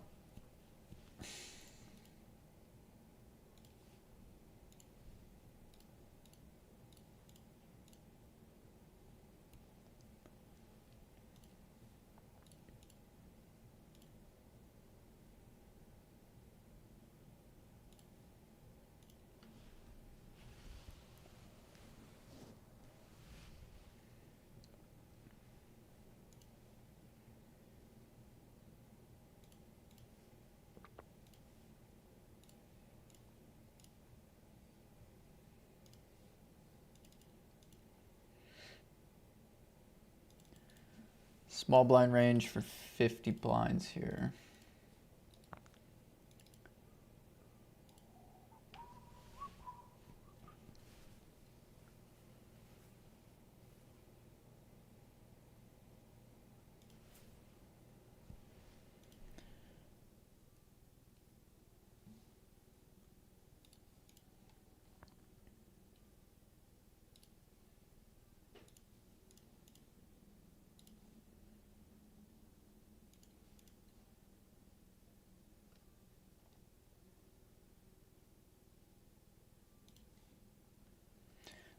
Small blind range for 50 blinds here.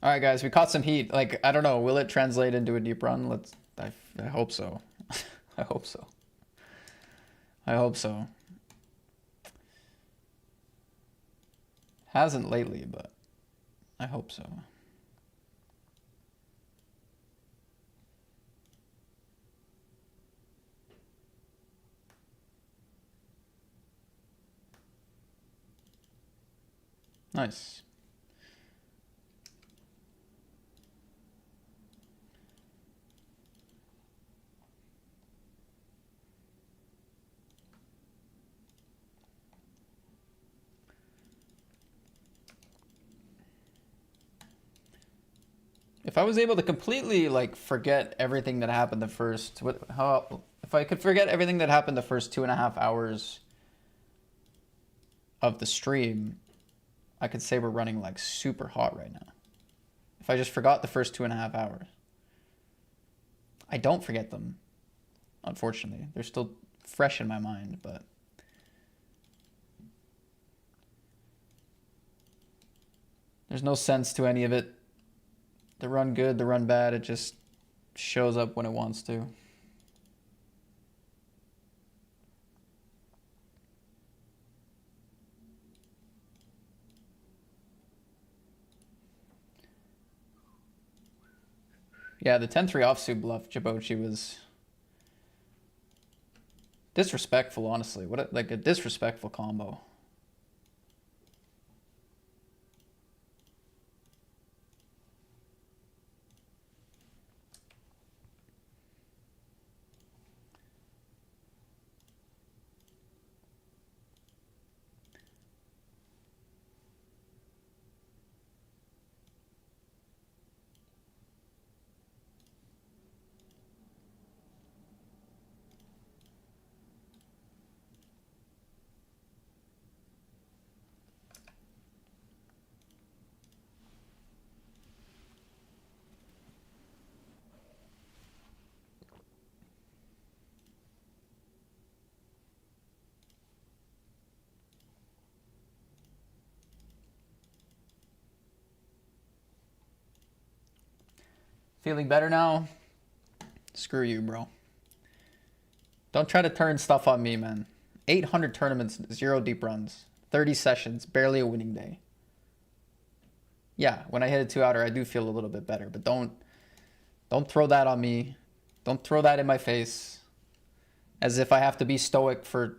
All right, guys, we caught some heat. Like, I don't know, will it translate into a deep run? I hope so. I hope so. I hope so. Hasn't lately, but I hope so. Nice. If I was able to completely like forget everything that happened if I could forget everything that happened the first 2.5 hours of the stream, I could say we're running like super hot right now. If I just forgot the first 2.5 hours. I don't forget them, unfortunately. They're still fresh in my mind, but there's no sense to any of it. The run good, the run bad, it just shows up when it wants to. Yeah, the 10-3 offsuit bluff Djibouti was disrespectful, honestly. Like a disrespectful combo. Feeling better now? Screw you, bro. Don't try to turn stuff on me, man. 800 tournaments, 0 deep runs. 30 sessions, barely a winning day. Yeah, when I hit a 2-outer, I do feel a little bit better, but don't throw that on me. Don't throw that in my face. As if I have to be stoic for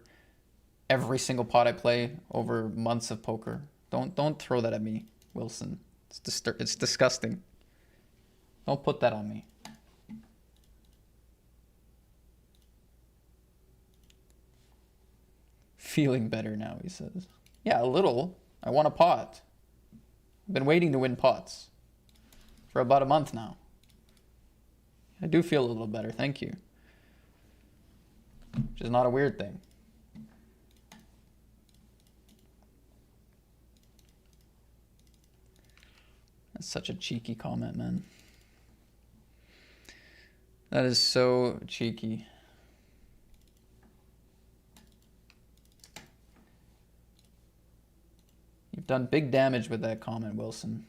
every single pot I play over months of poker. Don't throw that at me, Wilson. It's disgusting. Don't put that on me. Feeling better now, he says. Yeah, a little. I want a pot. I've been waiting to win pots for about a month now. I do feel a little better, thank you. Which is not a weird thing. That's such a cheeky comment, man. That is so cheeky. You've done big damage with that comment, Wilson.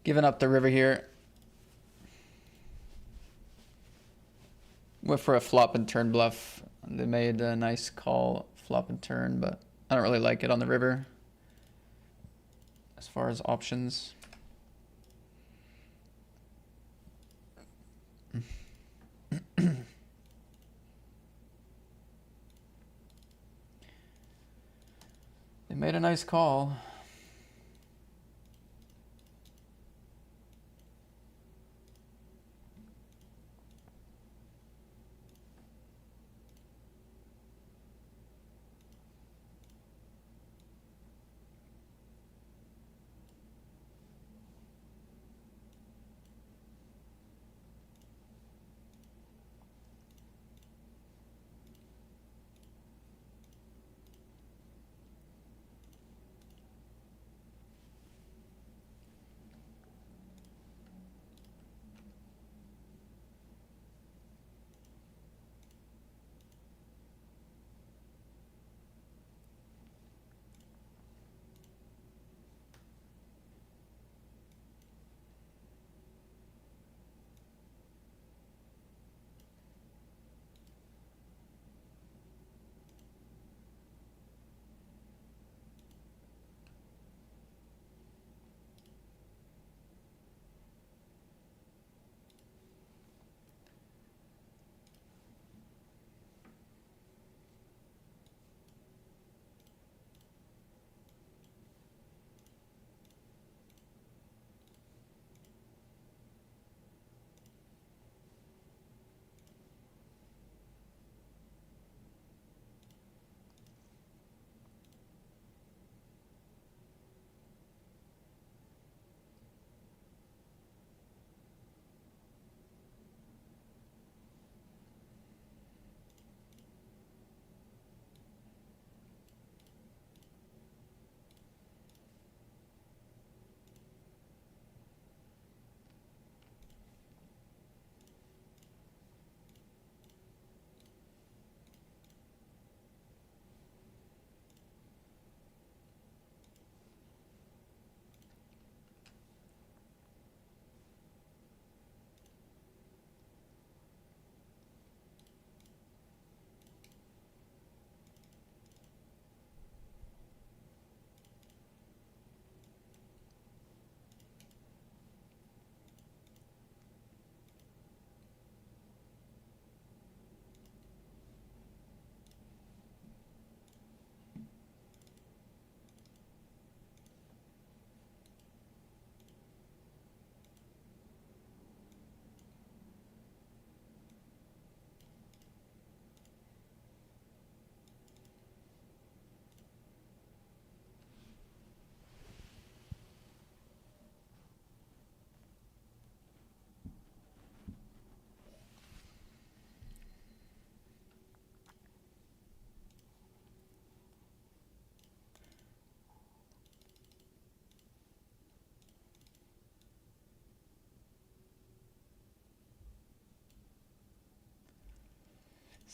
Giving up the river here. Went for a flop and turn bluff. They made a nice call, flop and turn, but I don't really like it on the river as far as options. They made a nice call.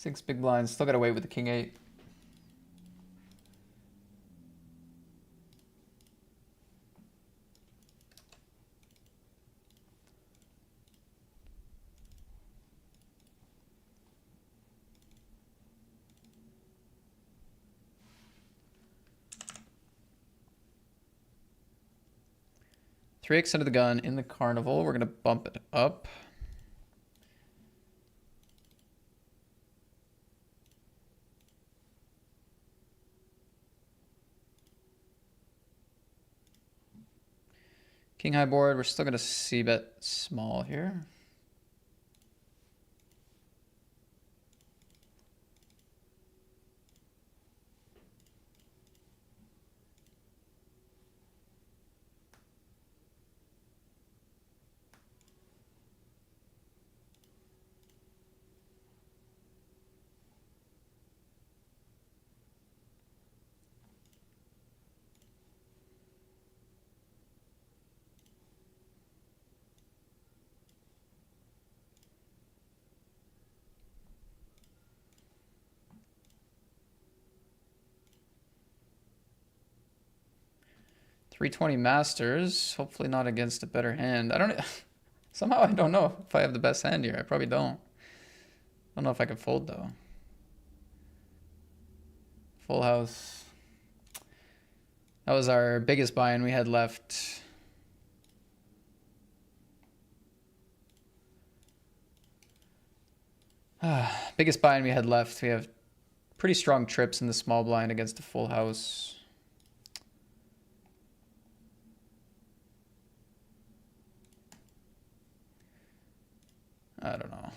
6 big blinds. Still got to wait with the king 8. Three X under the gun in the carnival. We're going to bump it up. King high board. We're still going to c-bet small here. $320 Masters. Hopefully not against a better hand. I don't... Somehow I don't know if I have the best hand here. I probably don't. I don't know if I can fold, though. Full house. That was our biggest buy-in we had left. Biggest buy-in we had left. We have pretty strong trips in the small blind against a full house. I don't know.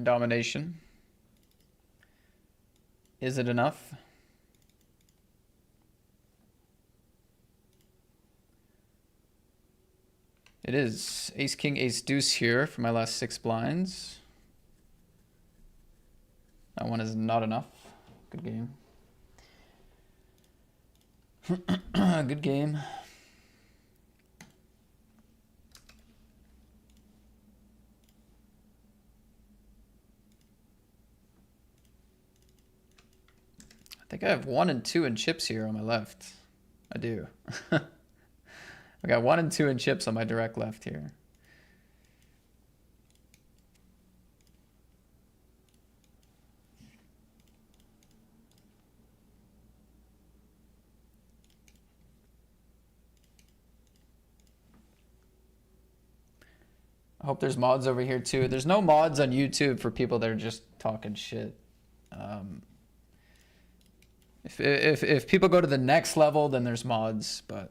Domination. Is it enough? It is. Ace, king, ace, deuce here for my last 6 blinds. That one is not enough. Good game. Good game. think I have 1 and 2 in chips here on my left. I do. I got 1 and 2 in chips on my direct left here. I hope there's mods over here too. There's no mods on YouTube for people that are just talking shit. If people go to the next level, then there's mods, but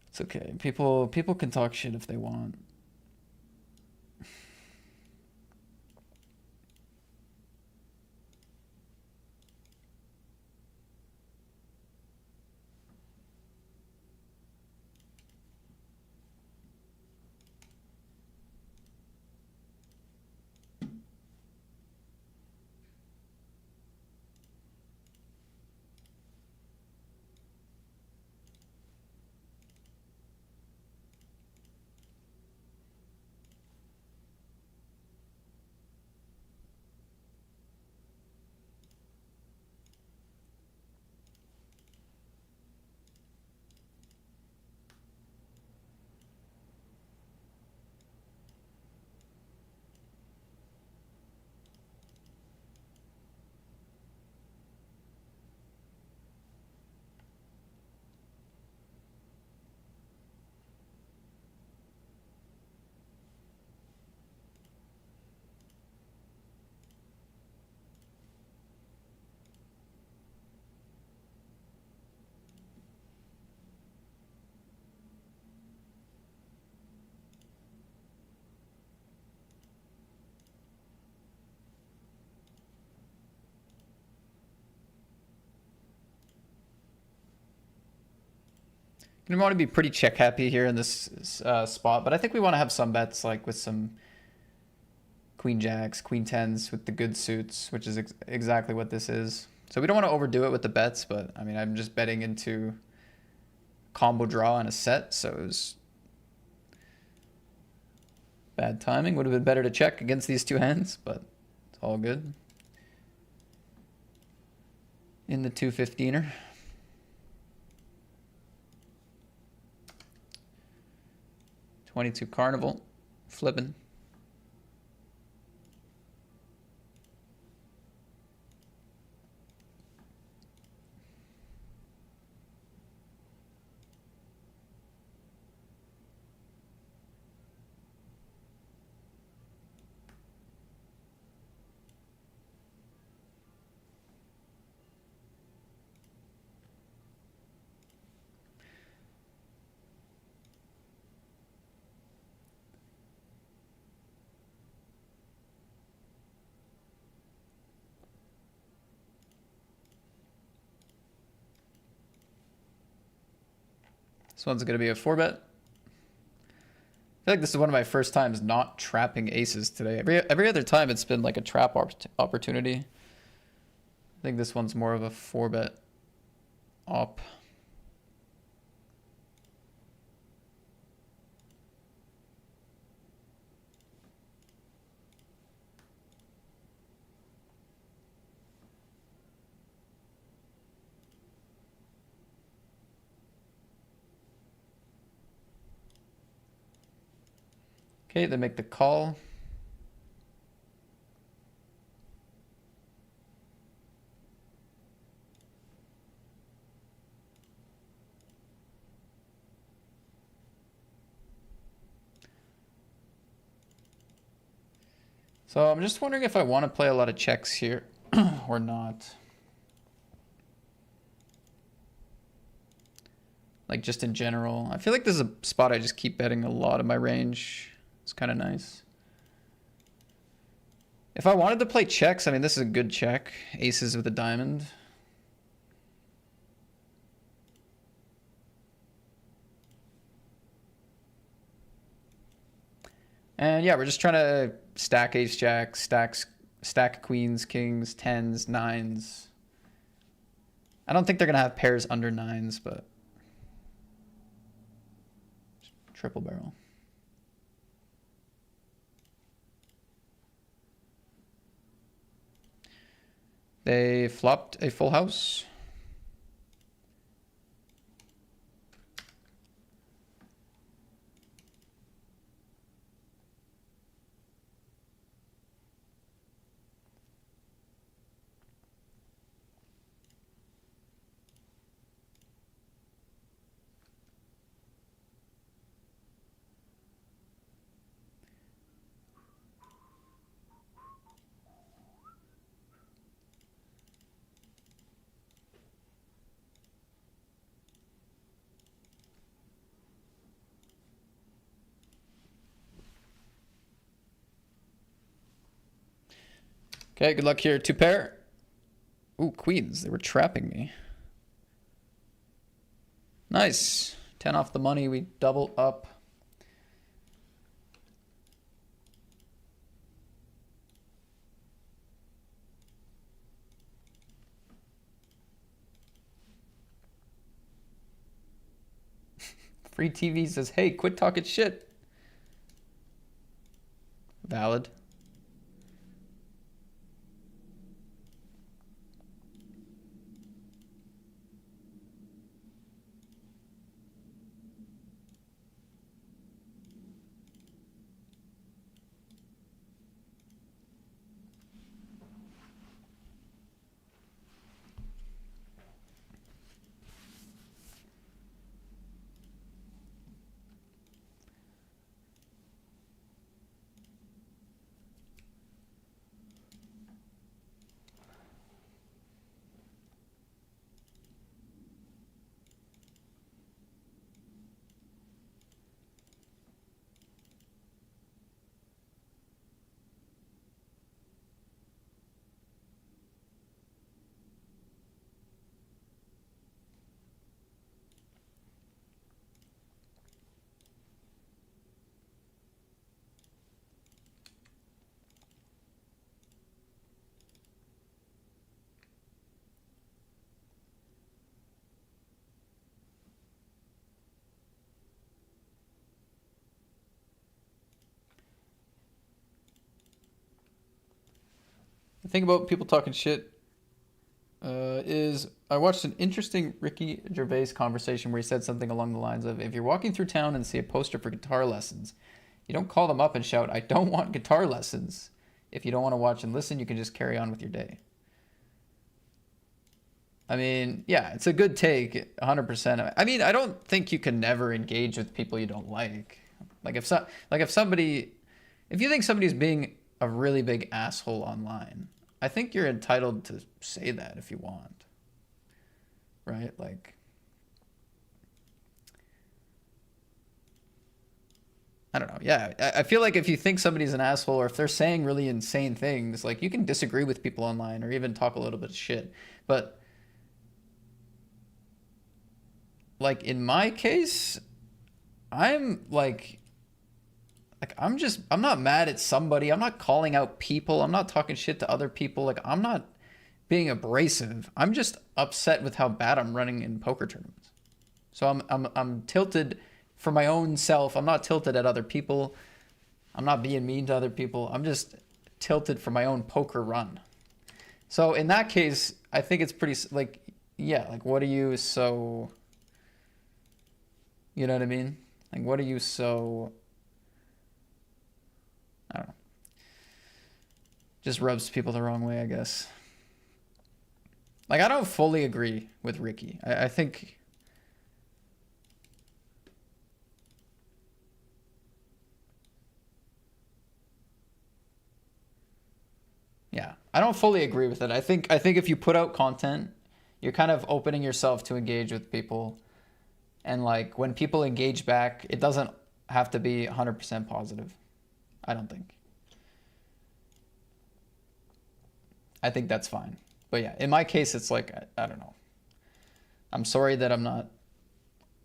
it's okay. People can talk shit if they want. We want to be pretty check happy here in this spot, but I think we want to have some bets like with some queen jacks, queen tens with the good suits, which is exactly what this is. So we don't want to overdo it with the bets, but I mean, I'm just betting into combo draw and a set, so it was bad timing. Would have been better to check against these two hands, but it's all good. In the 215er. $22 Carnival, flipping. This one's going to be a 4-bet. I feel like this is one of my first times not trapping aces today. Every other time it's been like a trap opportunity. I think this one's more of a 4-bet op. Okay, they make the call. So I'm just wondering if I want to play a lot of checks here or not. Like just in general. I feel like this is a spot I just keep betting a lot of my range. It's kind of nice. If I wanted to play checks, I mean, this is a good check. Aces with a diamond. And yeah, we're just trying to stack ace jack, stack queens, kings, tens, nines. I don't think they're going to have pairs under nines, but triple barrel. They flopped a full house. Okay, good luck here. 2 pair. Ooh, queens. They were trapping me. Nice. 10 off the money. We double up. Free TV says, hey, quit talking shit. Valid. The thing about people talking shit is I watched an interesting Ricky Gervais conversation where he said something along the lines of, if you're walking through town and see a poster for guitar lessons, you don't call them up and shout, I don't want guitar lessons. If you don't want to watch and listen, you can just carry on with your day. I mean, yeah, it's a good take, 100%. I mean, I don't think you can never engage with people you don't like. Like if you think somebody's being a really big asshole online, I think you're entitled to say that if you want. Right? Like, I don't know. Yeah, I feel like if you think somebody's an asshole or if they're saying really insane things, like you can disagree with people online or even talk a little bit of shit. But like in my case, I'm I'm not mad at somebody. I'm not calling out people. I'm not talking shit to other people. Like I'm not being abrasive. I'm just upset with how bad I'm running in poker tournaments. So I'm tilted for my own self. I'm not tilted at other people. I'm not being mean to other people. I'm just tilted for my own poker run. So in that case, I think it's pretty like, yeah, like what are you so, you know what I mean? Like what are you so, I don't know. Just rubs people the wrong way, I guess. Like I don't fully agree with Ricky. I think yeah, I don't fully agree with it. I think if you put out content, you're kind of opening yourself to engage with people. And like when people engage back, it doesn't have to be 100% positive. I don't think. I think that's fine. But yeah, in my case, it's like, I don't know. I'm sorry that I'm not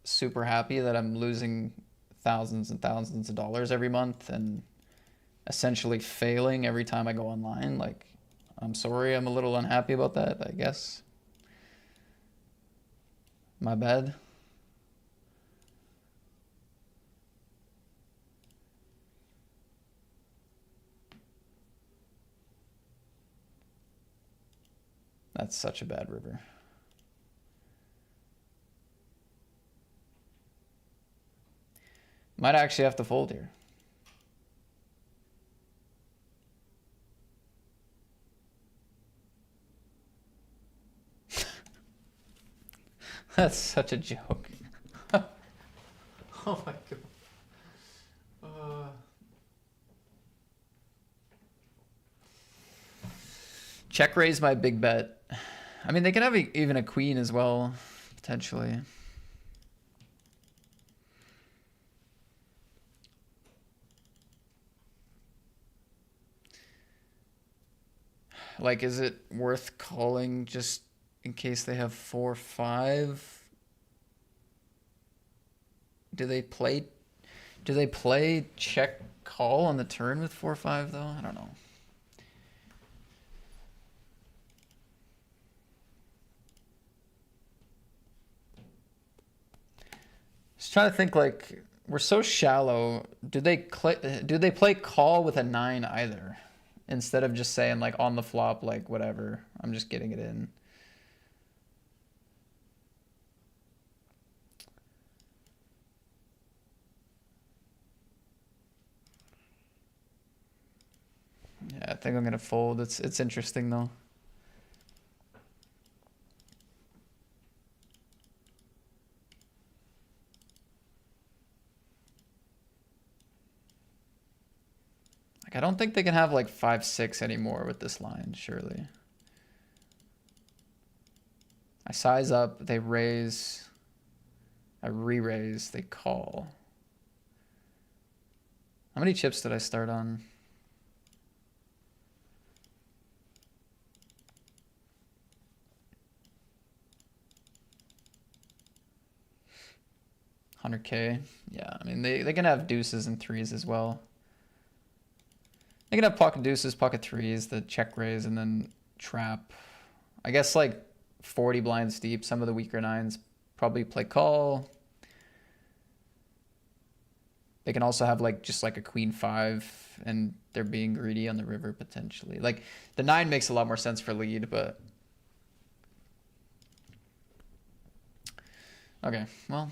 super happy that I'm losing thousands and thousands of dollars every month and essentially failing every time I go online. Like, I'm sorry, I'm a little unhappy about that, I guess. My bad. That's such a bad river. Might actually have to fold here. That's such a joke. Oh my god. Check raise my big bet. I mean, they can have even a queen as well, potentially. Like, is it worth calling just in case they have 4-5? Do they play check call on the turn with 4-5 though? I don't know. Just trying to think, like, we're so shallow. Do they play call with a 9 either? Instead of just saying like on the flop, like whatever, I'm just getting it in. Yeah, I think I'm gonna fold. It's interesting though. Like, I don't think they can have like 5-6 anymore with this line, surely. I size up, they raise, I re-raise, they call. How many chips did I start on? $100K. Yeah, I mean, they can have deuces and threes as well. They can have pocket deuces, pocket threes, the check raise, and then trap. I guess like 40 blinds deep, some of the weaker nines probably play call. They can also have like just like a queen 5 and they're being greedy on the river potentially. Like the 9 makes a lot more sense for lead, but okay, well,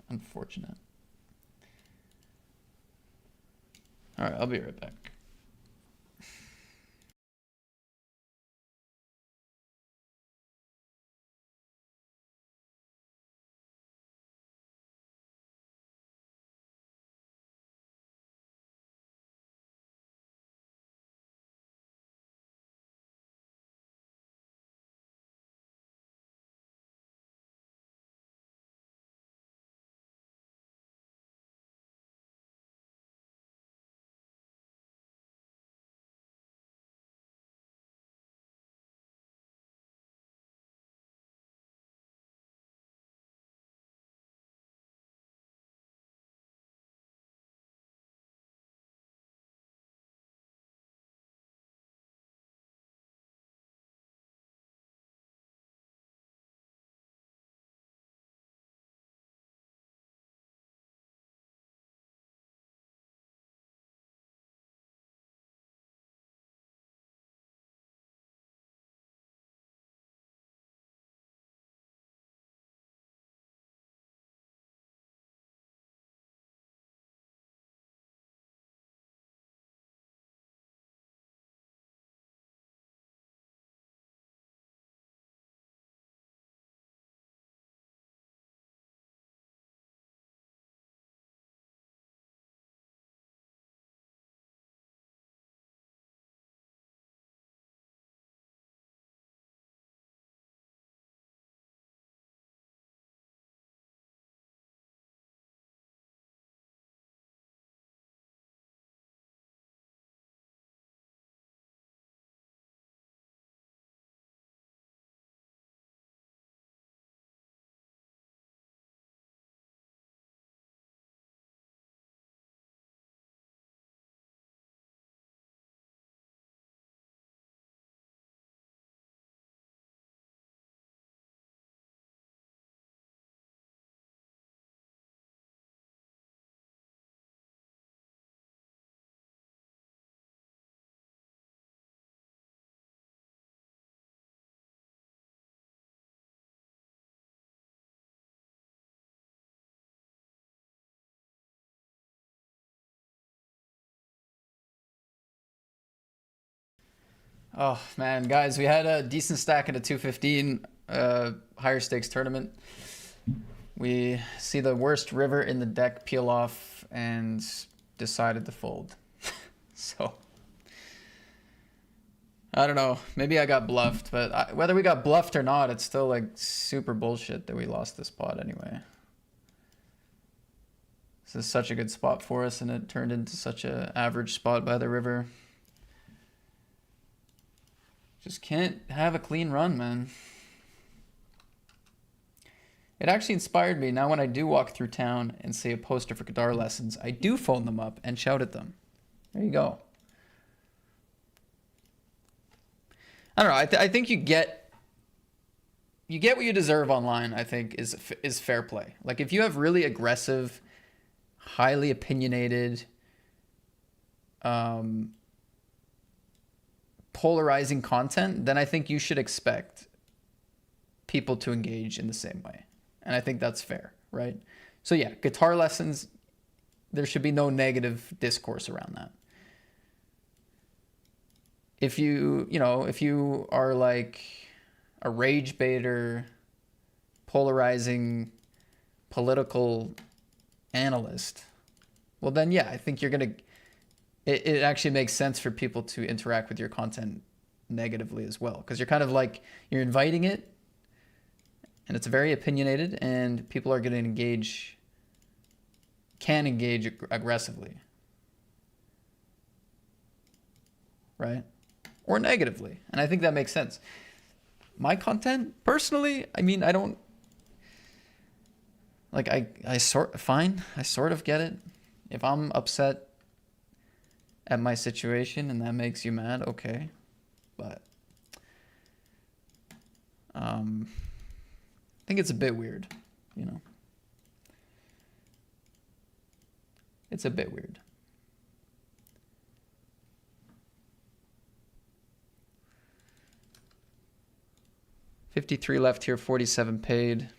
unfortunate. All right, I'll be right back. Oh man, guys, we had a decent stack at a 215 higher stakes tournament. We see the worst river in the deck peel off and decided to fold. So I don't know. Maybe I got bluffed, but whether we got bluffed or not, it's still like super bullshit that we lost this spot anyway. This is such a good spot for us, and it turned into such a average spot by the river. Just can't have a clean run, man. It actually inspired me. Now when I do walk through town and see a poster for guitar lessons, I do phone them up and shout at them. There you go. I don't know. I think you get what you deserve online. I think is fair play. Like if you have really aggressive, highly opinionated, polarizing content, then I think you should expect people to engage in the same way. And I think that's fair, right? So yeah, guitar lessons, there should be no negative discourse around that. If if you are like a rage baiter, polarizing political analyst, well then yeah, I think it actually makes sense for people to interact with your content negatively as well, because you're kind of like, you're inviting it, and it's very opinionated, and people are going to can engage aggressively, right? Or negatively. And I think that makes sense. My content, personally, I mean, I don't, like, I sort of get it. If I'm upset at my situation and that makes you mad, okay. But I think it's a bit weird, you know. It's a bit weird. $53 left here, 47 paid.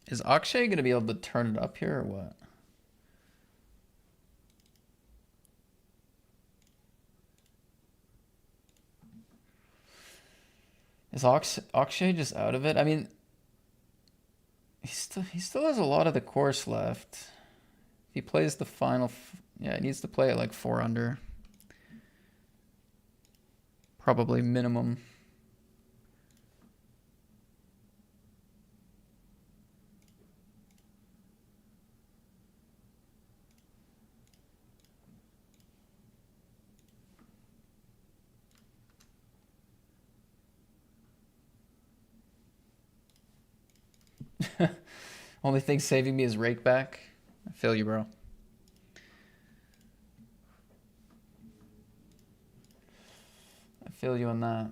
Is Akshay going to be able to turn it up here or what? Is Akshay just out of it? I mean, he still has a lot of the course left. If he plays the final, yeah, he needs to play at like 4 under. Probably minimum. Only thing saving me is rake back. I feel you, bro. I feel you on that.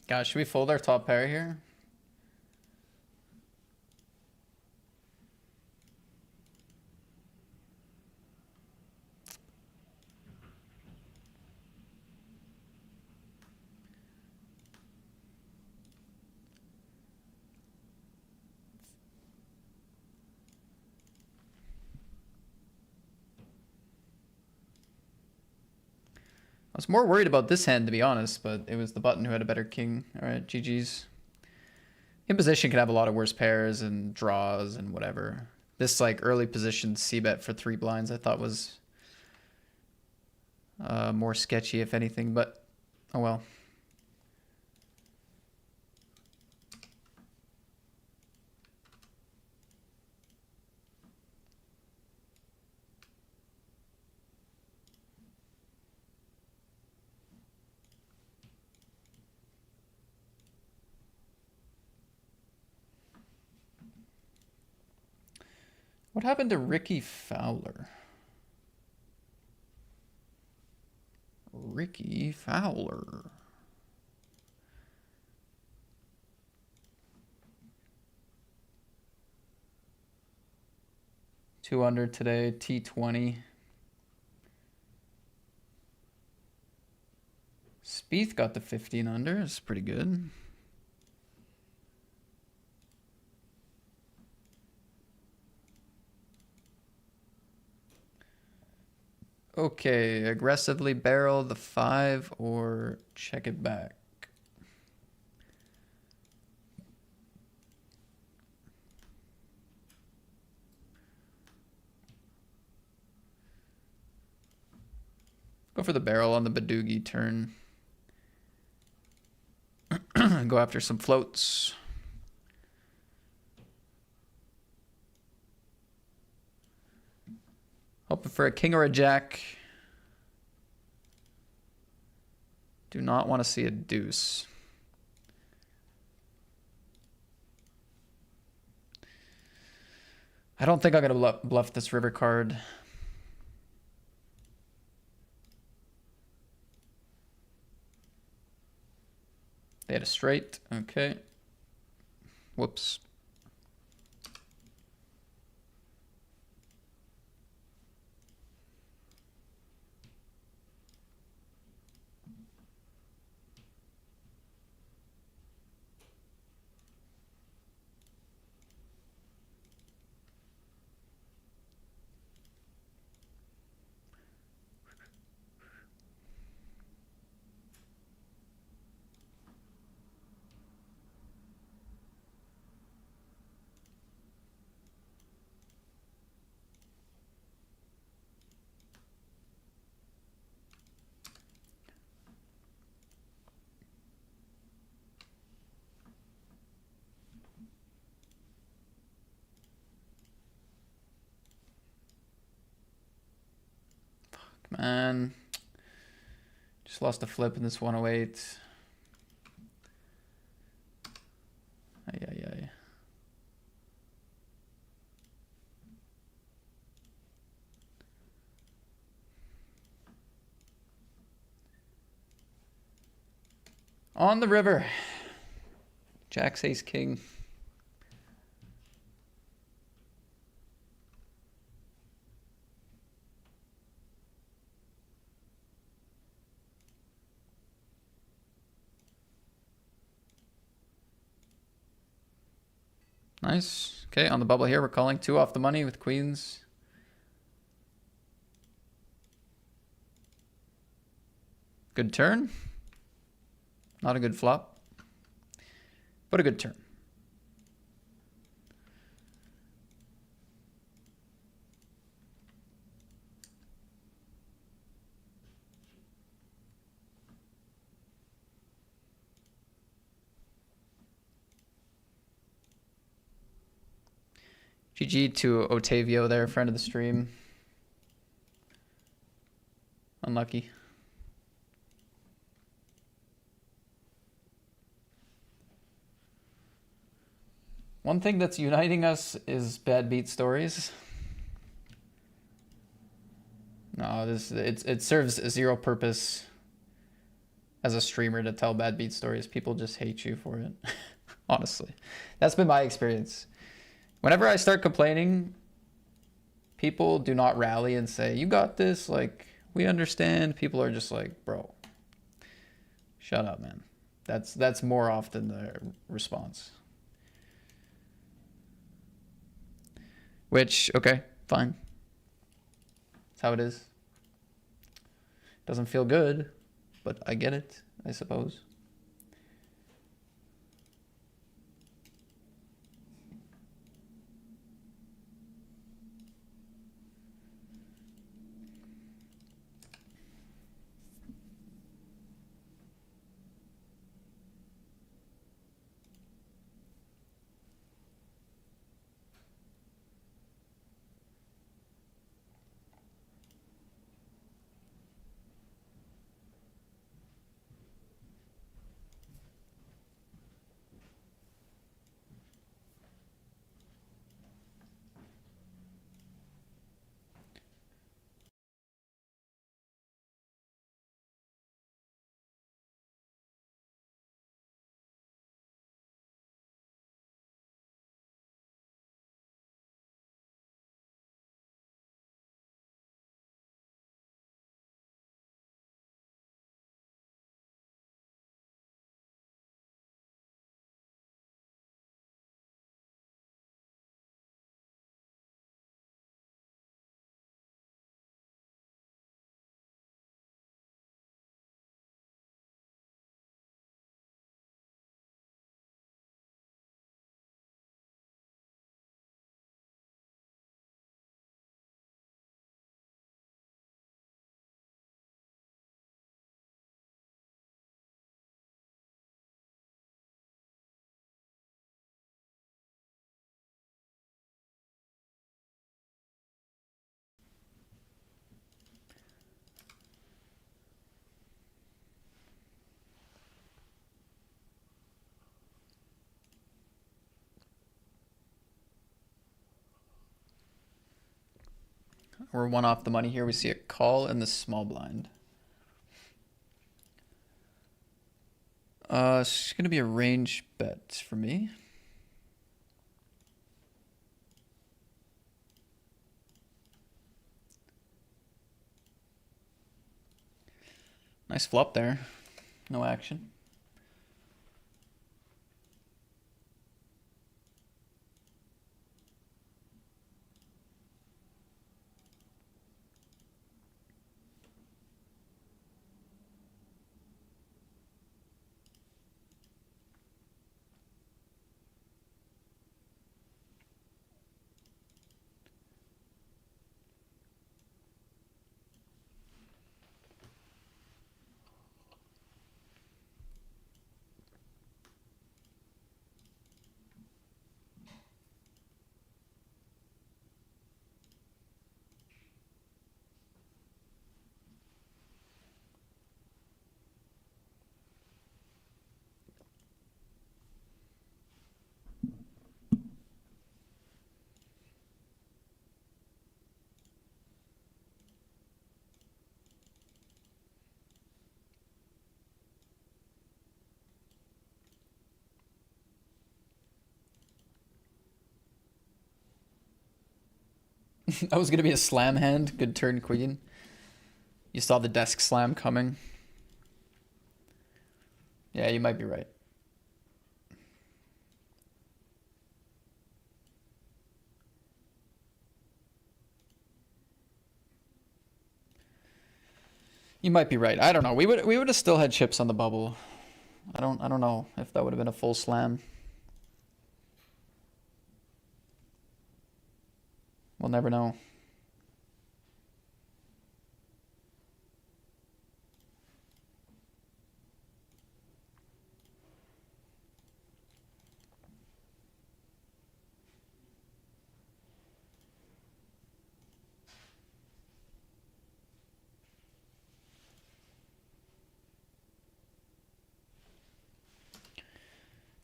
Gosh, should we fold our top pair here? I was more worried about this hand, to be honest, but it was the button who had a better king. All right, GG's. Imposition can have a lot of worse pairs and draws and whatever. This like early position c-bet for 3 blinds I thought was more sketchy, if anything, but oh well. What happened to Rickie Fowler? Rickie Fowler. Two under today, T20. Spieth got the 15 under. It's pretty good. Okay, aggressively barrel the 5 or check it back. Go for the barrel on the Badugi turn. Go after some floats. Hoping for a king or a jack. Do not want to see a deuce. I don't think I'm going to bluff this river card. They had a straight. Okay. Whoops. Man, just lost a flip in this 108. Ay, ay, ay. On the river. Jack's ace king. Nice. Okay, on the bubble here, we're calling 2 off the money with queens. Good turn. Not a good flop, but a good turn. GG to Otavio there, friend of the stream. Unlucky. One thing that's uniting us is bad beat stories. No, it serves zero purpose. as a streamer to tell bad beat stories. People just hate you for it. Honestly, that's been my experience. Whenever I start complaining, people do not rally and say, "You got this." Like, we understand. People are just like, "Bro, shut up, man." That's more often the response. Which, okay, fine. That's how it is. Doesn't feel good, but I get it, I suppose. We're one off the money here. We see a call in the small blind. It's gonna be a range bet for me. Nice flop there. No action. That was gonna be a slam hand. Good turn, queen. You saw the desk slam coming. Yeah, you might be right. You might be right. I don't know. We would have still had chips on the bubble. I don't know if that would have been a full slam. We'll never know.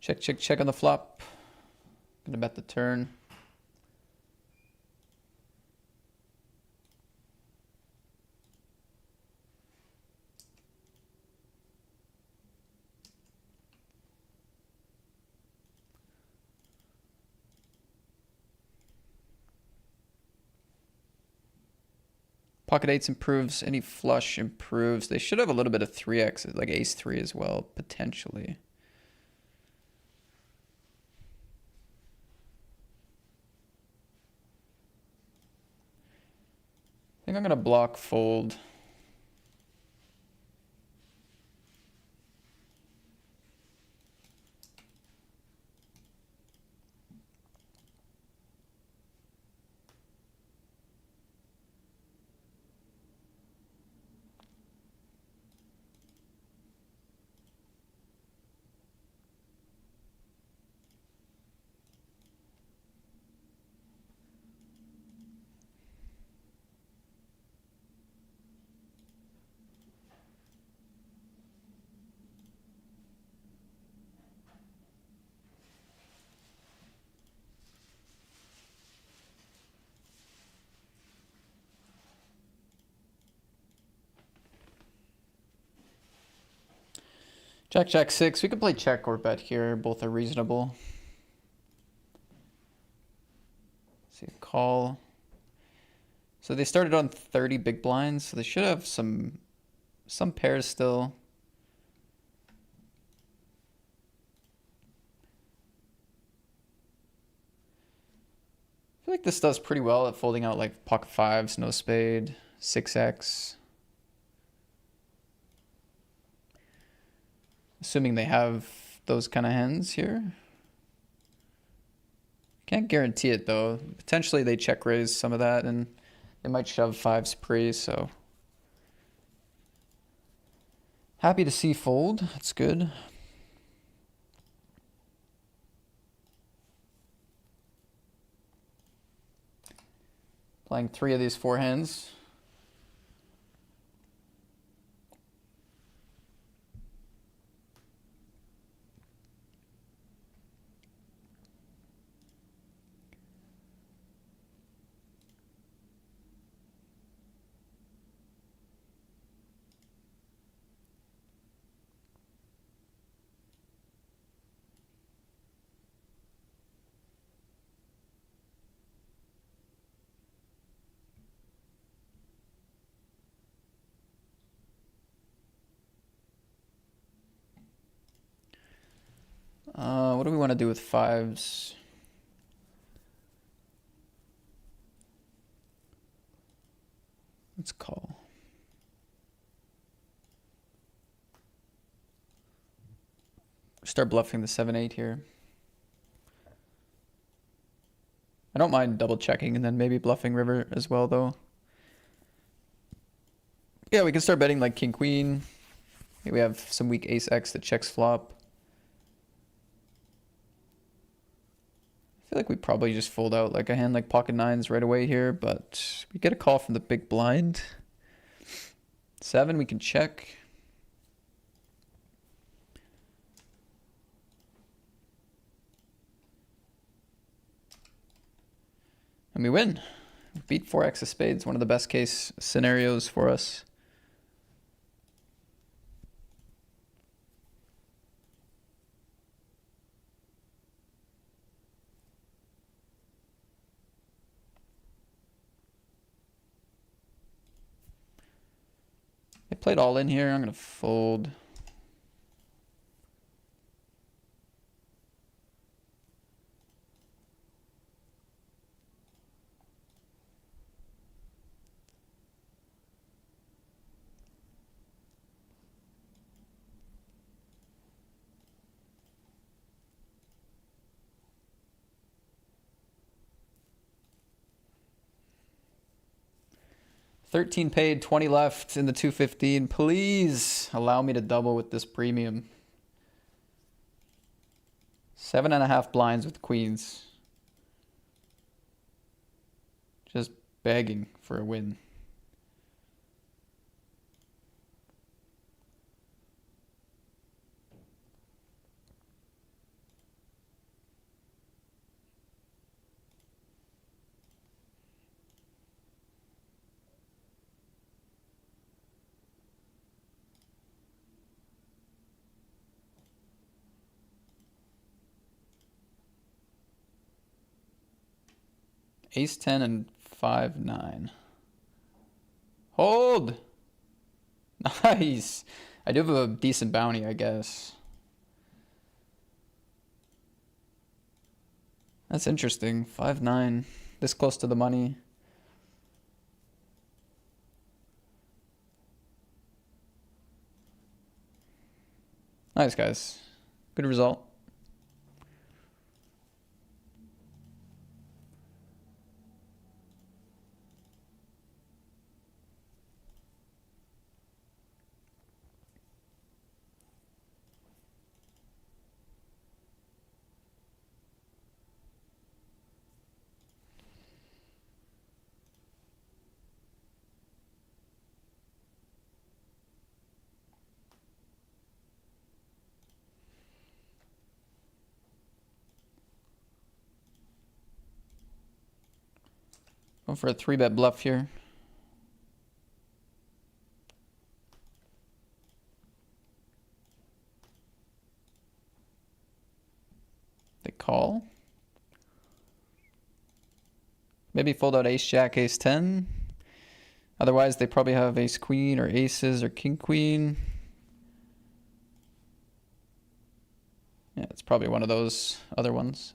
Check, check, check on the flop. Gonna bet the turn. Pocket eights improves. Any flush improves. They should have a little bit of 3x, like ace 3 as well, potentially. I think I'm gonna block fold. Jack, Jack 6. We could play check or bet here. Both are reasonable. Let's see, call. So they started on 30 big blinds, so they should have some pairs still. I feel like this does pretty well at folding out like pocket fives, no spade, 6x. Assuming they have those kind of hands here. Can't guarantee it though. Potentially they check raise some of that and they might shove fives pre, so. Happy to see fold, that's good. Playing 3 of these 4 hands. What do we want to do with fives? Let's call. Start bluffing the 7-8 here. I don't mind double checking and then maybe bluffing river as well though. Yeah, we can start betting like king queen. We have some weak ace x that checks flop. I feel like we probably just fold out like a hand like pocket nines right away here, but we get a call from the big blind. 7, we can check. And we win. Beat 4x of spades, one of the best case scenarios for us. I played all in here. I'm going to fold. $13 paid, 20 left in the 215. Please allow me to double with this premium. 7.5 blinds with queens. Just begging for a win. Ace 10 and 5-9. Hold! Nice! I do have a decent bounty, I guess. That's interesting. 5-9. This close to the money. Nice, guys. Good result. Going for a 3-bet bluff here. They call. Maybe fold out ace jack, ace 10. Otherwise, they probably have ace queen or aces or king queen. Yeah, it's probably one of those other ones.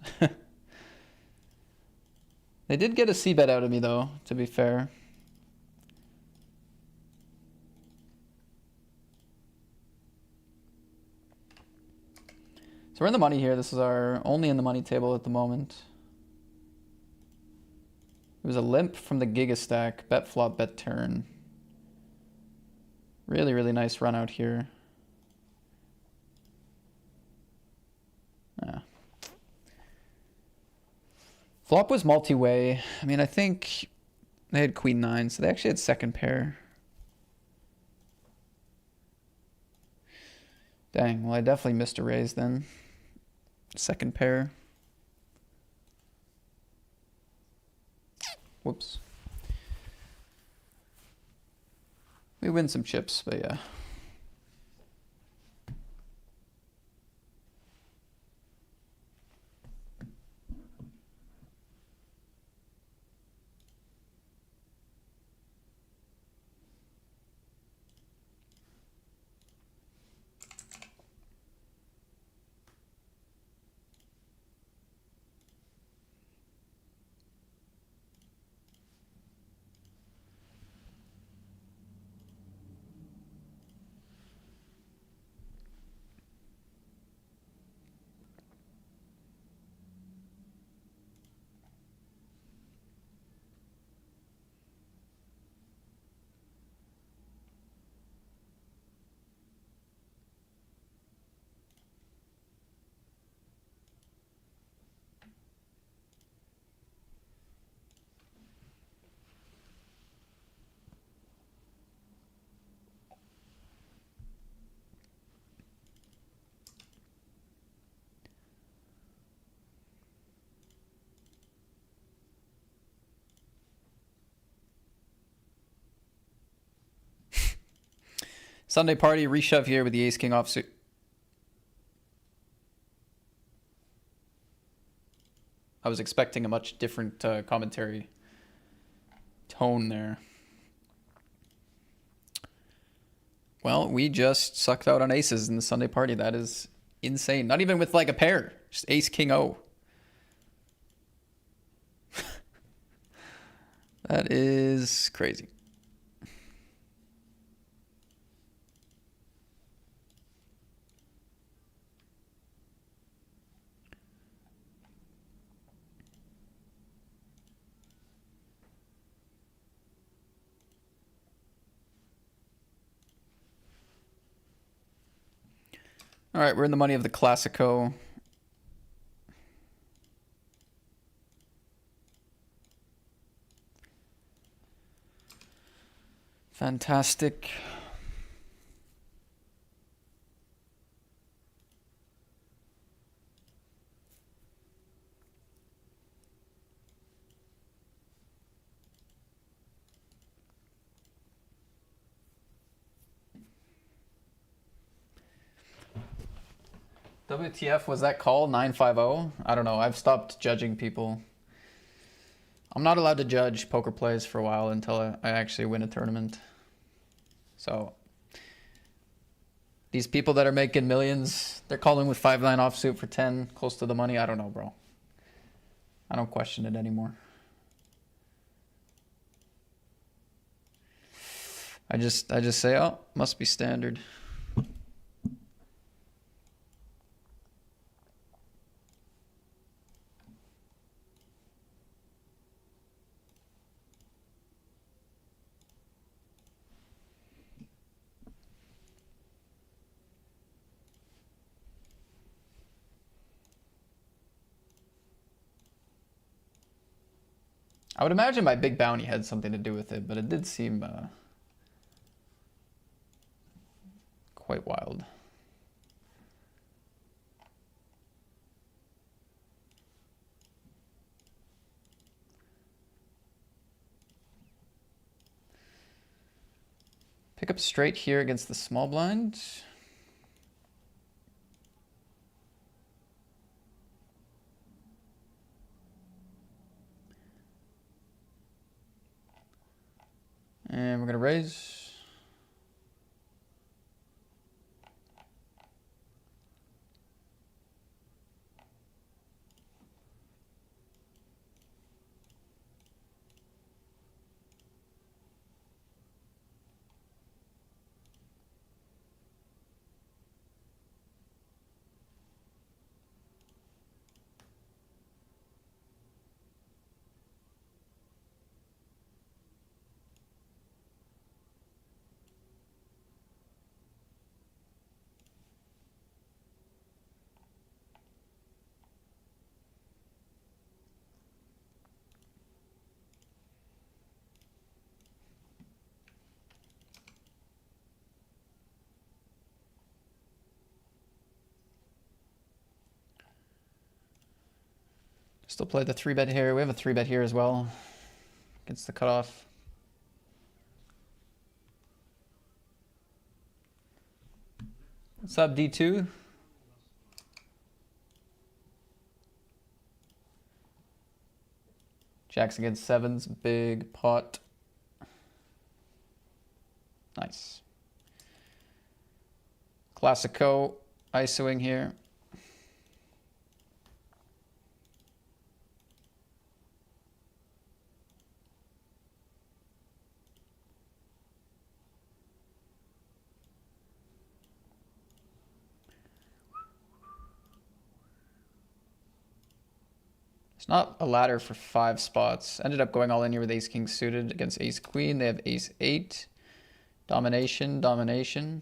They did get a c-bet out of me, though, to be fair. So we're in the money here. This is our only in the money table at the moment. It was a limp from the Giga stack. Bet flop, bet turn. Really, really nice run out here. Yeah. Flop was multi-way. I mean, I think they had queen 9, so they actually had second pair. Dang, well, I definitely missed a raise then. Second pair. Whoops. We win some chips, but yeah. Sunday party, reshove here with the ace-king offsuit. I was expecting a much different commentary tone there. Well, we just sucked out on aces in the Sunday party. That is insane. Not even with like a pair. Just ace-king-o. That is crazy. All right, we're in the money of the Classico. Fantastic. WTF, was that call 950? I don't know. I've stopped judging people I'm not allowed to judge poker plays for a while until I actually win a tournament. So these people that are making millions, they're calling with 5-9 offsuit for 10, close to the money. I don't know, bro. I don't question it anymore. I just say, oh, must be standard. I would imagine my big bounty had something to do with it, but it did seem quite wild. Pick up straight here against the small blind. And we're going to raise. Still play the 3-bet here. We have a 3-bet here as well. Against the cutoff. What's up, D2? Jacks against sevens, big pot. Nice. Classico ISOing here. It's not a ladder for 5 spots. Ended up going all in here with ace king suited against ace queen. They have ace 8. Domination, domination.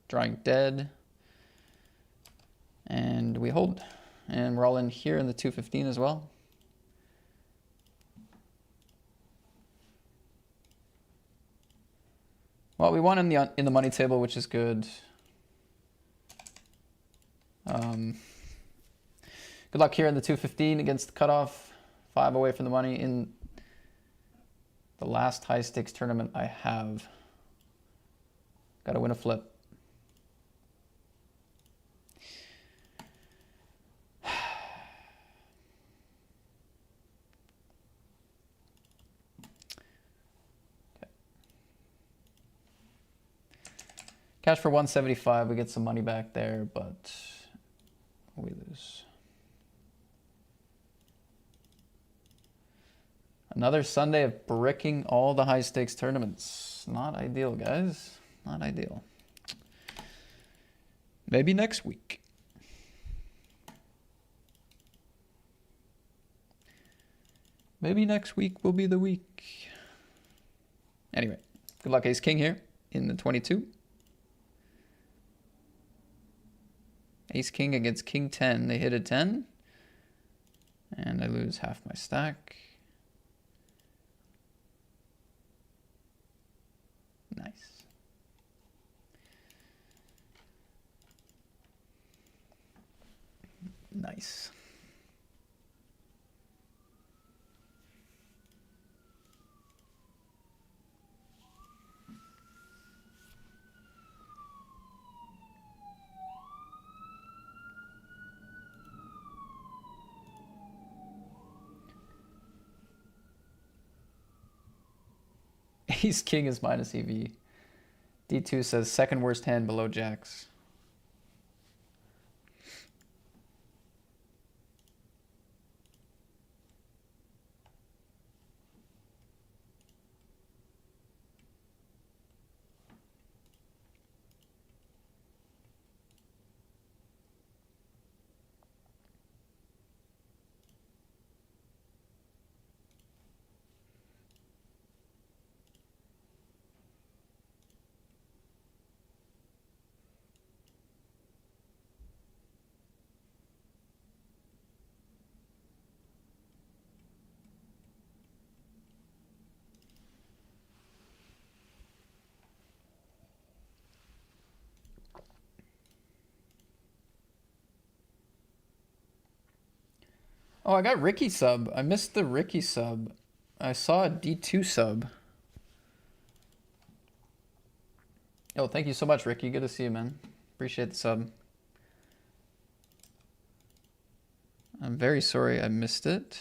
Drawing dead. And we hold. And we're all in here in the 215 as well. Well, we won in the money table, which is good. Good luck here in the 215 against the cutoff. 5 away from the money in the last high stakes tournament I have. Got to win a flip. Cash for 175. We get some money back there, but we lose. Another Sunday of bricking all the high stakes tournaments. Not ideal, guys. Not ideal. Maybe next week. Maybe next week will be the week. Anyway, good luck ace king here in the 22. Ace king against king 10. They hit a 10. And I lose half my stack. Nice. Nice. Ace king is minus EV. D2 says second worst hand below jacks. Oh, I got Ricky sub. I missed the Ricky sub. I saw a D2 sub. Oh, thank you so much, Ricky. Good to see you, man. Appreciate the sub. I'm very sorry I missed it.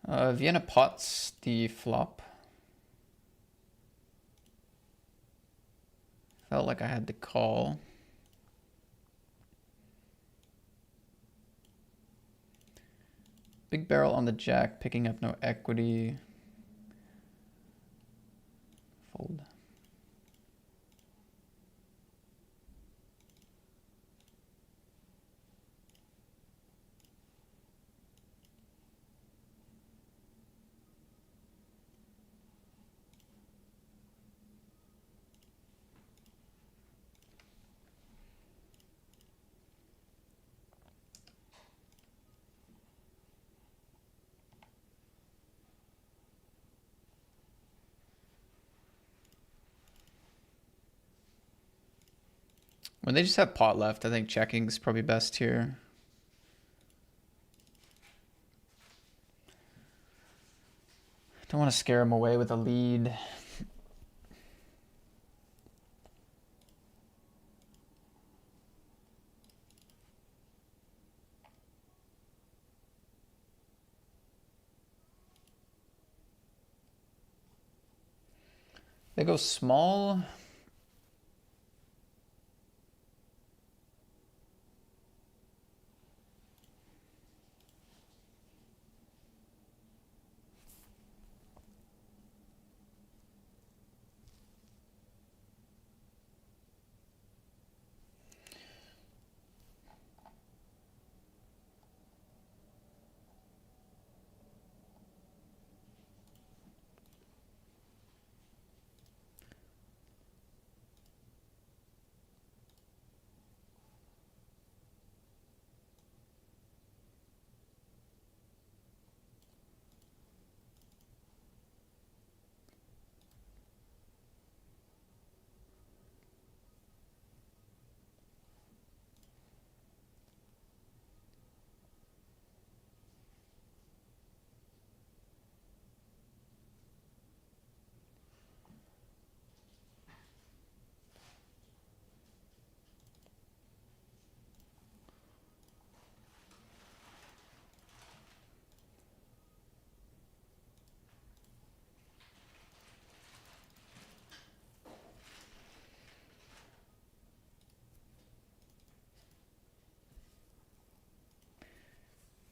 Vienna pots the flop. Felt like I had to call. Big barrel on the jack, picking up no equity. Fold. When they just have pot left, I think checking's probably best here. Don't want to scare them away with a lead. They go small.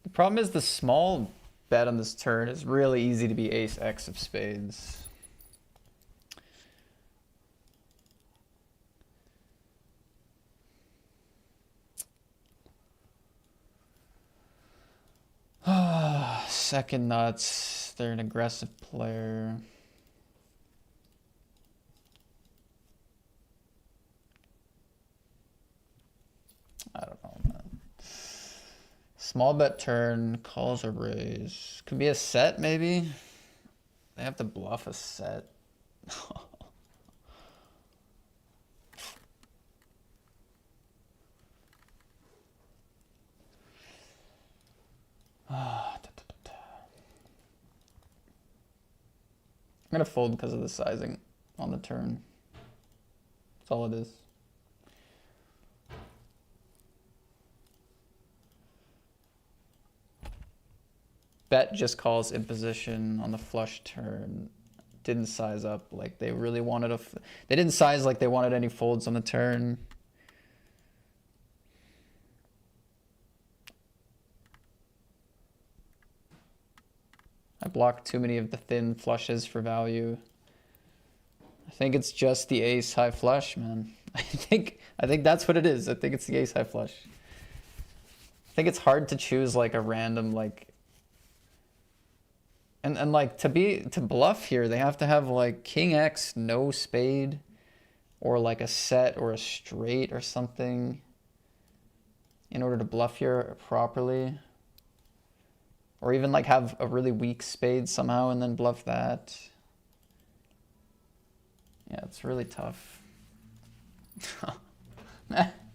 The problem is the small bet on this turn is really easy to be ace X of spades. Second nuts. They're an aggressive player. Small bet turn, calls or raise. Could be a set, maybe? They have to bluff a set. I'm gonna fold because of the sizing on the turn. That's all it is. Bet just calls in position on the flush turn. Didn't size up like they really wanted they didn't size like they wanted any folds on the turn. I blocked too many of the thin flushes for value. I think it's just the ace high flush, man. I think that's what it is. I think it's the ace high flush. I think it's hard to choose like a random like and like to bluff here, they have to have like king X, no spade, or like a set or a straight or something in order to bluff here properly. Or even like have a really weak spade somehow and then bluff that. Yeah, it's really tough.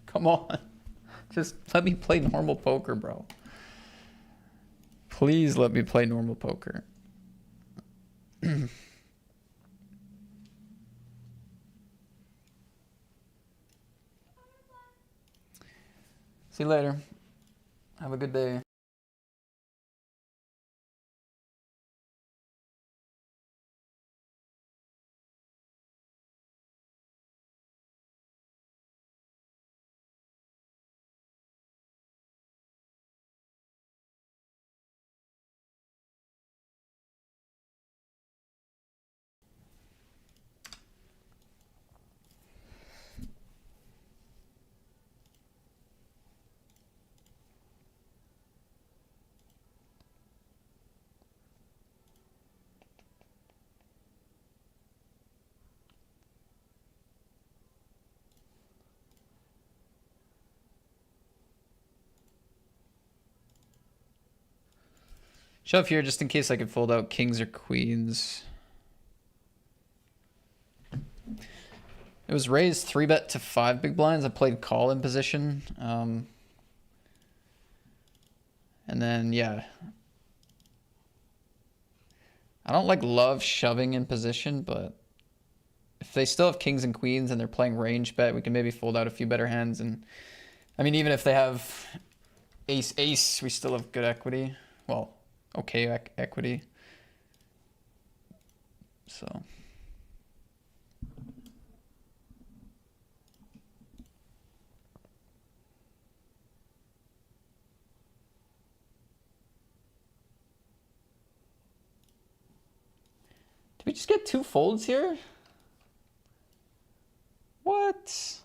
Come on. Just let me play normal poker, bro. Please let me play normal poker. See you later. Have a good day. Shove here just in case I could fold out kings or queens. It was raised 3-bet to 5 big blinds. I played call in position. And then, yeah. I don't like love shoving in position, but if they still have kings and queens and they're playing range bet, we can maybe fold out a few better hands. And I mean, even if they have ace, ace, we still have good equity. Well, okay equity. So. Did we just get 2 folds here? What?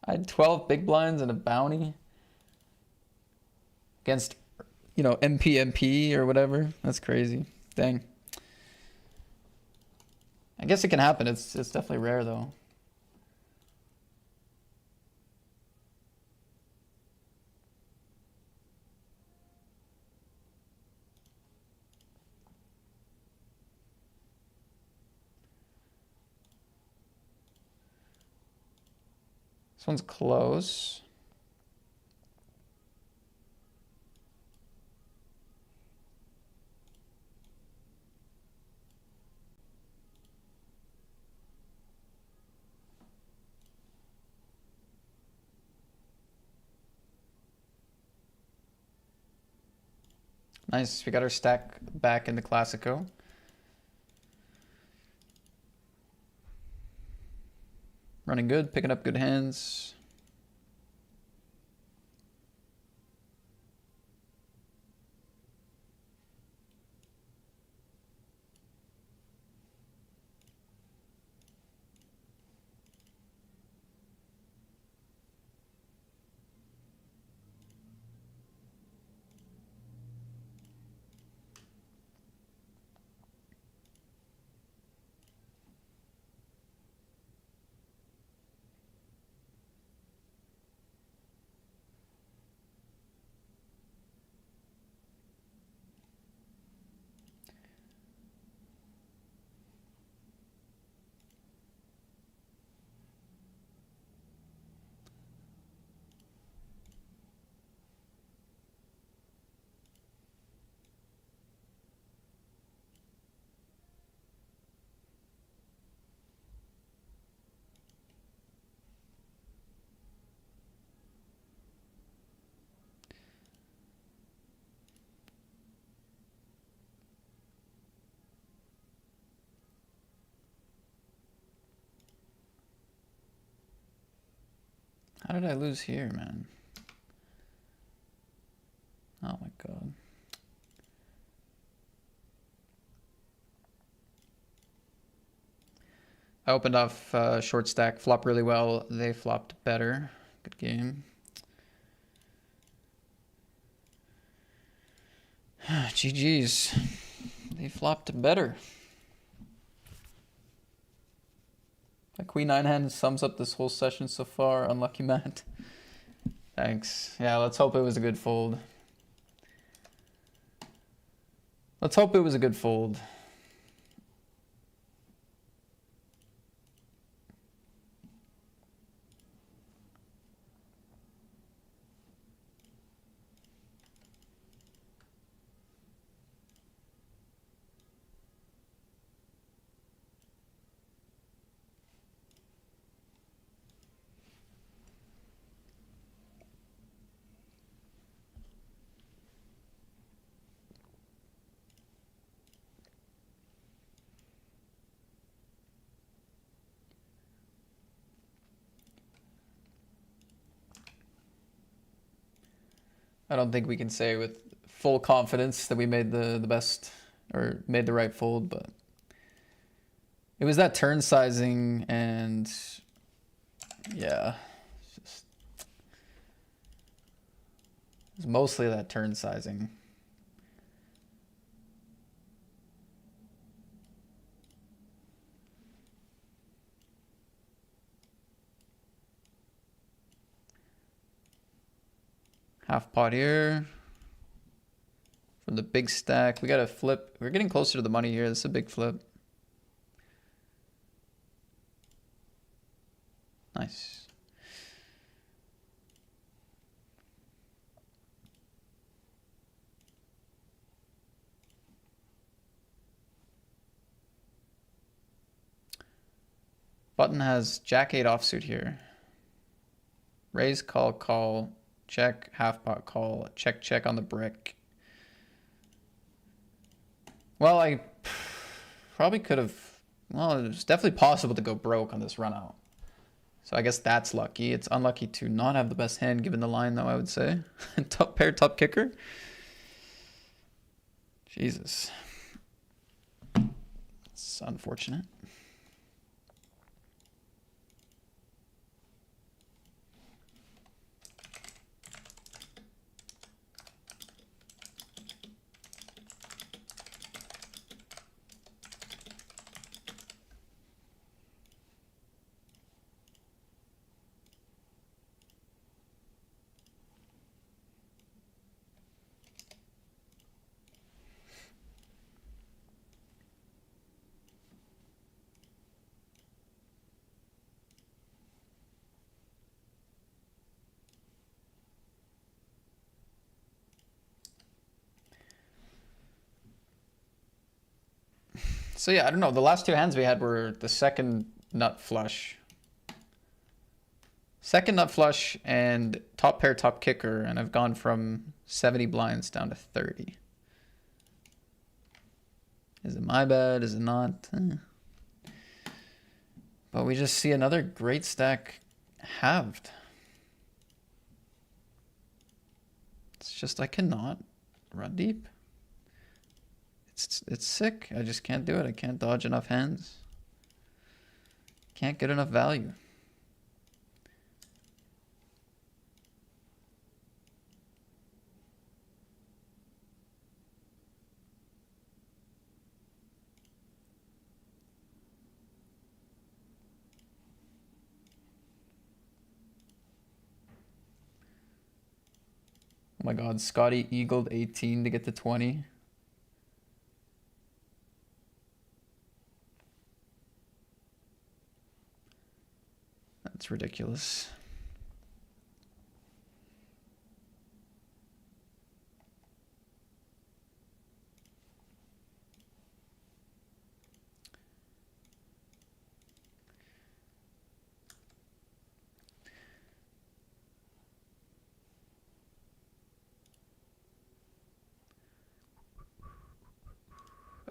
I had 12 big blinds and a bounty against, you know, MP or whatever. That's crazy. Dang. I guess it can happen. It's definitely rare though. This one's close. Nice, we got our stack back in the Classico. Running good, picking up good hands. How did I lose here, man? Oh my god. I opened off short stack, flopped really well. They flopped better. Good game. GG's. They flopped better. My queen 9 hand sums up this whole session so far. Unlucky Matt. Thanks. Yeah, let's hope it was a good fold. Let's hope it was a good fold. I don't think we can say with full confidence that we made the best or made the right fold, but it was that turn sizing and yeah, it's mostly that turn sizing. Half pot here. From the big stack. We got to flip. We're getting closer to the money here. This is a big flip. Nice. Button has Jack 8 offsuit here. Raise, call, call. Check, half pot call, check, check on the brick. Well, I probably could have, well, it's definitely possible to go broke on this run out. So I guess that's lucky. It's unlucky to not have the best hand given the line though, I would say. Top pair, top kicker. Jesus. It's unfortunate. So yeah, I don't know. The last two hands we had were the second nut flush. Second nut flush and top pair, top kicker, and I've gone from 70 blinds down to 30. Is it my bad? Is it not? But we just see another great stack halved. It's just I cannot run deep. It's sick. I just can't do it. I can't dodge enough hands. Can't get enough value. Oh my god, Scotty eagled 18 to get to 20. That's ridiculous.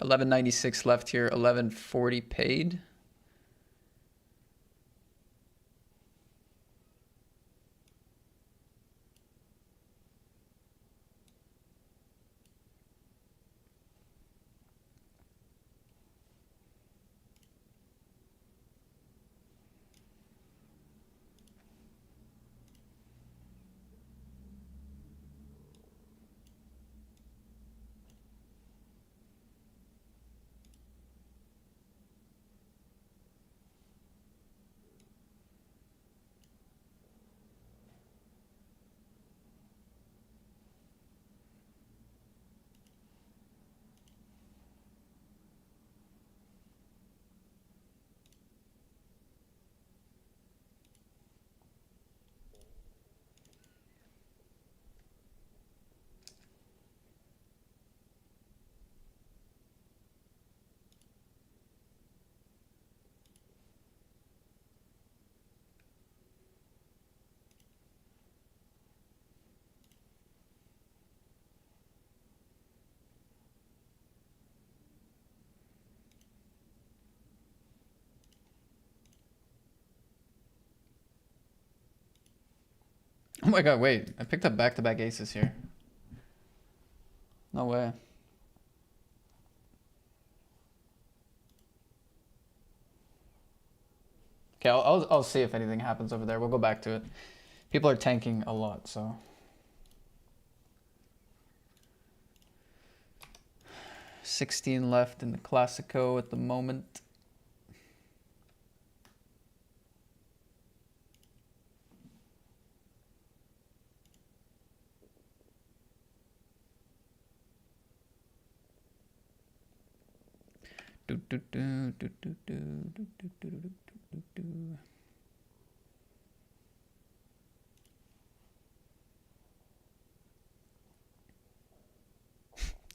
$11.96 left here, $11.40 paid. Oh my god, wait. I picked up back-to-back aces here. No way. Okay, I'll see if anything happens over there. We'll go back to it. People are tanking a lot, so. 16 left in the Classico at the moment. Do, do, do, do, do, do, do, do, do, do, do, do.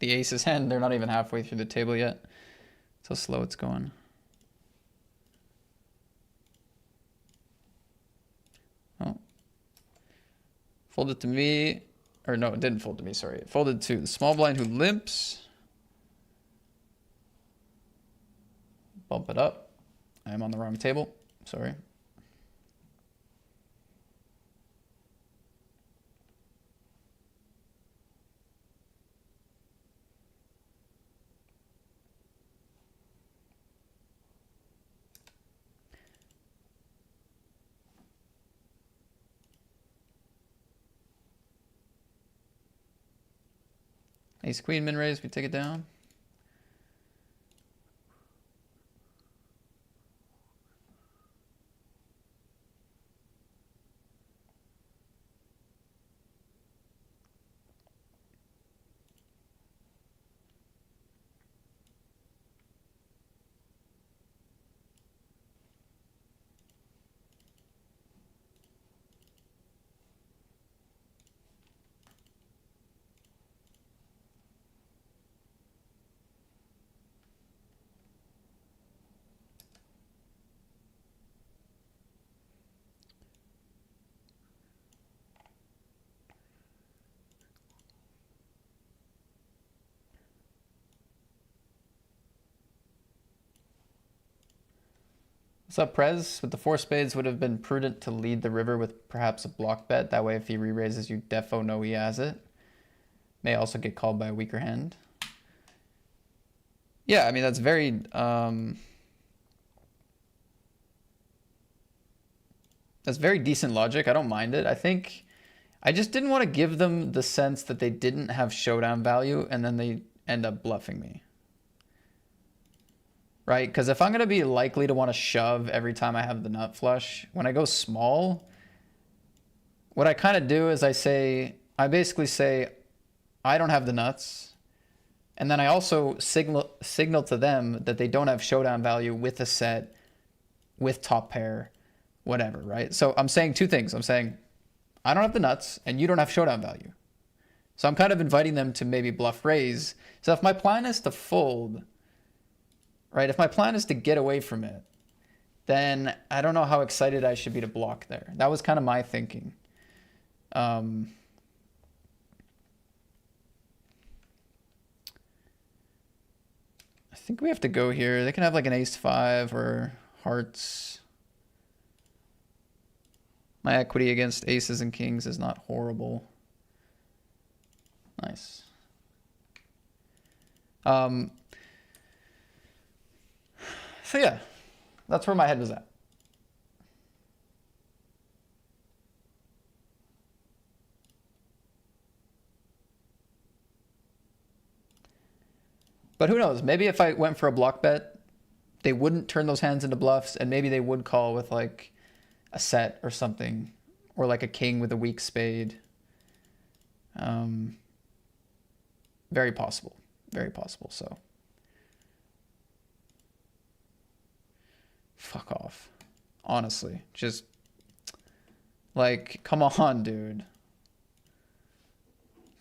The aces hand, they're not even halfway through the table yet. That's how slow it's going. Oh. Folded to me. Or no, it didn't fold to me, sorry. It folded to the small blind who limps. Bump it up. I am on the wrong table. Sorry. Ace queen min raise, we take it down. What's up, Prez? With the 4 spades, would have been prudent to lead the river with perhaps a block bet. That way, if he re-raises, you defo know he has it. May also get called by a weaker hand. Yeah, I mean, that's very... that's very decent logic. I don't mind it. I think... I just didn't want to give them the sense that they didn't have showdown value, and then they end up bluffing me. Right? Because if I'm going to be likely to want to shove every time I have the nut flush, when I go small, what I kind of do is I basically say, I don't have the nuts. And then I also signal to them that they don't have showdown value with a set, with top pair, whatever, right? So I'm saying two things. I'm saying, I don't have the nuts and you don't have showdown value. So I'm kind of inviting them to maybe bluff raise. So if my plan is to fold, right? If my plan is to get away from it, then I don't know how excited I should be to block there. That was kind of my thinking. I think we have to go here. They can have like an ace-5 or hearts. My equity against aces and kings is not horrible. Nice. So yeah, that's where my head was at. But who knows? Maybe if I went for a block bet, they wouldn't turn those hands into bluffs, and maybe they would call with like a set or something, or like a king with a weak spade. Very possible. Very possible, so. Fuck off. Honestly. Just, like, come on, dude.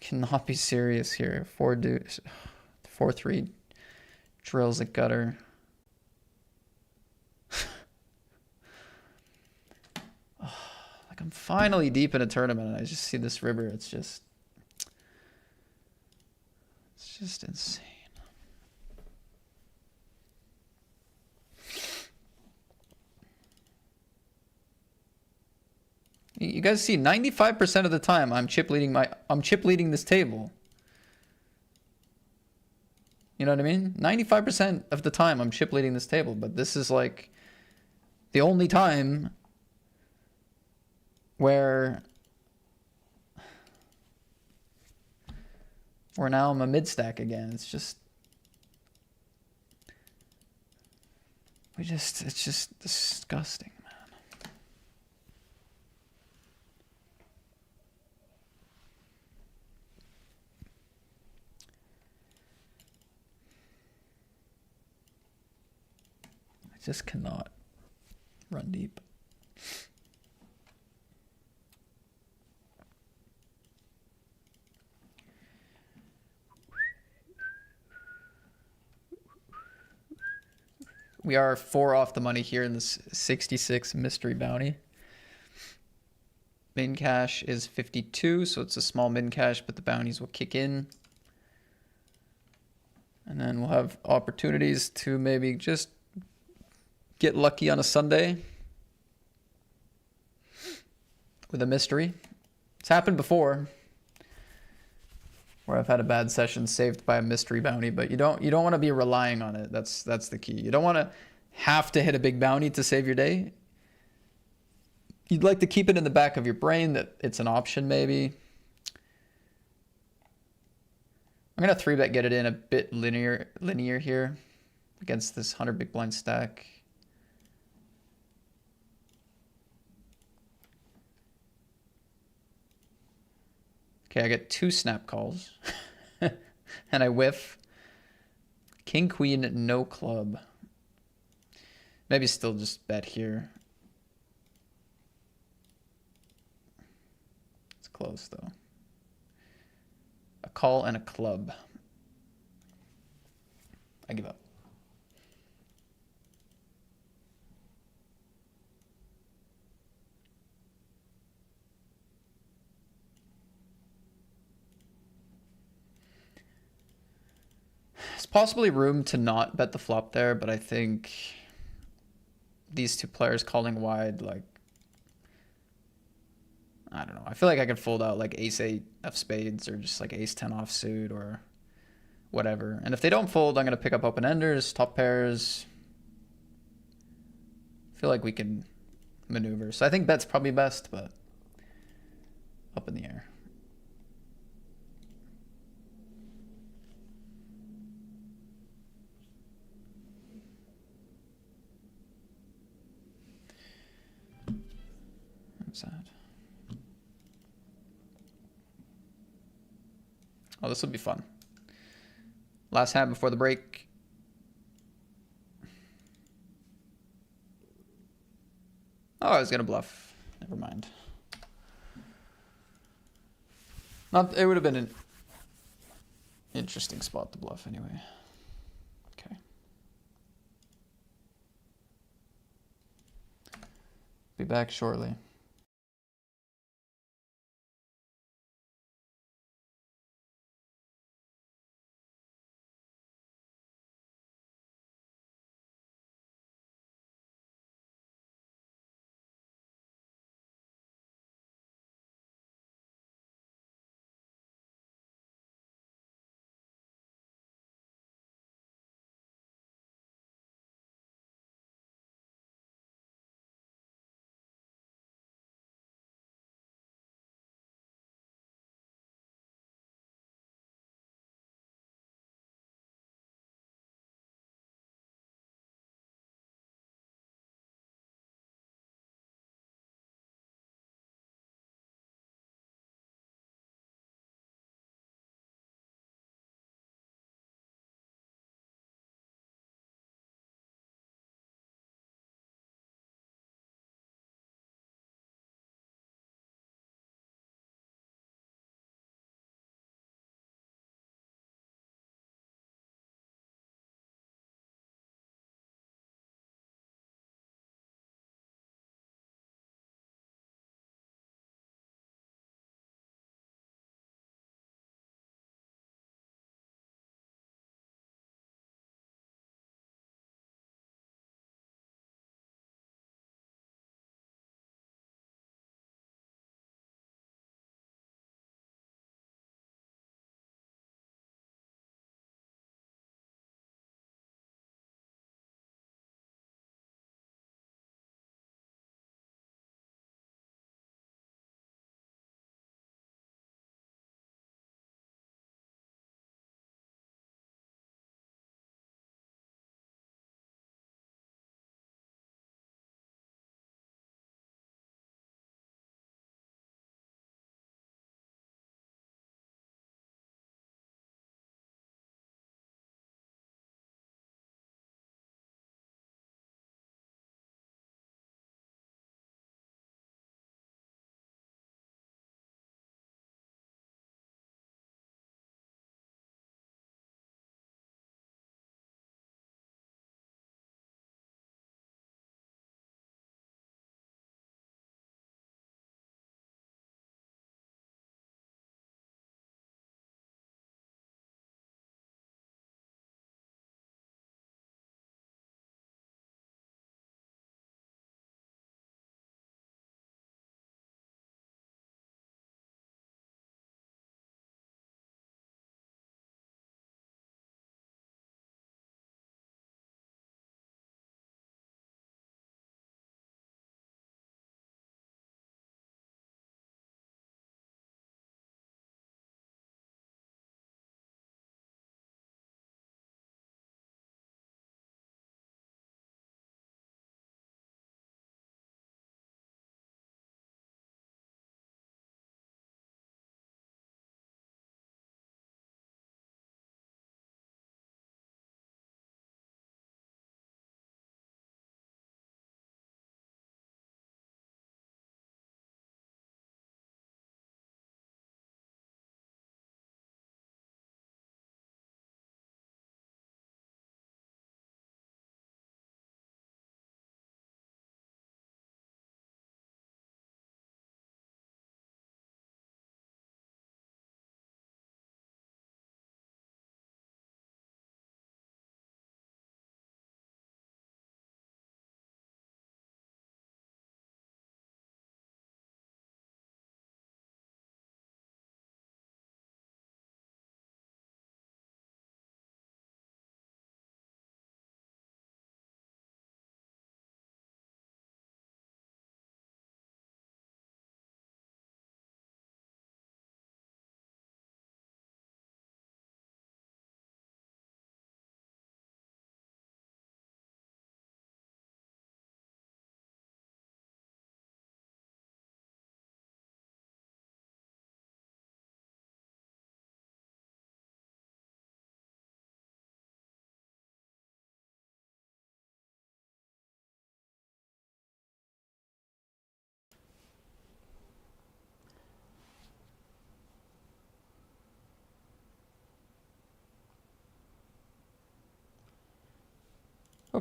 Cannot be serious here. 4-3 drills a gutter. Like, I'm finally deep in a tournament and I just see this river. It's just insane. You guys see 95% of the time I'm chip leading this table. You know what I mean? 95% of the time I'm chip leading this table, but this is like the only time where now I'm a mid stack again. It's just it's just disgusting, man. I just cannot run deep. We are 4 off the money here in this 66 mystery bounty. Min cash is 52, so it's a small min cash, but the bounties will kick in. And then we'll have opportunities to maybe just get lucky on a Sunday with a mystery. It's happened before where I've had a bad session saved by a mystery bounty, but you don't want to be relying on it. That's the key. You don't want to have to hit a big bounty to save your day. You'd like to keep it in the back of your brain that it's an option maybe. I'm going to 3-bet get it in a bit linear here against this 100 big blind stack. Okay, I get 2 snap calls. And I whiff. King, queen, no club. Maybe still just bet here. It's close though. A call and a club. I give up. There's possibly room to not bet the flop there, but I think these two players calling wide, like, I don't know. I feel like I could fold out like ace-8 of spades or just like ace-10 offsuit or whatever. And if they don't fold, I'm going to pick up open-enders, top pairs. I feel like we can maneuver. So I think bet's probably best, but up in the air. What's that? Oh, this will be fun. Last hand before the break. Oh, I was gonna bluff. Never mind. It would have been an interesting spot to bluff anyway. Okay. Be back shortly.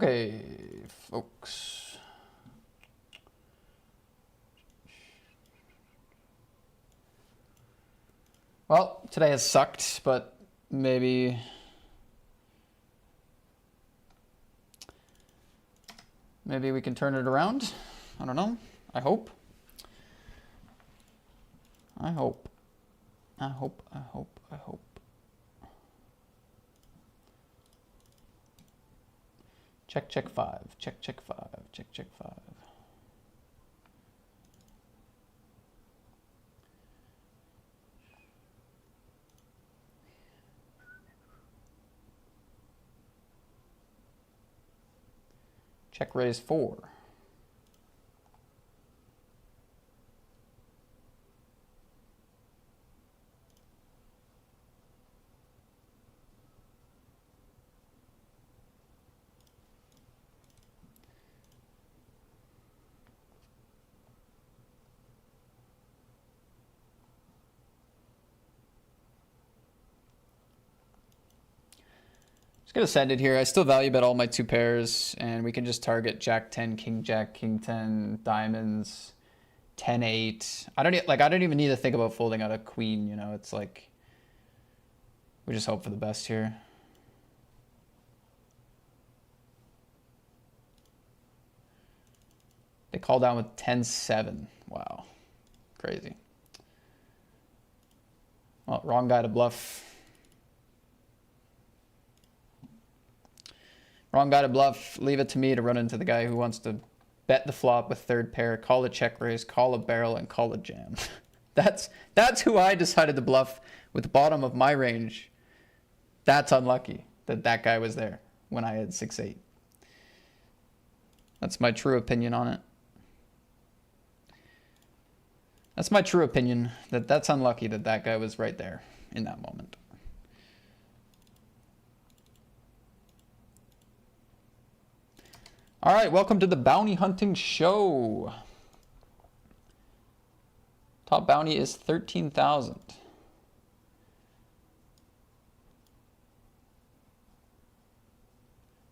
Okay, folks. Well, today has sucked, but maybe we can turn it around. I don't know. I hope. I hope. I hope. I hope. I hope. Check, check 5. Check, check 5. Check, check 5. Check raise 4. Just gonna send it here. I still value bet all my 2 pairs, and we can just target Jack 10, King Jack, King 10, diamonds, 10 8. I don't even need to think about folding out a queen. You know, it's like we just hope for the best here. They call down with 10 7. Wow, crazy. Well, wrong guy to bluff. Wrong guy to bluff. Leave it to me to run into the guy who wants to bet the flop with 3rd pair, call a check raise, call a barrel, and call a jam. That's who I decided to bluff with the bottom of my range. That's unlucky that that guy was there when I had 6-8. That's my true opinion on it. That's my true opinion, that's unlucky that that guy was right there in that moment. All right, welcome to the bounty hunting show. Top bounty is 13,000.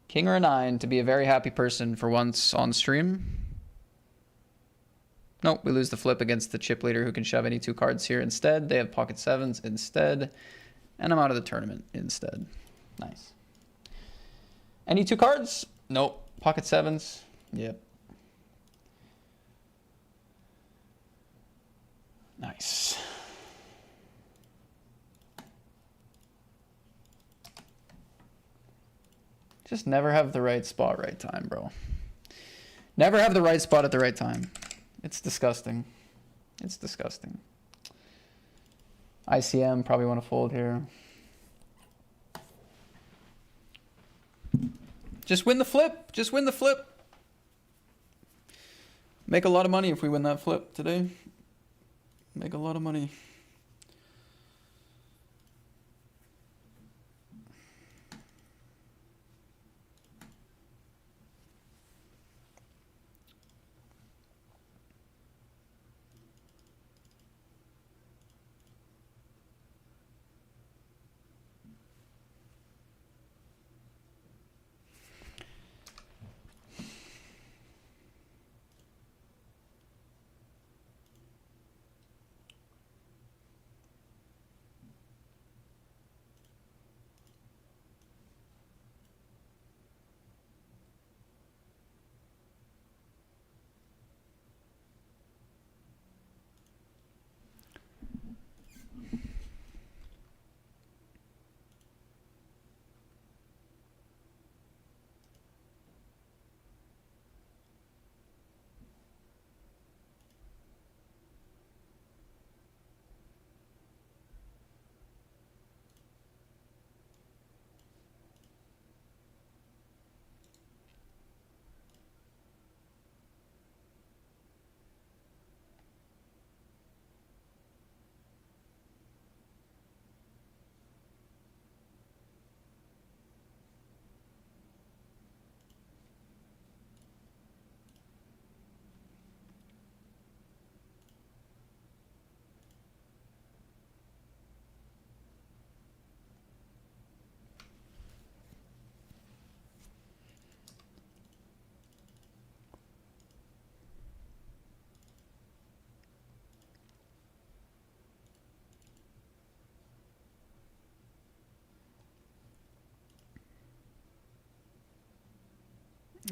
King or a 9 to be a very happy person for once on stream. Nope, we lose the flip against the chip leader who can shove any 2 cards here instead. They have pocket 7s instead. And I'm out of the tournament instead. Nice. Any 2 cards? Nope. Pocket 7s? Yep. Nice. Just never have the right spot, right time, bro. Never have the right spot at the right time. It's disgusting. It's disgusting. ICM probably want to fold here. Just win the flip. Just win the flip. Make a lot of money if we win that flip today. Make a lot of money.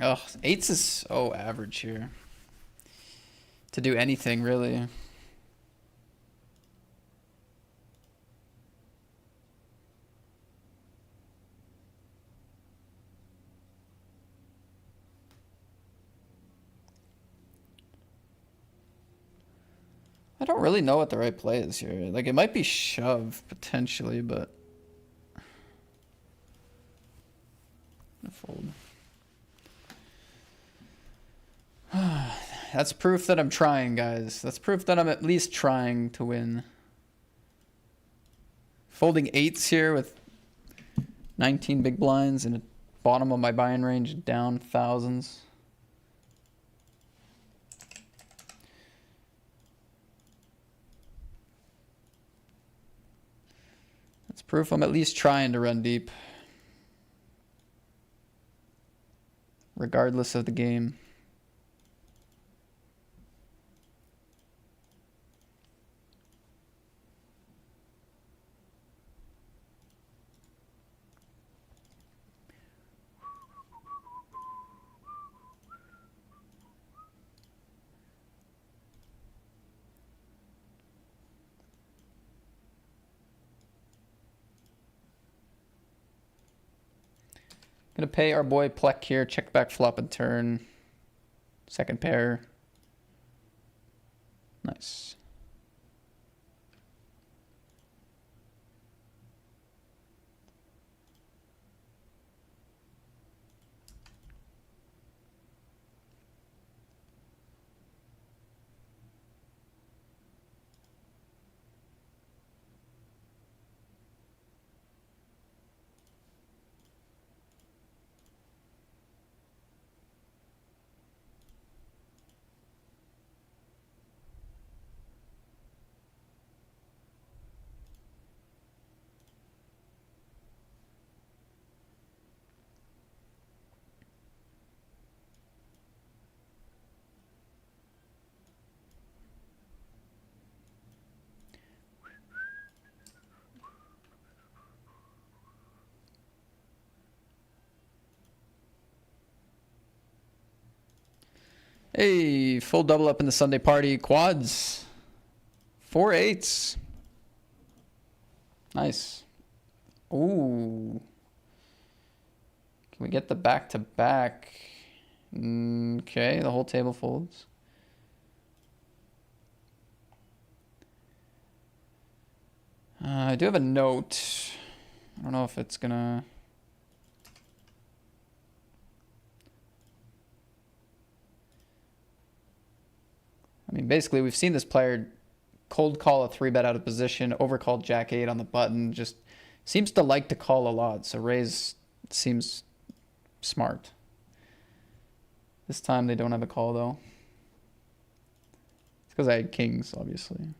Oh, eights is so average here. To do anything, really. I don't really know what the right play is here. Like, it might be shove, potentially, but... fold. That's proof that I'm trying, guys. That's proof that I'm at least trying to win. Folding eights here with 19 big blinds and a bottom of my buying range down thousands. That's proof I'm at least trying to run deep. Regardless of the game. Gonna pay our boy Plek here. Check back flop and turn. Second pair. Nice. Hey, full double up in the Sunday party. Quads. 4 eights. Nice. Ooh. Can we get the back to back? Okay, the whole table folds. I do have a note. I don't know if it's gonna... I mean, basically, we've seen this player cold call a 3-bet out of position, overcall Jack 8 on the button, just seems to like to call a lot, so raise seems smart. This time they don't have a call, though. It's because I had kings, obviously.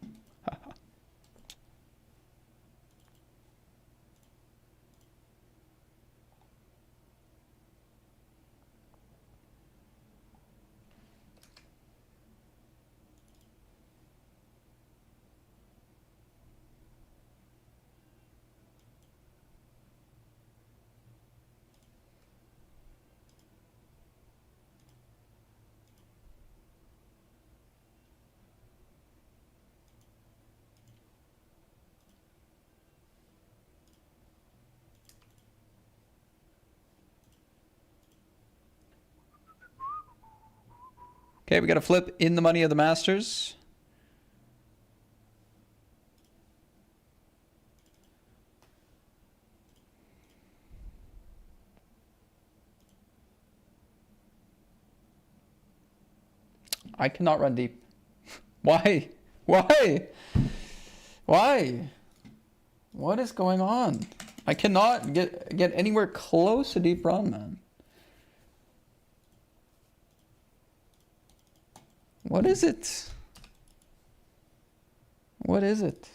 Okay, we got a flip in the money of the Masters. I cannot run deep. Why? Why? Why? What is going on? I cannot get anywhere close to deep run, man. What is it? What is it?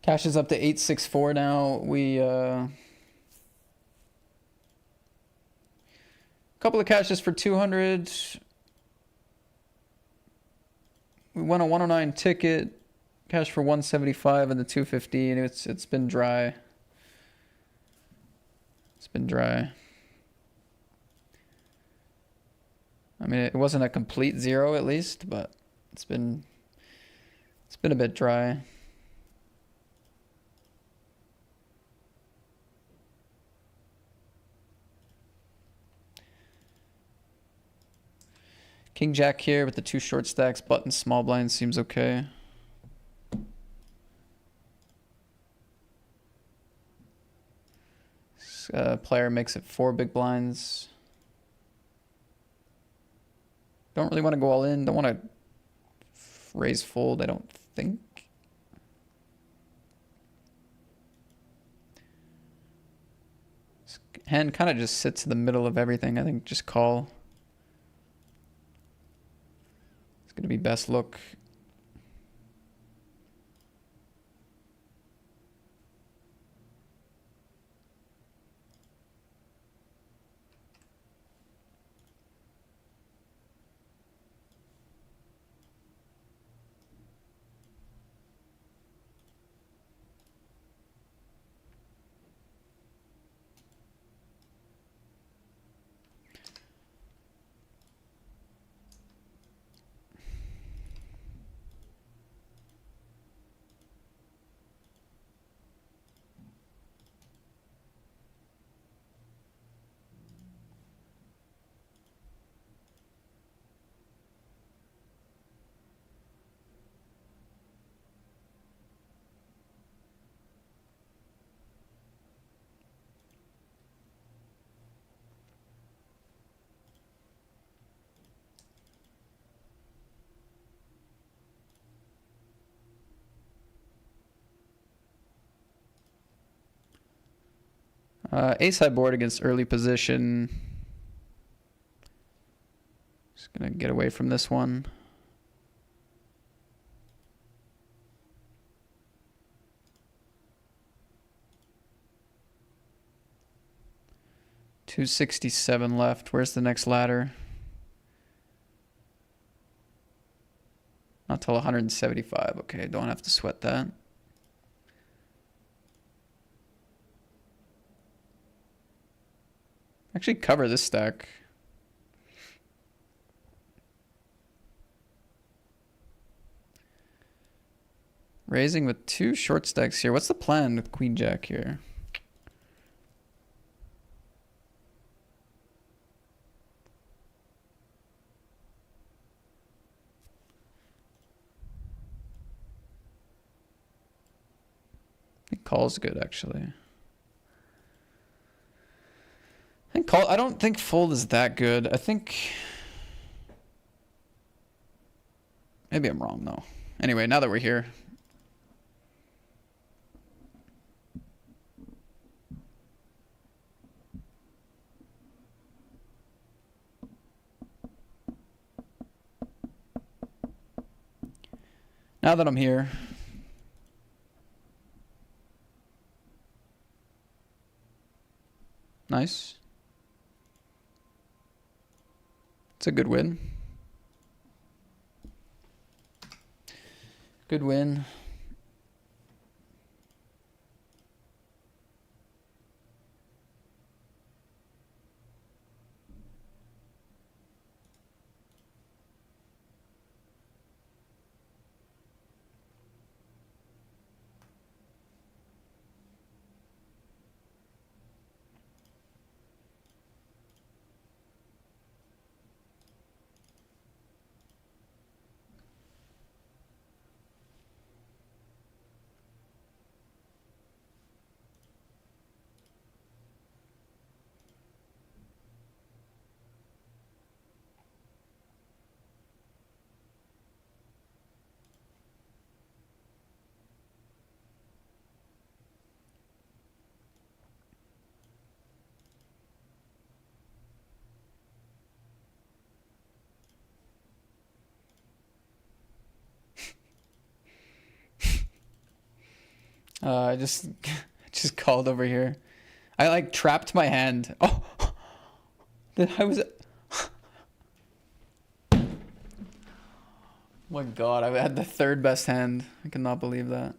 Cash is up to 864 now. We couple of cashes for 200. We won a 109 ticket. Cash for 175 and the 215. It's been dry. It's been dry. I mean, it wasn't a complete zero at least, but it's been a bit dry. King Jack here with the 2 short stacks, button small blind seems okay. Player makes it 4 big blinds. Don't really want to go all in. Don't want to raise fold, I don't think. This hand kind of just sits in the middle of everything. I think just call. It's going to be best look. Ace high board against early position. Just gonna get away from this one. $267 left. Where's the next ladder? Not till 175. Okay, don't have to sweat that. Actually cover this stack. Raising with 2 short stacks here. What's the plan with Queen Jack here? I think call's good actually. I don't think fold is that good. I think maybe I'm wrong though. Anyway, now that we're here. Now that I'm here. Nice. It's a good win. Good win. I just just called over here. I like trapped my hand. Oh, I was. Oh my god, I had the third best hand. I cannot believe that.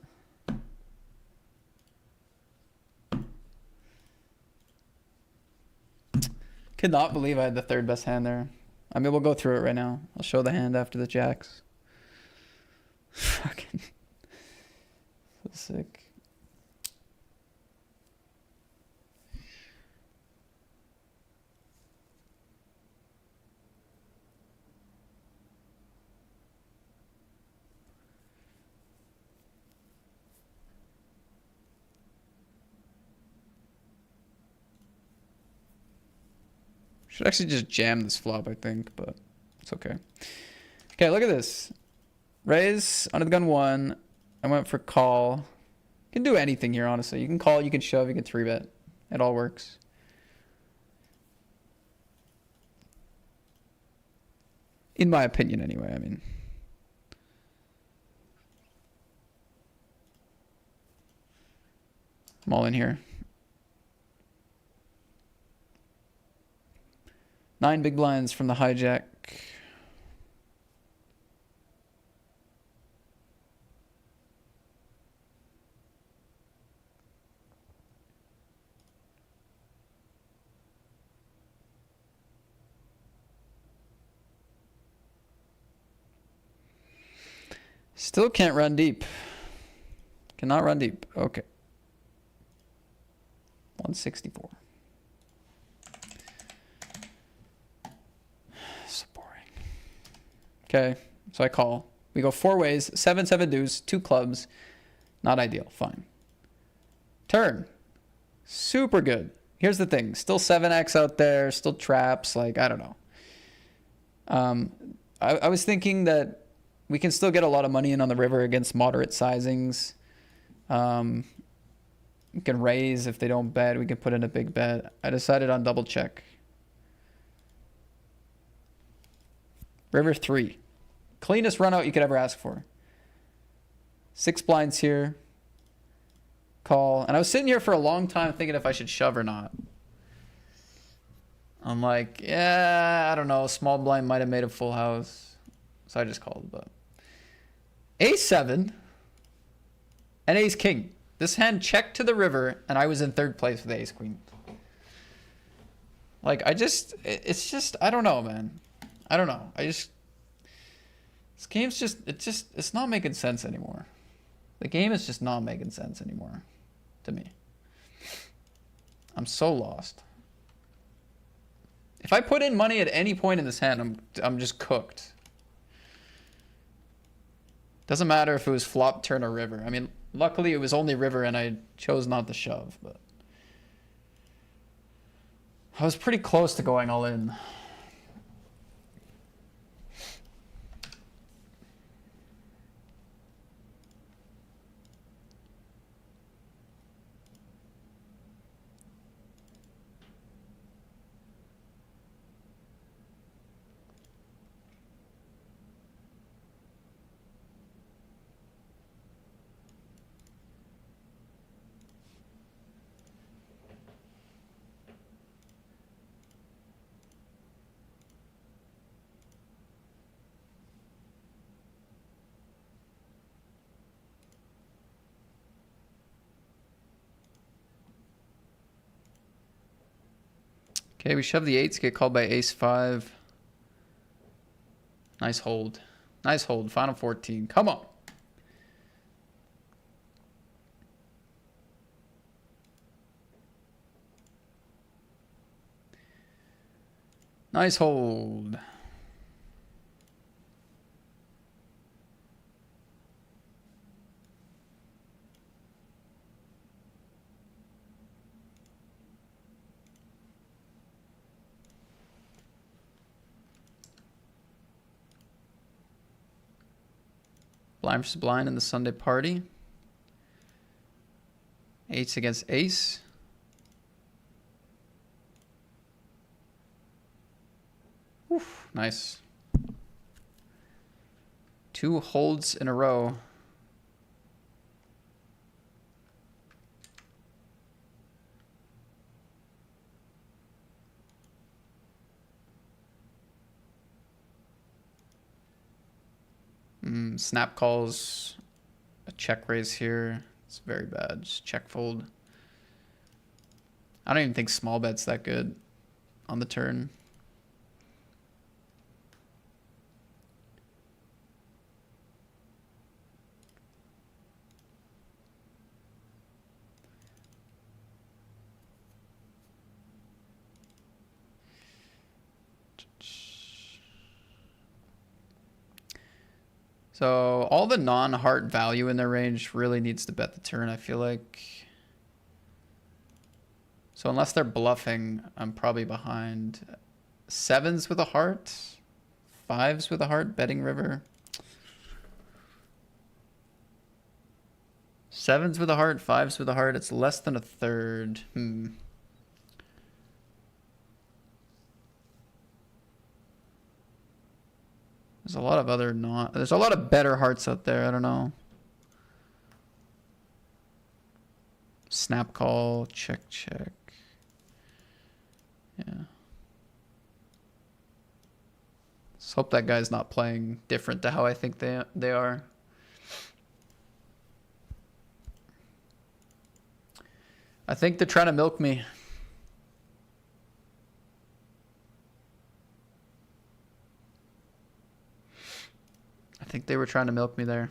Could not believe I had the third best hand there. I mean, we'll go through it right now. I'll show the hand after the jacks. Fucking so sick. Should actually just jam this flop, I think, but it's okay. Okay, look at this. Raise, under the gun 1. I went for call. You can do anything here, honestly. You can call, you can shove, you can 3-bet. It all works. In my opinion, anyway, I mean. I'm all in here. 9 big blinds from the hijack. Still can't run deep. Cannot run deep. Okay. 164. So boring. Okay, so I call. We go 4 ways. 7 deuce, 2 clubs. Not ideal. Fine. Turn. Super good. Here's the thing. Still 7x out there. Still traps. Like, I don't know. I was thinking that we can still get a lot of money in on the river against moderate sizings. We can raise if they don't bet. We can put in a big bet. I decided on double check. River 3. Cleanest run out you could ever ask for. 6 blinds here. Call. And I was sitting here for a long time thinking if I should shove or not. I'm like, yeah, I don't know. Small blind might have made a full house. So I just called, but. A7 and ace king. This hand checked to the river and I was in 3rd place with ace queen. Like, it's just, I don't know, man. I don't know. This game's just, it's not making sense anymore. The game is just not making sense anymore to me. I'm so lost. If I put in money at any point in this hand, I'm just cooked. Doesn't matter if it was flop, turn, or river. I mean, luckily it was only river and I chose not to shove, but I was pretty close to going all in. Okay, we shove the 8s, get called by ace 5. Nice hold. Nice hold. Final 14. Come on. Nice hold. Blind versus blind in the Sunday party. 8s against ace. Oof, nice. 2 holds in a row. Snap calls a check raise here. It's very bad. Just check fold. I don't even think small bet's that good on the turn. So all the non-heart value in their range really needs to bet the turn, I feel like. So unless they're bluffing, I'm probably behind. Sevens with a heart, fives with a heart, betting river. Sevens with a heart, fives with a heart, it's less than a third. There's a lot of other there's a lot of better hearts out there, I don't know. Snap call, check. Yeah. Let's hope that guy's not playing different to how I think they are. I think they're trying to milk me. I think they were trying to milk me there.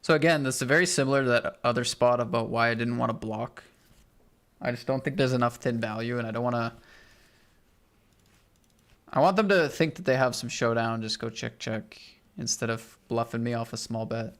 So again, this is very similar to that other spot about why I didn't want to block. I just don't think there's enough thin value, and I don't want to... I want them to think that they have some showdown, just go check, instead of bluffing me off a small bet.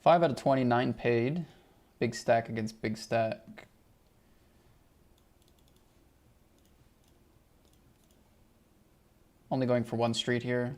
Five out of 29 paid. Big stack against big stack. Only going for one street here.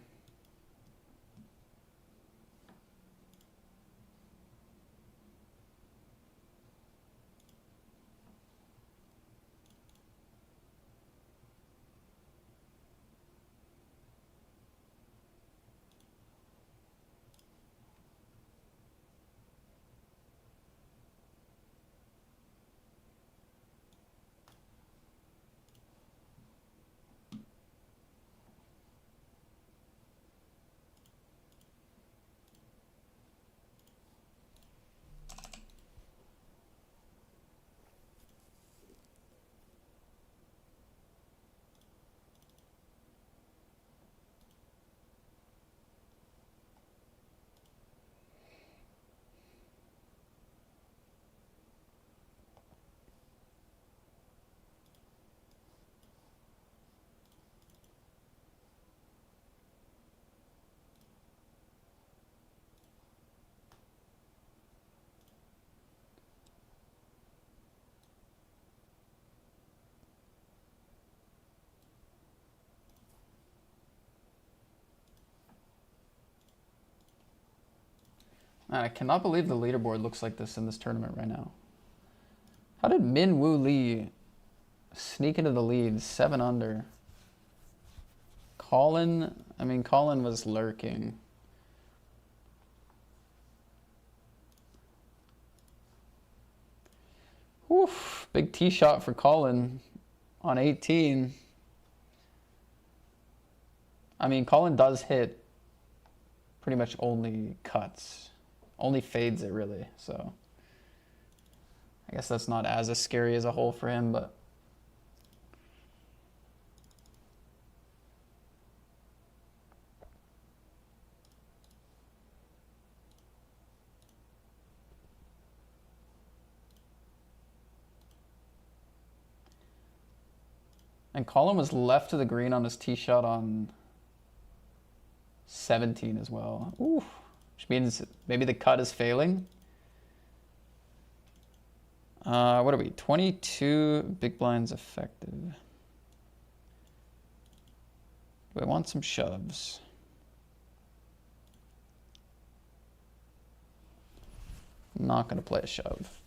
Man, I cannot believe the leaderboard looks like this in this tournament right now. How did Min Woo Lee sneak into the lead, 7 under? Colin was lurking. Oof, big tee shot for Colin on 18. I mean, Colin does hit pretty much only cuts. Only fades it, really, so... I guess that's not as scary as a hole for him, but... And Colin was left to the green on his tee shot on 17 as well. Ooh, which means maybe the cut is failing. What are we? 22 big blinds effective. Do I want some shoves? I'm not going to play a shove.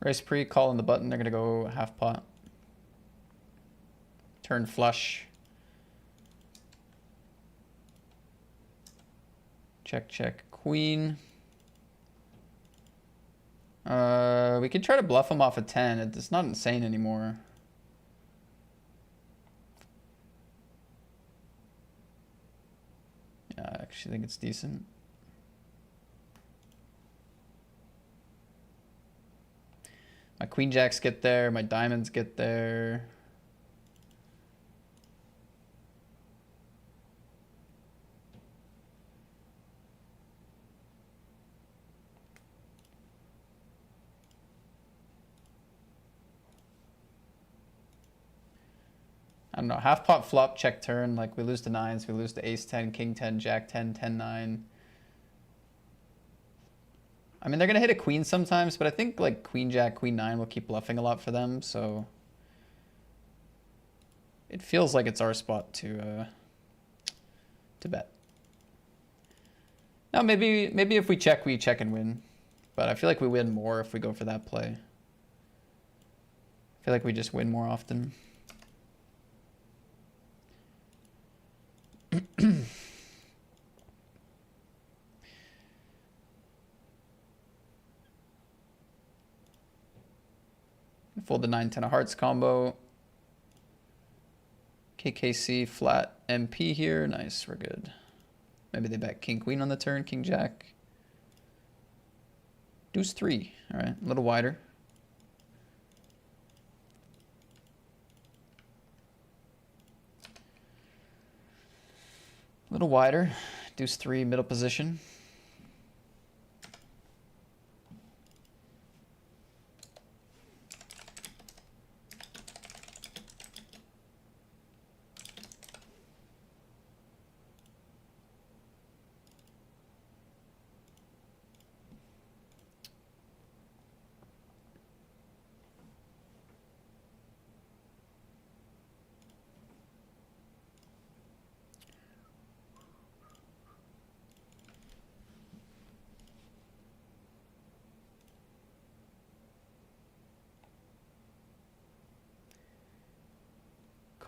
Race pre, call on the button. They're going to go half pot. Turn flush. Check, check, queen. We could try to bluff him off a 10. It's not insane anymore. Yeah, I actually think it's decent. My queen jacks get there, my diamonds get there. I don't know, half pot flop, check turn, like we lose to nines, we lose to ace 10, king 10, jack 10, 10, 9. I mean, they're going to hit a queen sometimes, but I think like queen jack, queen 9 will keep bluffing a lot for them, so it feels like it's our spot to bet. Now maybe if we check and win, but I feel like we win more if we go for that play. I feel like we just win more often. Fold the 9-10 of hearts combo. KKC flat MP here. Nice, we're good. Maybe they bet king queen on the turn, king jack. Deuce 3. All right, a little wider. A little wider. Deuce 3, middle position.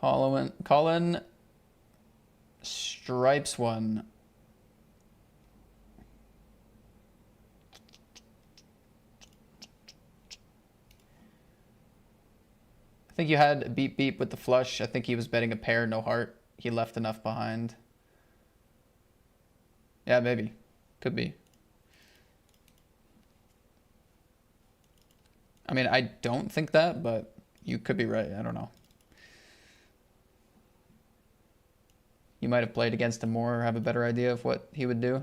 Colin Stripes one. I think you had beep beep with the flush. I think he was betting a pair, no heart. He left enough behind. Yeah, maybe. Could be. I mean, I don't think that, but you could be right. I don't know. You might have played against him more or have a better idea of what he would do.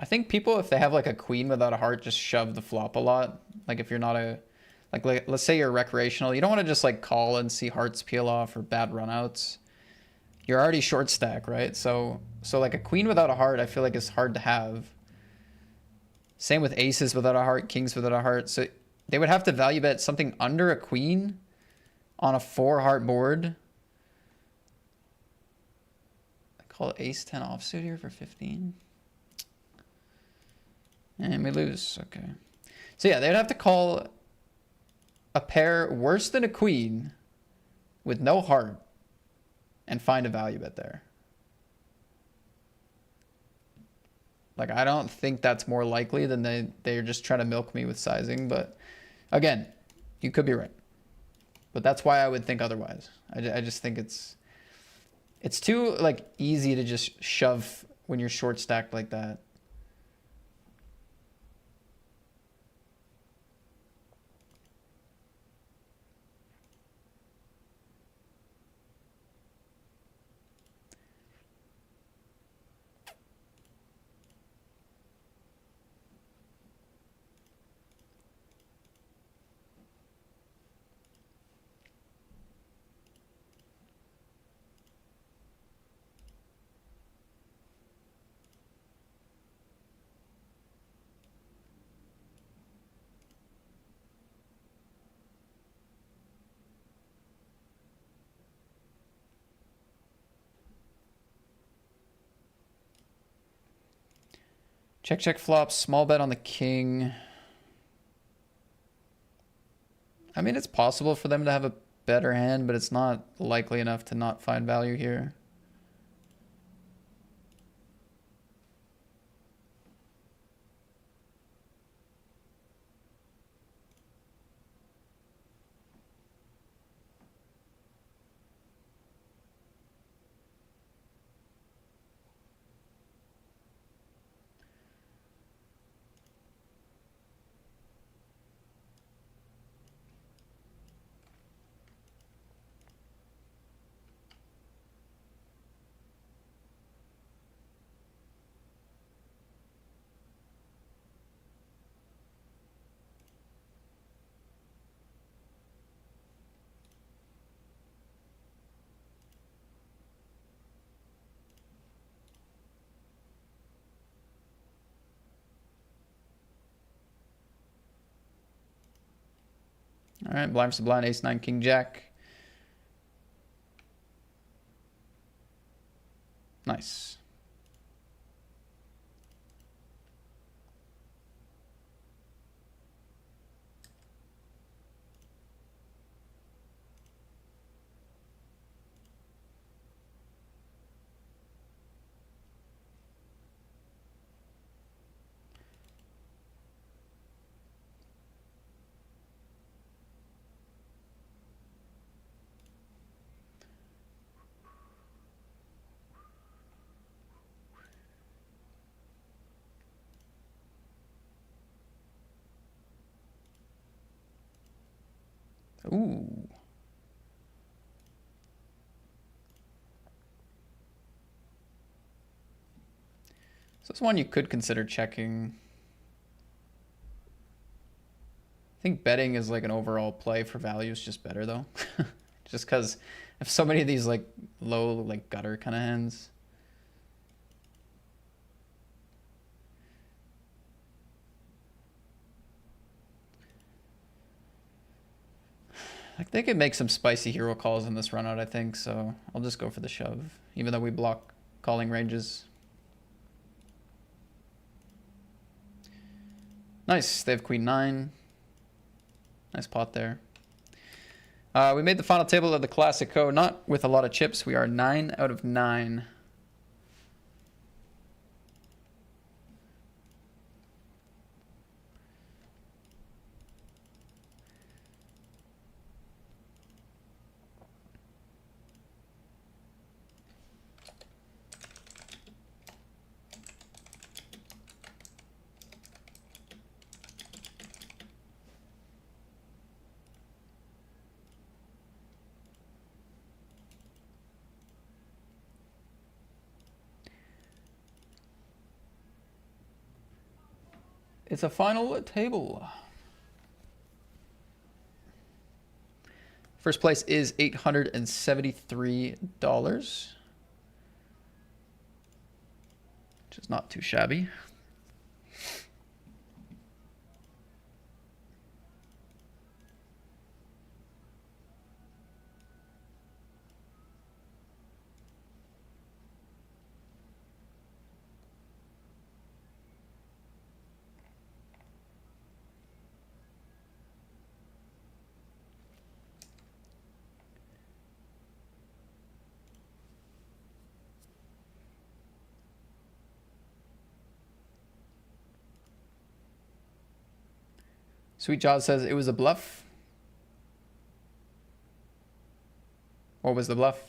I think people, if they have like a queen without a heart, just shove the flop a lot. Like if you're not a, like let's say you're recreational, you don't want to just like call and see hearts peel off or bad runouts. You're already short stack, right? So like a queen without a heart, I feel like is hard to have. Same with aces without a heart, kings without a heart. So they would have to value bet something under a queen on a 4-heart board. I call ace 10 offsuit here for 15. And we lose. Okay. So yeah, they'd have to call a pair worse than a queen with no heart and find a value bet there. Like, I don't think that's more likely than they're just trying to milk me with sizing. But again, you could be right. But that's why I would think otherwise. I just think it's too like easy to just shove when you're short stacked like that. Check, check, flop. Small bet on the king. I mean, it's possible for them to have a better hand, but it's not likely enough to not find value here. All right, blind versus blind, ace 9, king jack. Nice. Ooh. So this one you could consider checking. I think betting is like an overall play for value is just better though. Just because if so many of these like low like gutter kind of hands. They could make some spicy hero calls in this run out, I think, so I'll just go for the shove, even though we block calling ranges. Nice, they have queen 9. Nice pot there. We made the final table of the Classico, not with a lot of chips. We are 9 out of 9. It's a final table. First place is $873, which is not too shabby. Sweet Jaws says it was a bluff. What was the bluff?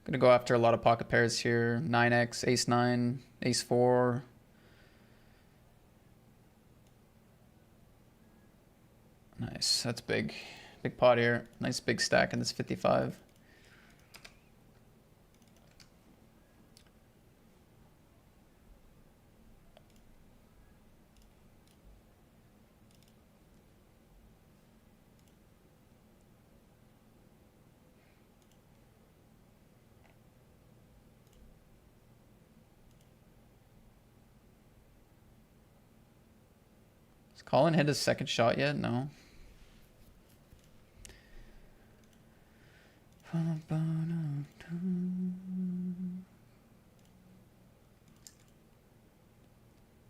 Gonna go after a lot of pocket pairs here. 9x, ace 9, ace 4. Nice, that's big. Big pot here. Nice big stack in this 55. Has Colin hit his second shot yet? No.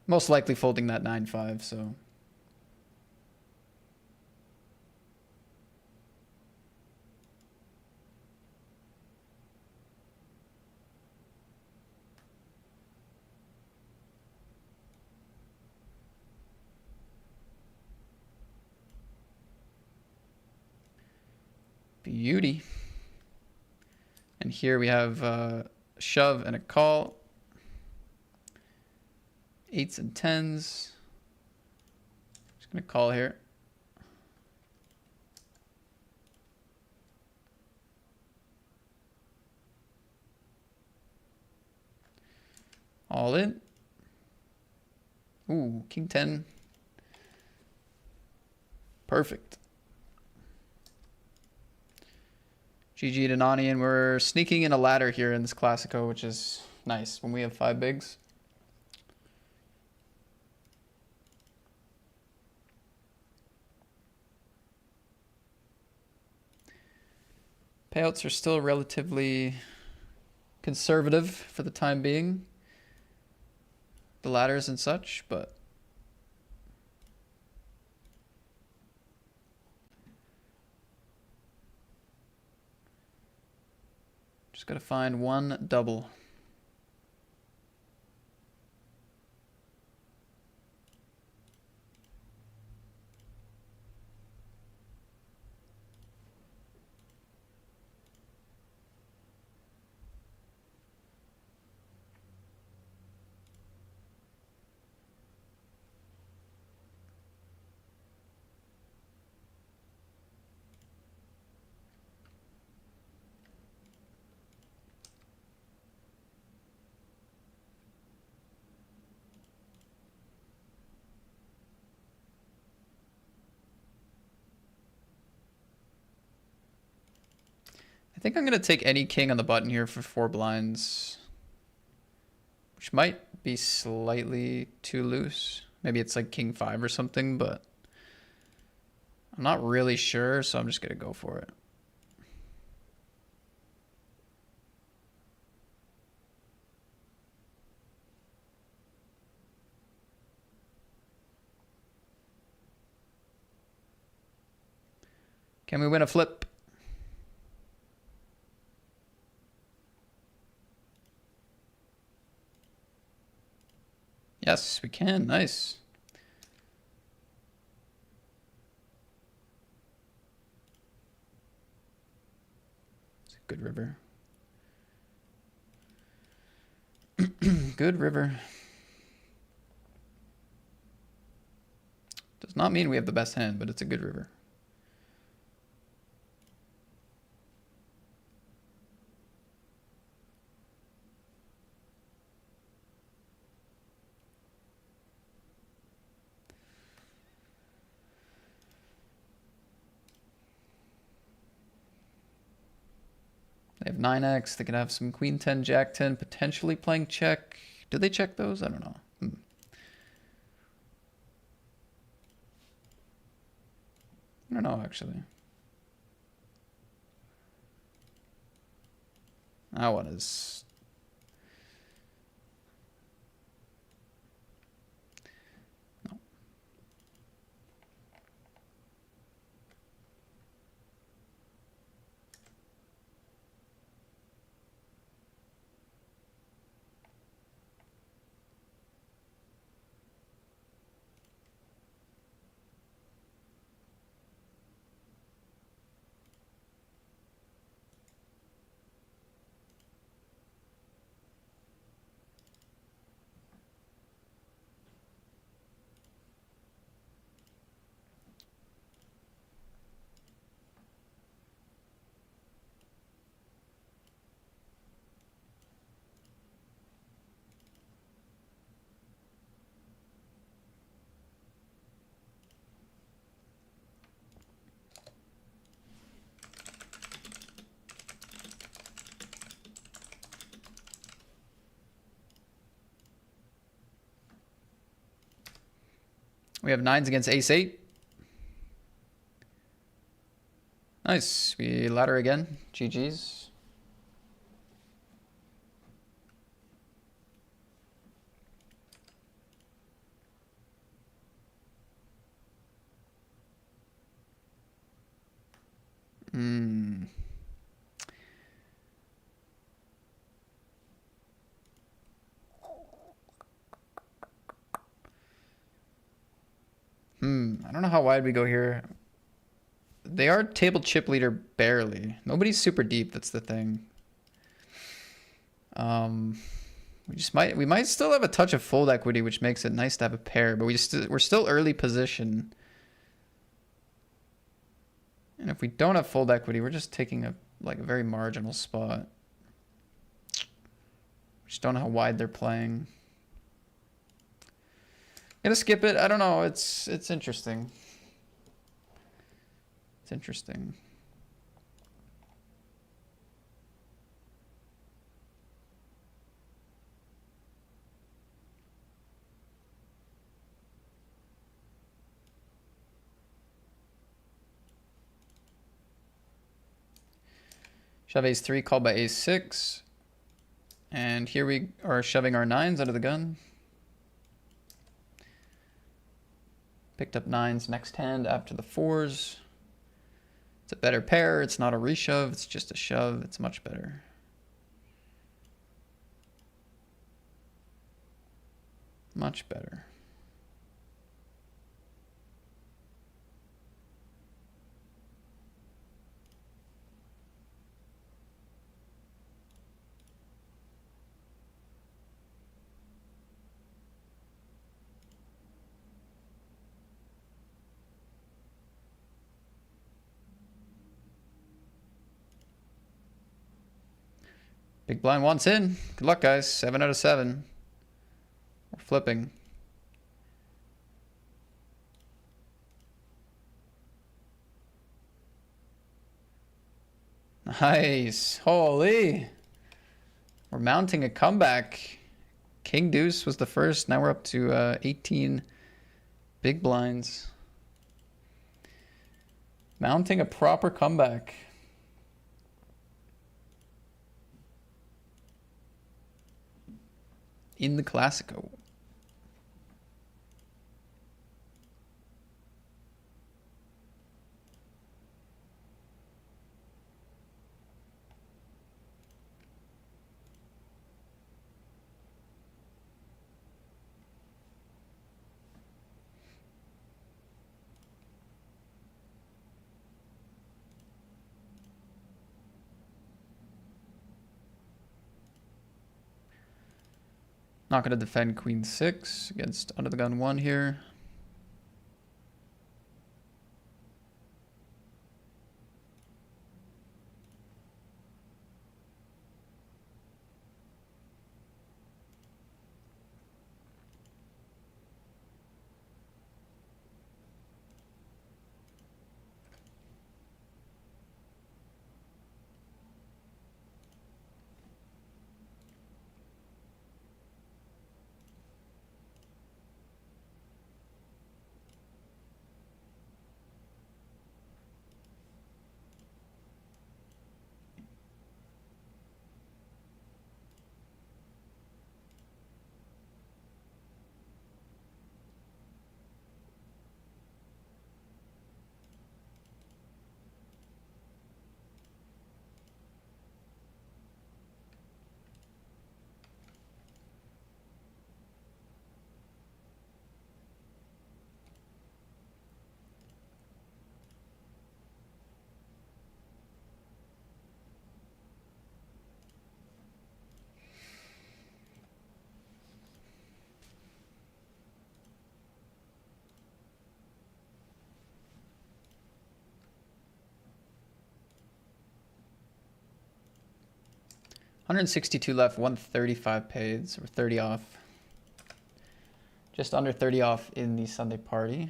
Most likely folding that 9-5, so. Beauty. And here we have a shove and a call. 8s and 10s. Just gonna call here. All in. Ooh, king 10. Perfect. GG to Nani, and we're sneaking in a ladder here in this Classico, which is nice when we have 5 bigs. Payouts are still relatively conservative for the time being. The ladders and such, but just gotta find one double. I think I'm going to take any king on the button here for 4 blinds. Which might be slightly too loose. Maybe it's like king 5 or something, but I'm not really sure, so I'm just going to go for it. Can we win a flip? Yes, we can. Nice. It's a good river. Good river. Does not mean we have the best hand, but it's a good river. They have 9x. They could have some queen 10, jack 10, potentially playing check. Do they check those? I don't know. I don't know, actually. That one is... No. We have 9s against ace 8. Nice. We ladder again. GG's. I don't know how wide we go here. They are table chip leader barely. Nobody's super deep, that's the thing. We might still have a touch of fold equity, which makes it nice to have a pair, but we're still early position. And if we don't have fold equity, we're just taking a very marginal spot. Just don't know how wide they're playing. Gonna skip it. I don't know. It's interesting. It's interesting. Shove ace 3, called by ace 6. And here we are shoving our 9s out of the gun. Picked up 9s next hand after the 4s. It's a better pair. It's not a reshove. It's just a shove. It's much better. Much better. Big blind wants in. Good luck, guys. 7 out of 7. We're flipping. Nice. Holy. We're mounting a comeback. King Deuce was the first. Now we're up to 18 big blinds. Mounting a proper comeback. In the Classico. Not going to defend Queen 6 against under the gun 1 here. $162 left, 135 paid, so we're 30 off. Just under 30 off in the Sunday party.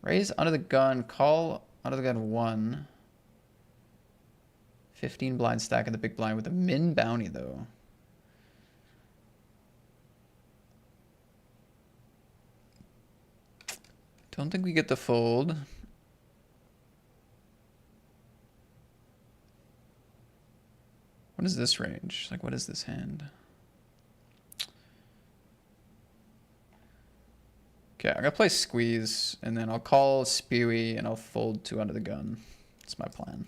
Raise under the gun, call under the gun 1. 15 blind stack in the big blind with a min bounty though. Don't think we get the fold. What is this range? Like, what is this hand? Okay, I'm gonna play squeeze, and then I'll call Spewy, and I'll fold 2 under the gun. That's my plan.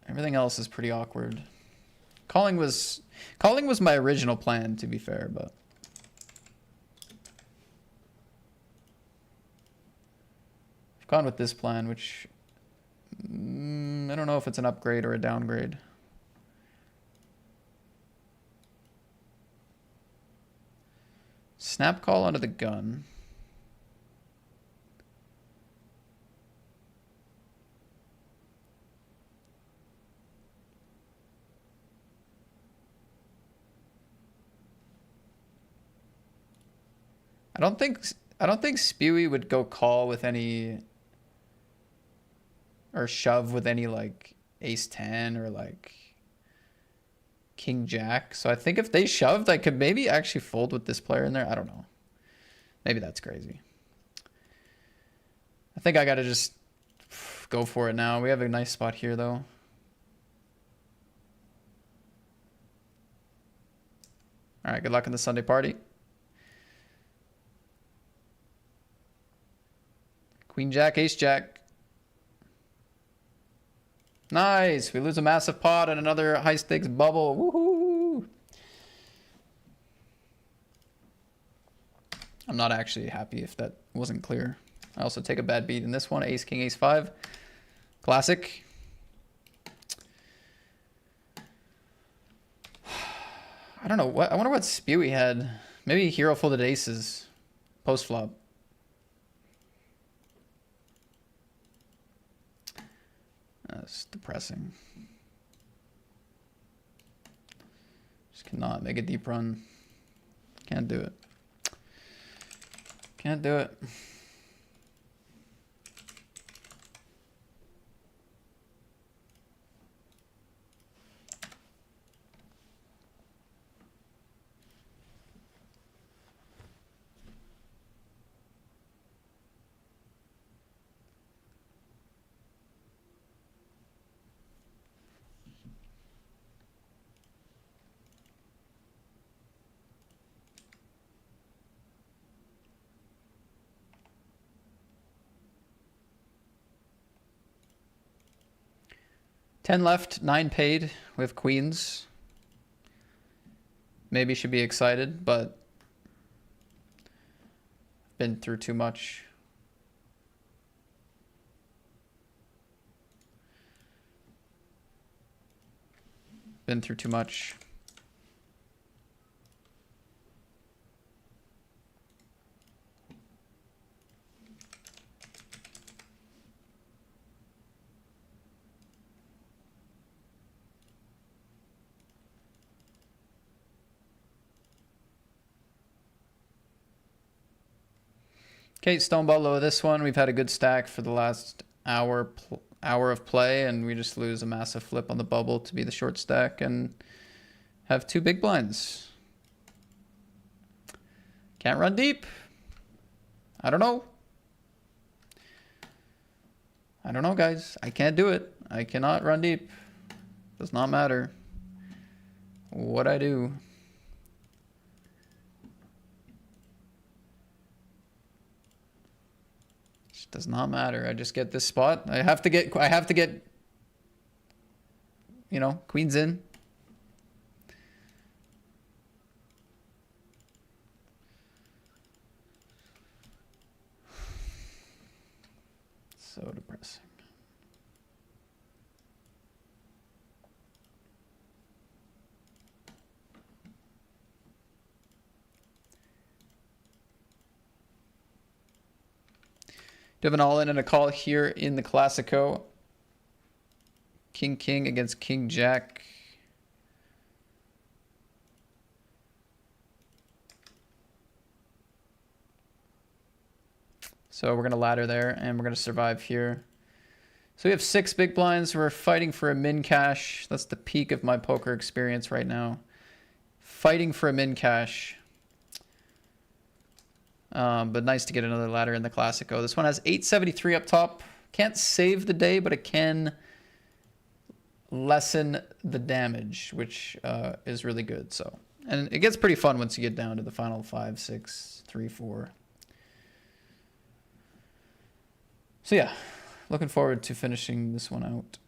Everything else is pretty awkward. Calling was my original plan, to be fair, but I've gone with this plan, which I don't know if it's an upgrade or a downgrade. Snap call under the gun. I don't think Spewy would go call with any, or shove with any like ace 10 or like king jack. So I think if they shoved, I could maybe actually fold with this player in there. I don't know. Maybe that's crazy. I think I gotta just go for it now. We have a nice spot here though. All right, good luck in the Sunday party. Queen jack, ace jack. Nice. We lose a massive pot and another high stakes bubble. Woohoo! I'm not actually happy if that wasn't clear. I also take a bad beat in this one. Ace, king, ace, 5. Classic. I don't know. I wonder what Spewy had. Maybe hero folded aces post flop. That's depressing. Just cannot make a deep run. Can't do it. Can't do it. 10 left, 9 paid with queens. Maybe should be excited, but been through too much. Been through too much. Okay, stone below this one. We've had a good stack for the last hour of play, and we just lose a massive flip on the bubble to be the short stack and have 2 big blinds. Can't run deep. I don't know. I don't know, guys. I can't do it. I cannot run deep. Does not matter what I do. Does not matter. I just get this spot. I have to get, you know, queens in. So depressing. Do have an all-in and a call here in the Classico. King King against King Jack. So we're going to ladder there, and we're going to survive here. So we have 6 big blinds. We're fighting for a min cash. That's the peak of my poker experience right now. Fighting for a min cash. But nice to get another ladder in the Classico. This one has 873 up top. Can't save the day, but it can lessen the damage, which is really good. So, and it gets pretty fun once you get down to the final 5, 6, 3, 4. So yeah, looking forward to finishing this one out.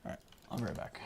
All right, I'll be right back.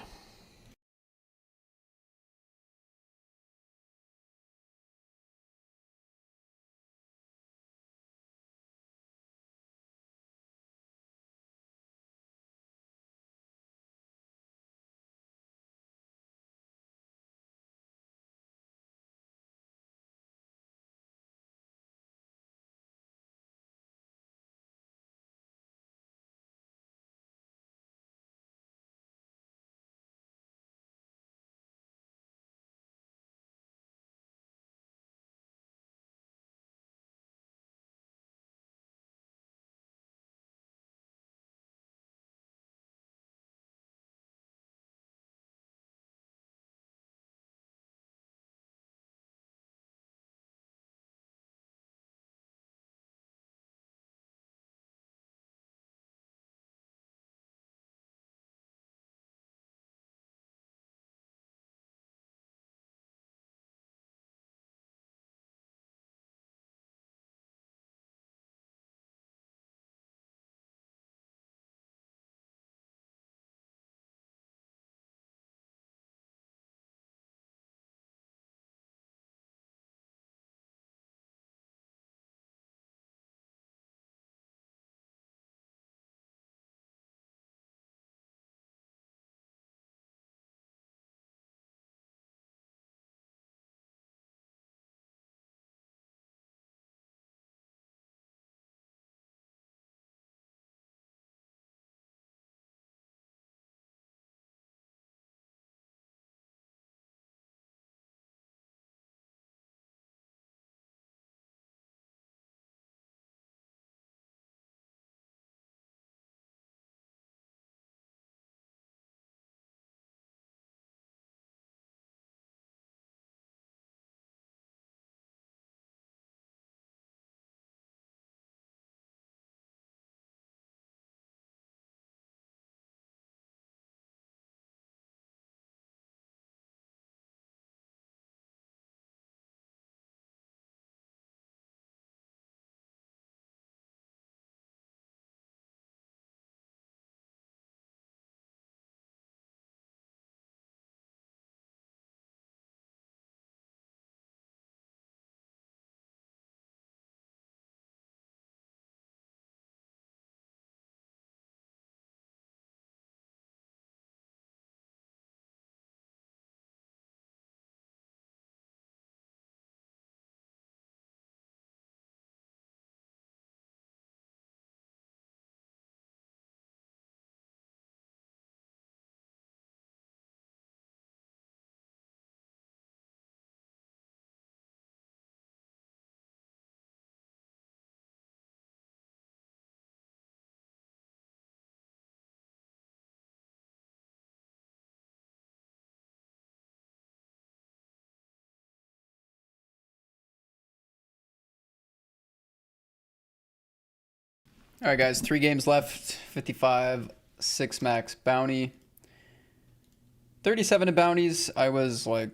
All right, guys, 3 games left. 55, 6 max bounty. 37 in bounties. I was like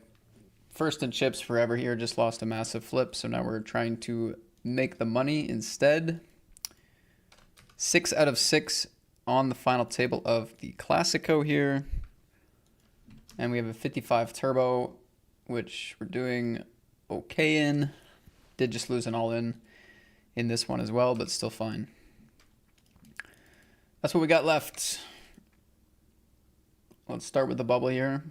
first in chips forever here. Just lost a massive flip, so now we're trying to make the money instead. 6 out of 6 on the final table of the Classico here. And we have a 55 turbo, which we're doing okay in. Did just lose an all-in this one as well, but still fine. That's what we got left. Let's start with the bubble here.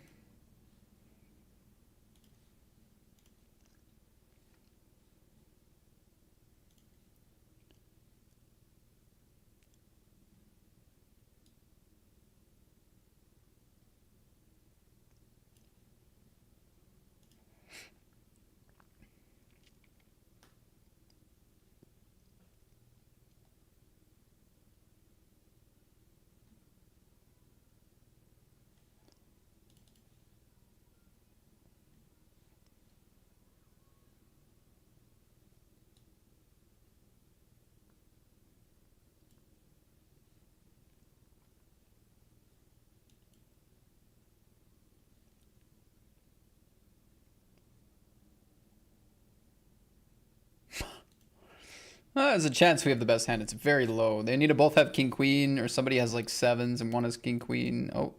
There's a chance we have the best hand. It's very low. They need to both have king queen, or somebody has like sevens and one has king queen. Oh.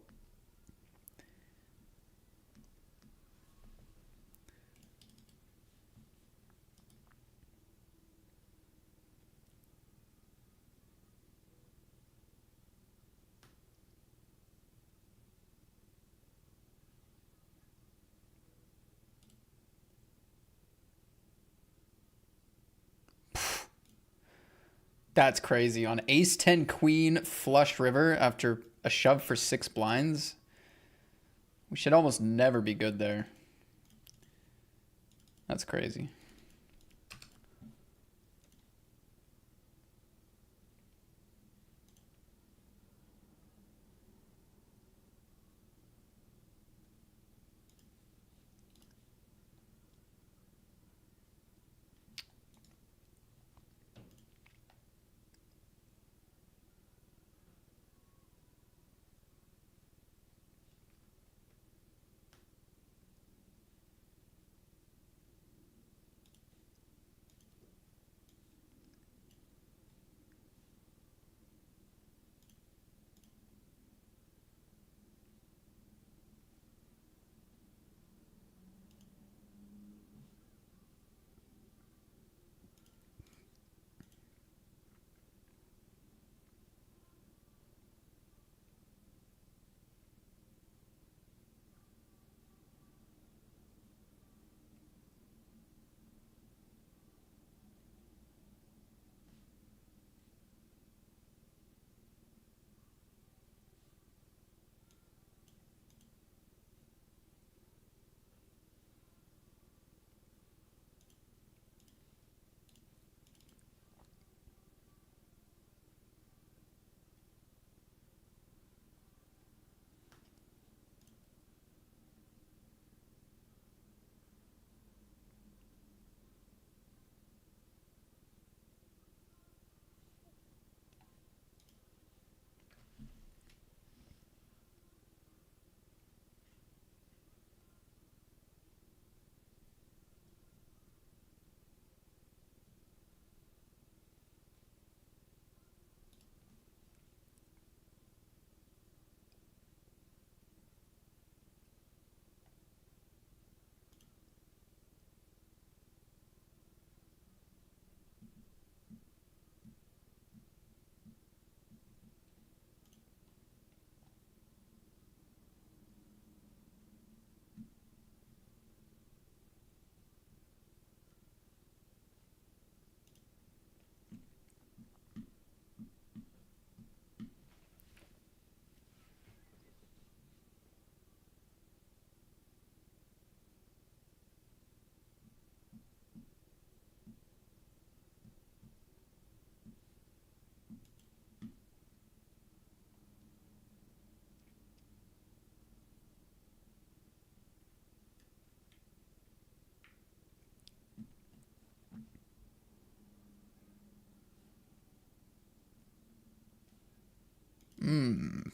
That's crazy. On ace 10 queen flush river after a shove for 6 blinds. We should almost never be good there. That's crazy.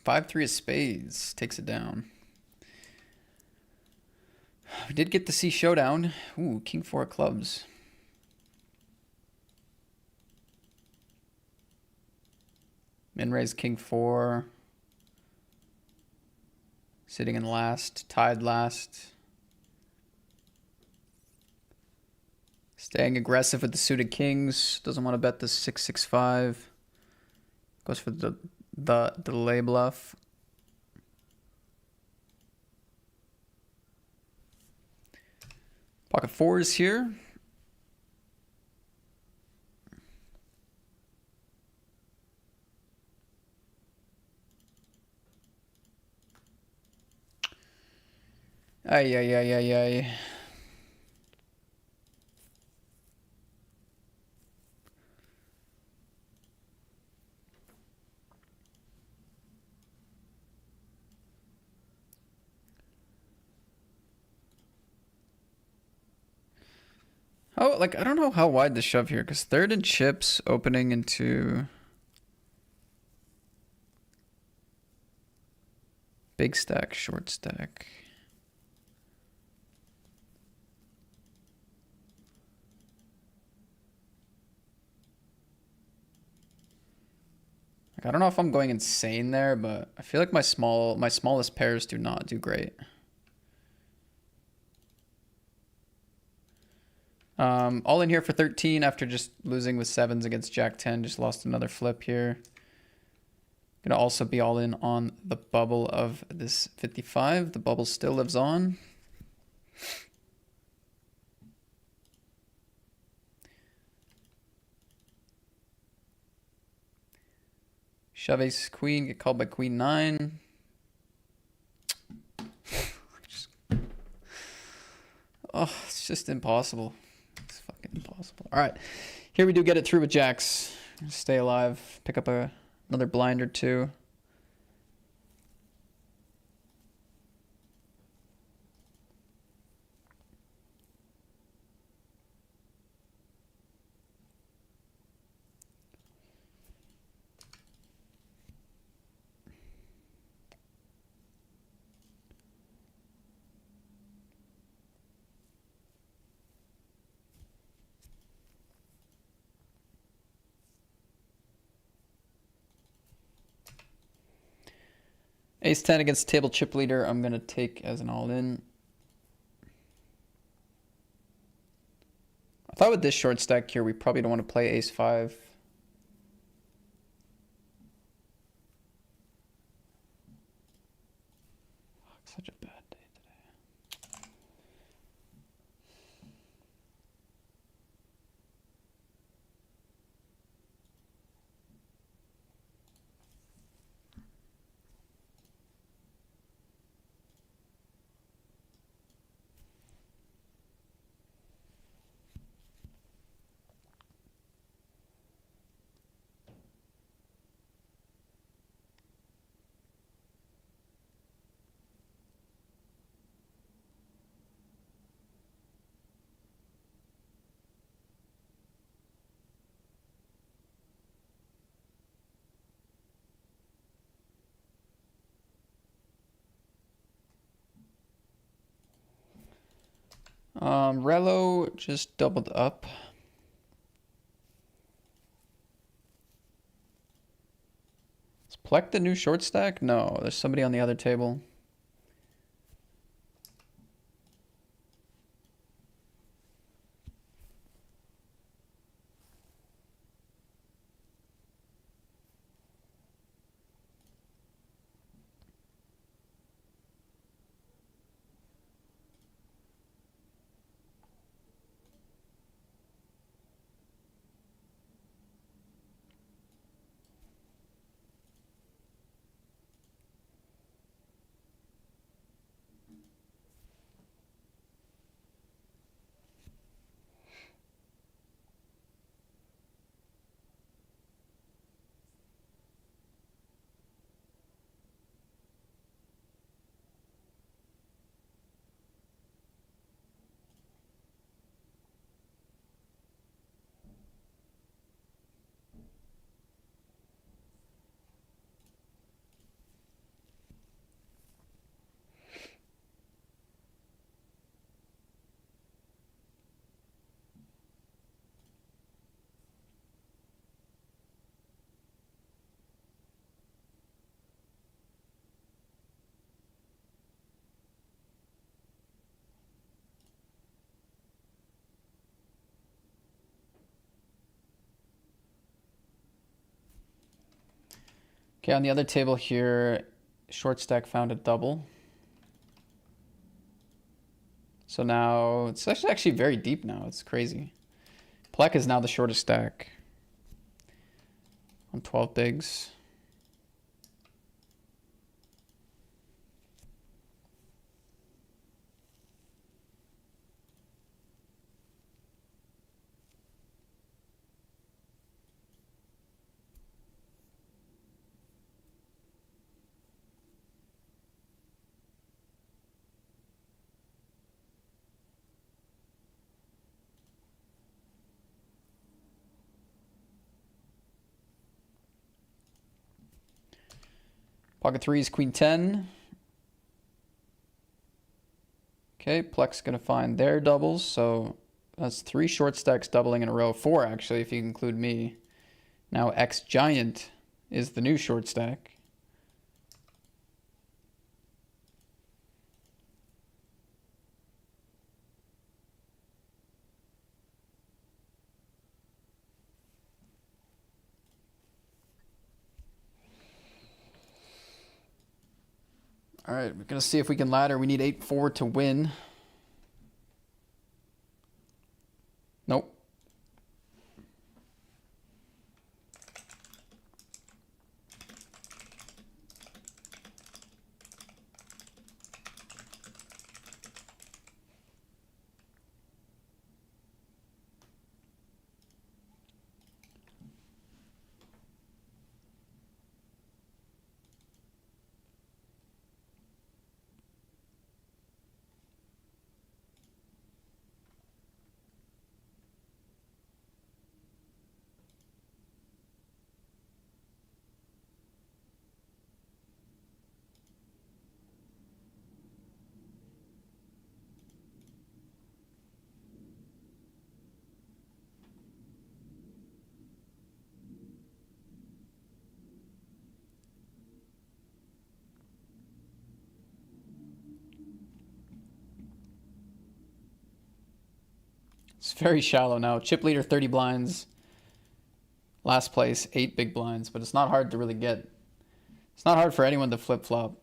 5-3 of spades takes it down. We did get to see showdown. Ooh, king 4 of clubs. Min raise king 4. Sitting in last, tied last. Staying aggressive with the suited kings. Doesn't want to bet the 6-6-5. Goes for the delay bluff. Pocket 4s here. Ay, ay, ay, ay, ay. Oh, like, I don't know how wide to shove here, because third and chips opening into big stack, short stack. Like, I don't know if I'm going insane there, but I feel like my smallest pairs do not do great. All in here for 13 after just losing with 7s against Jack 10. Just lost another flip here. Gonna also be all in on the bubble of this 55. The bubble still lives on. Shove ace queen, get called by queen 9. Oh, it's just impossible. It's fucking impossible. All right, here we do get it through with jacks. Stay alive, pick up another blind or two. Ace 10 against table chip leader. I'm going to take as an all-in. I thought with this short stack here, we probably don't want to play ace 5. Such a bad day today. Relo just doubled up. Is Plek the new short stack? No, there's somebody on the other table. Okay, on the other table here, short stack found a double. So now it's actually very deep now. It's crazy. Plek is now the shortest stack on 12 bigs. Pocket threes, queen 10. Okay, Plek's gonna find their doubles, so that's 3 short stacks doubling in a row. 4 actually, if you include me. Now X Giant is the new short stack. All right, we're gonna see if we can ladder. We need 8-4 to win. Nope. It's very shallow now. Chip leader 30 blinds. Last place 8 big blinds, but it's not hard to really get. It's not hard for anyone to flip flop.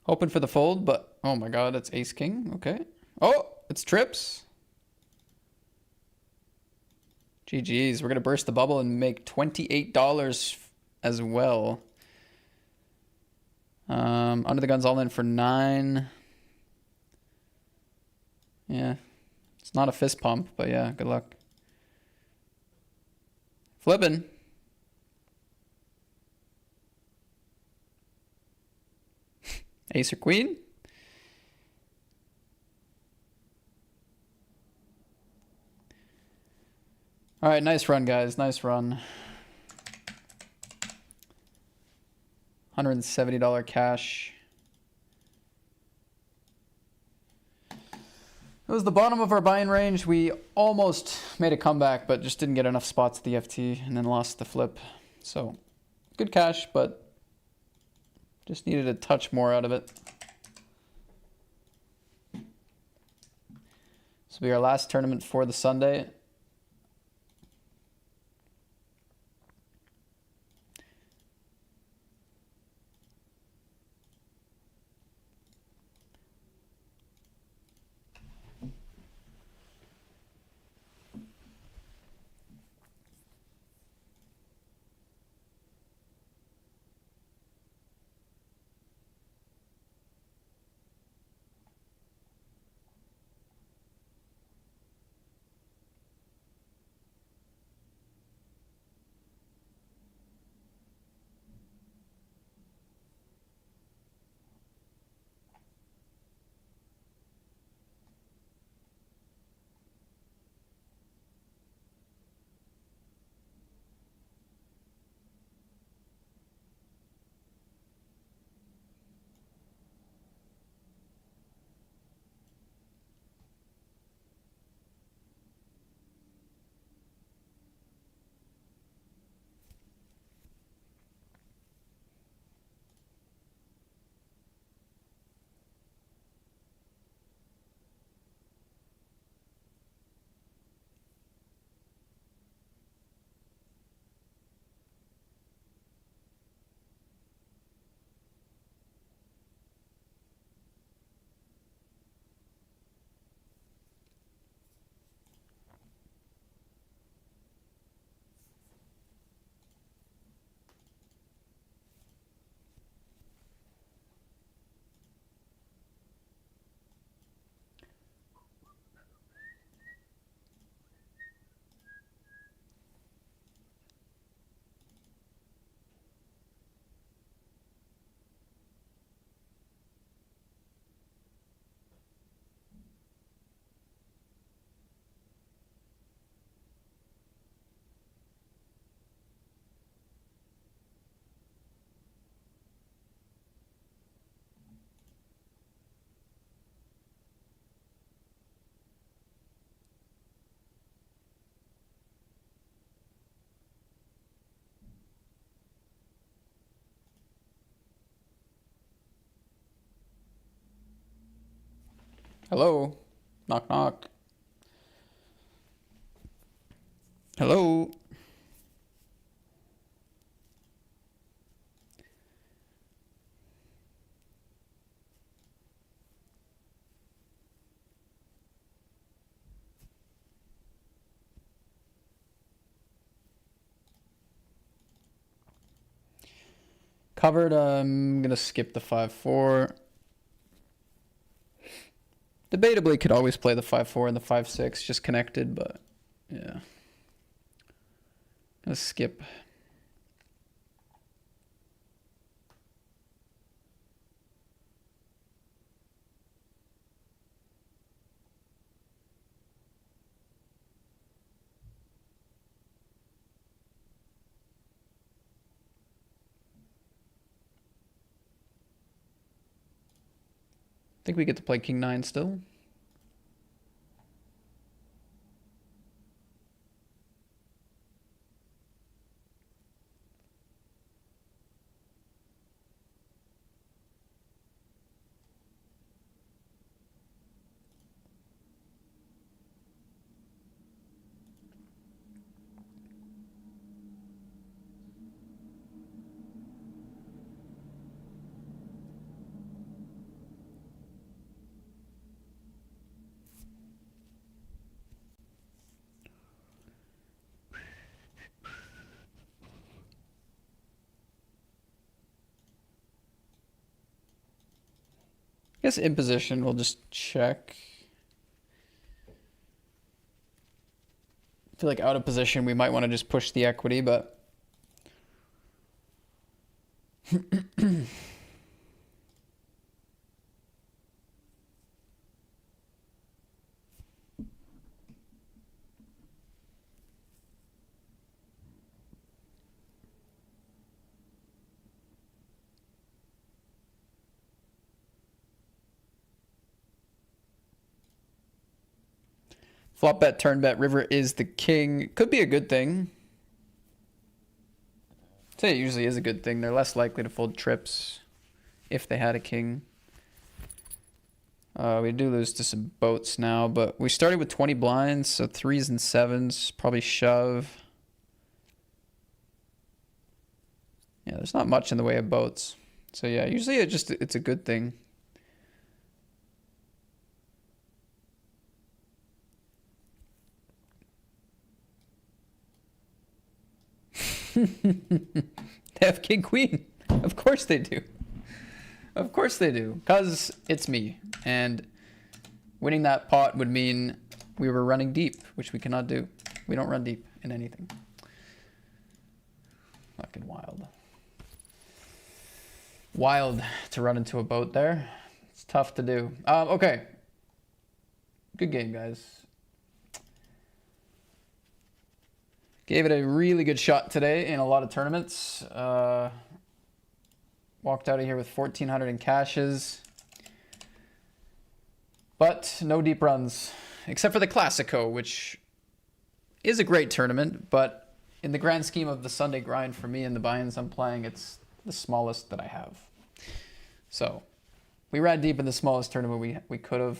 Open for the fold, but oh my god, it's ace king. Okay. Oh, it's trips. GG's. We're gonna burst the bubble and make $28 as well. Under the guns all in for 9. Yeah. It's not a fist pump, but yeah, good luck. Flipping. Ace or queen? All right, nice run, guys. Nice run. $170 cash. It was the bottom of our buying range. We almost made a comeback, but just didn't get enough spots at the FT and then lost the flip. So, good cash, but just needed a touch more out of it. This will be our last tournament for the Sunday. Hello? Knock, knock. Hello? Covered, I'm gonna skip the 5-4. Debatably could always play the 5-4 and the 5-6 just connected, but yeah. Gonna skip. I think we get to play King 9 still. I guess in position, we'll just check. I feel like out of position, we might want to just push the equity, but... Flop bet, turn bet, river is the king. Could be a good thing. I'd say it usually is a good thing. They're less likely to fold trips if they had a king. We do lose to some boats now, but we started with 20 blinds, so 3s and 7s, probably shove. Yeah, there's not much in the way of boats. So yeah, usually it's a good thing. They have king queen. Of course they do. Of course they do. Because it's me. And winning that pot would mean we were running deep, which we cannot do. We don't run deep in anything. Fucking wild. Wild to run into a boat there. It's tough to do. Okay. Good game, guys. Gave it a really good shot today in a lot of tournaments. Walked out of here with 1,400 in cashes. But no deep runs. Except for the Classico, which is a great tournament. But in the grand scheme of the Sunday grind for me and the buy-ins I'm playing, it's the smallest that I have. So we ran deep in the smallest tournament we could have.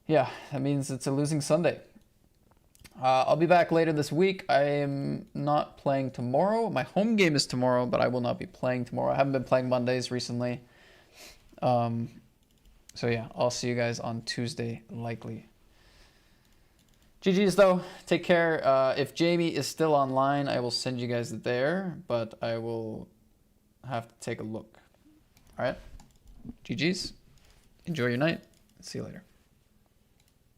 Yeah, that means it's a losing Sunday. I'll be back later this week. I am not playing tomorrow. My home game is tomorrow, but I will not be playing tomorrow. I haven't been playing Mondays recently. So yeah, I'll see you guys on Tuesday, likely. GG's though. Take care. If Jamie is still online, I will send you guys there, but I will have to take a look. All right. GG's. Enjoy your night. See you later.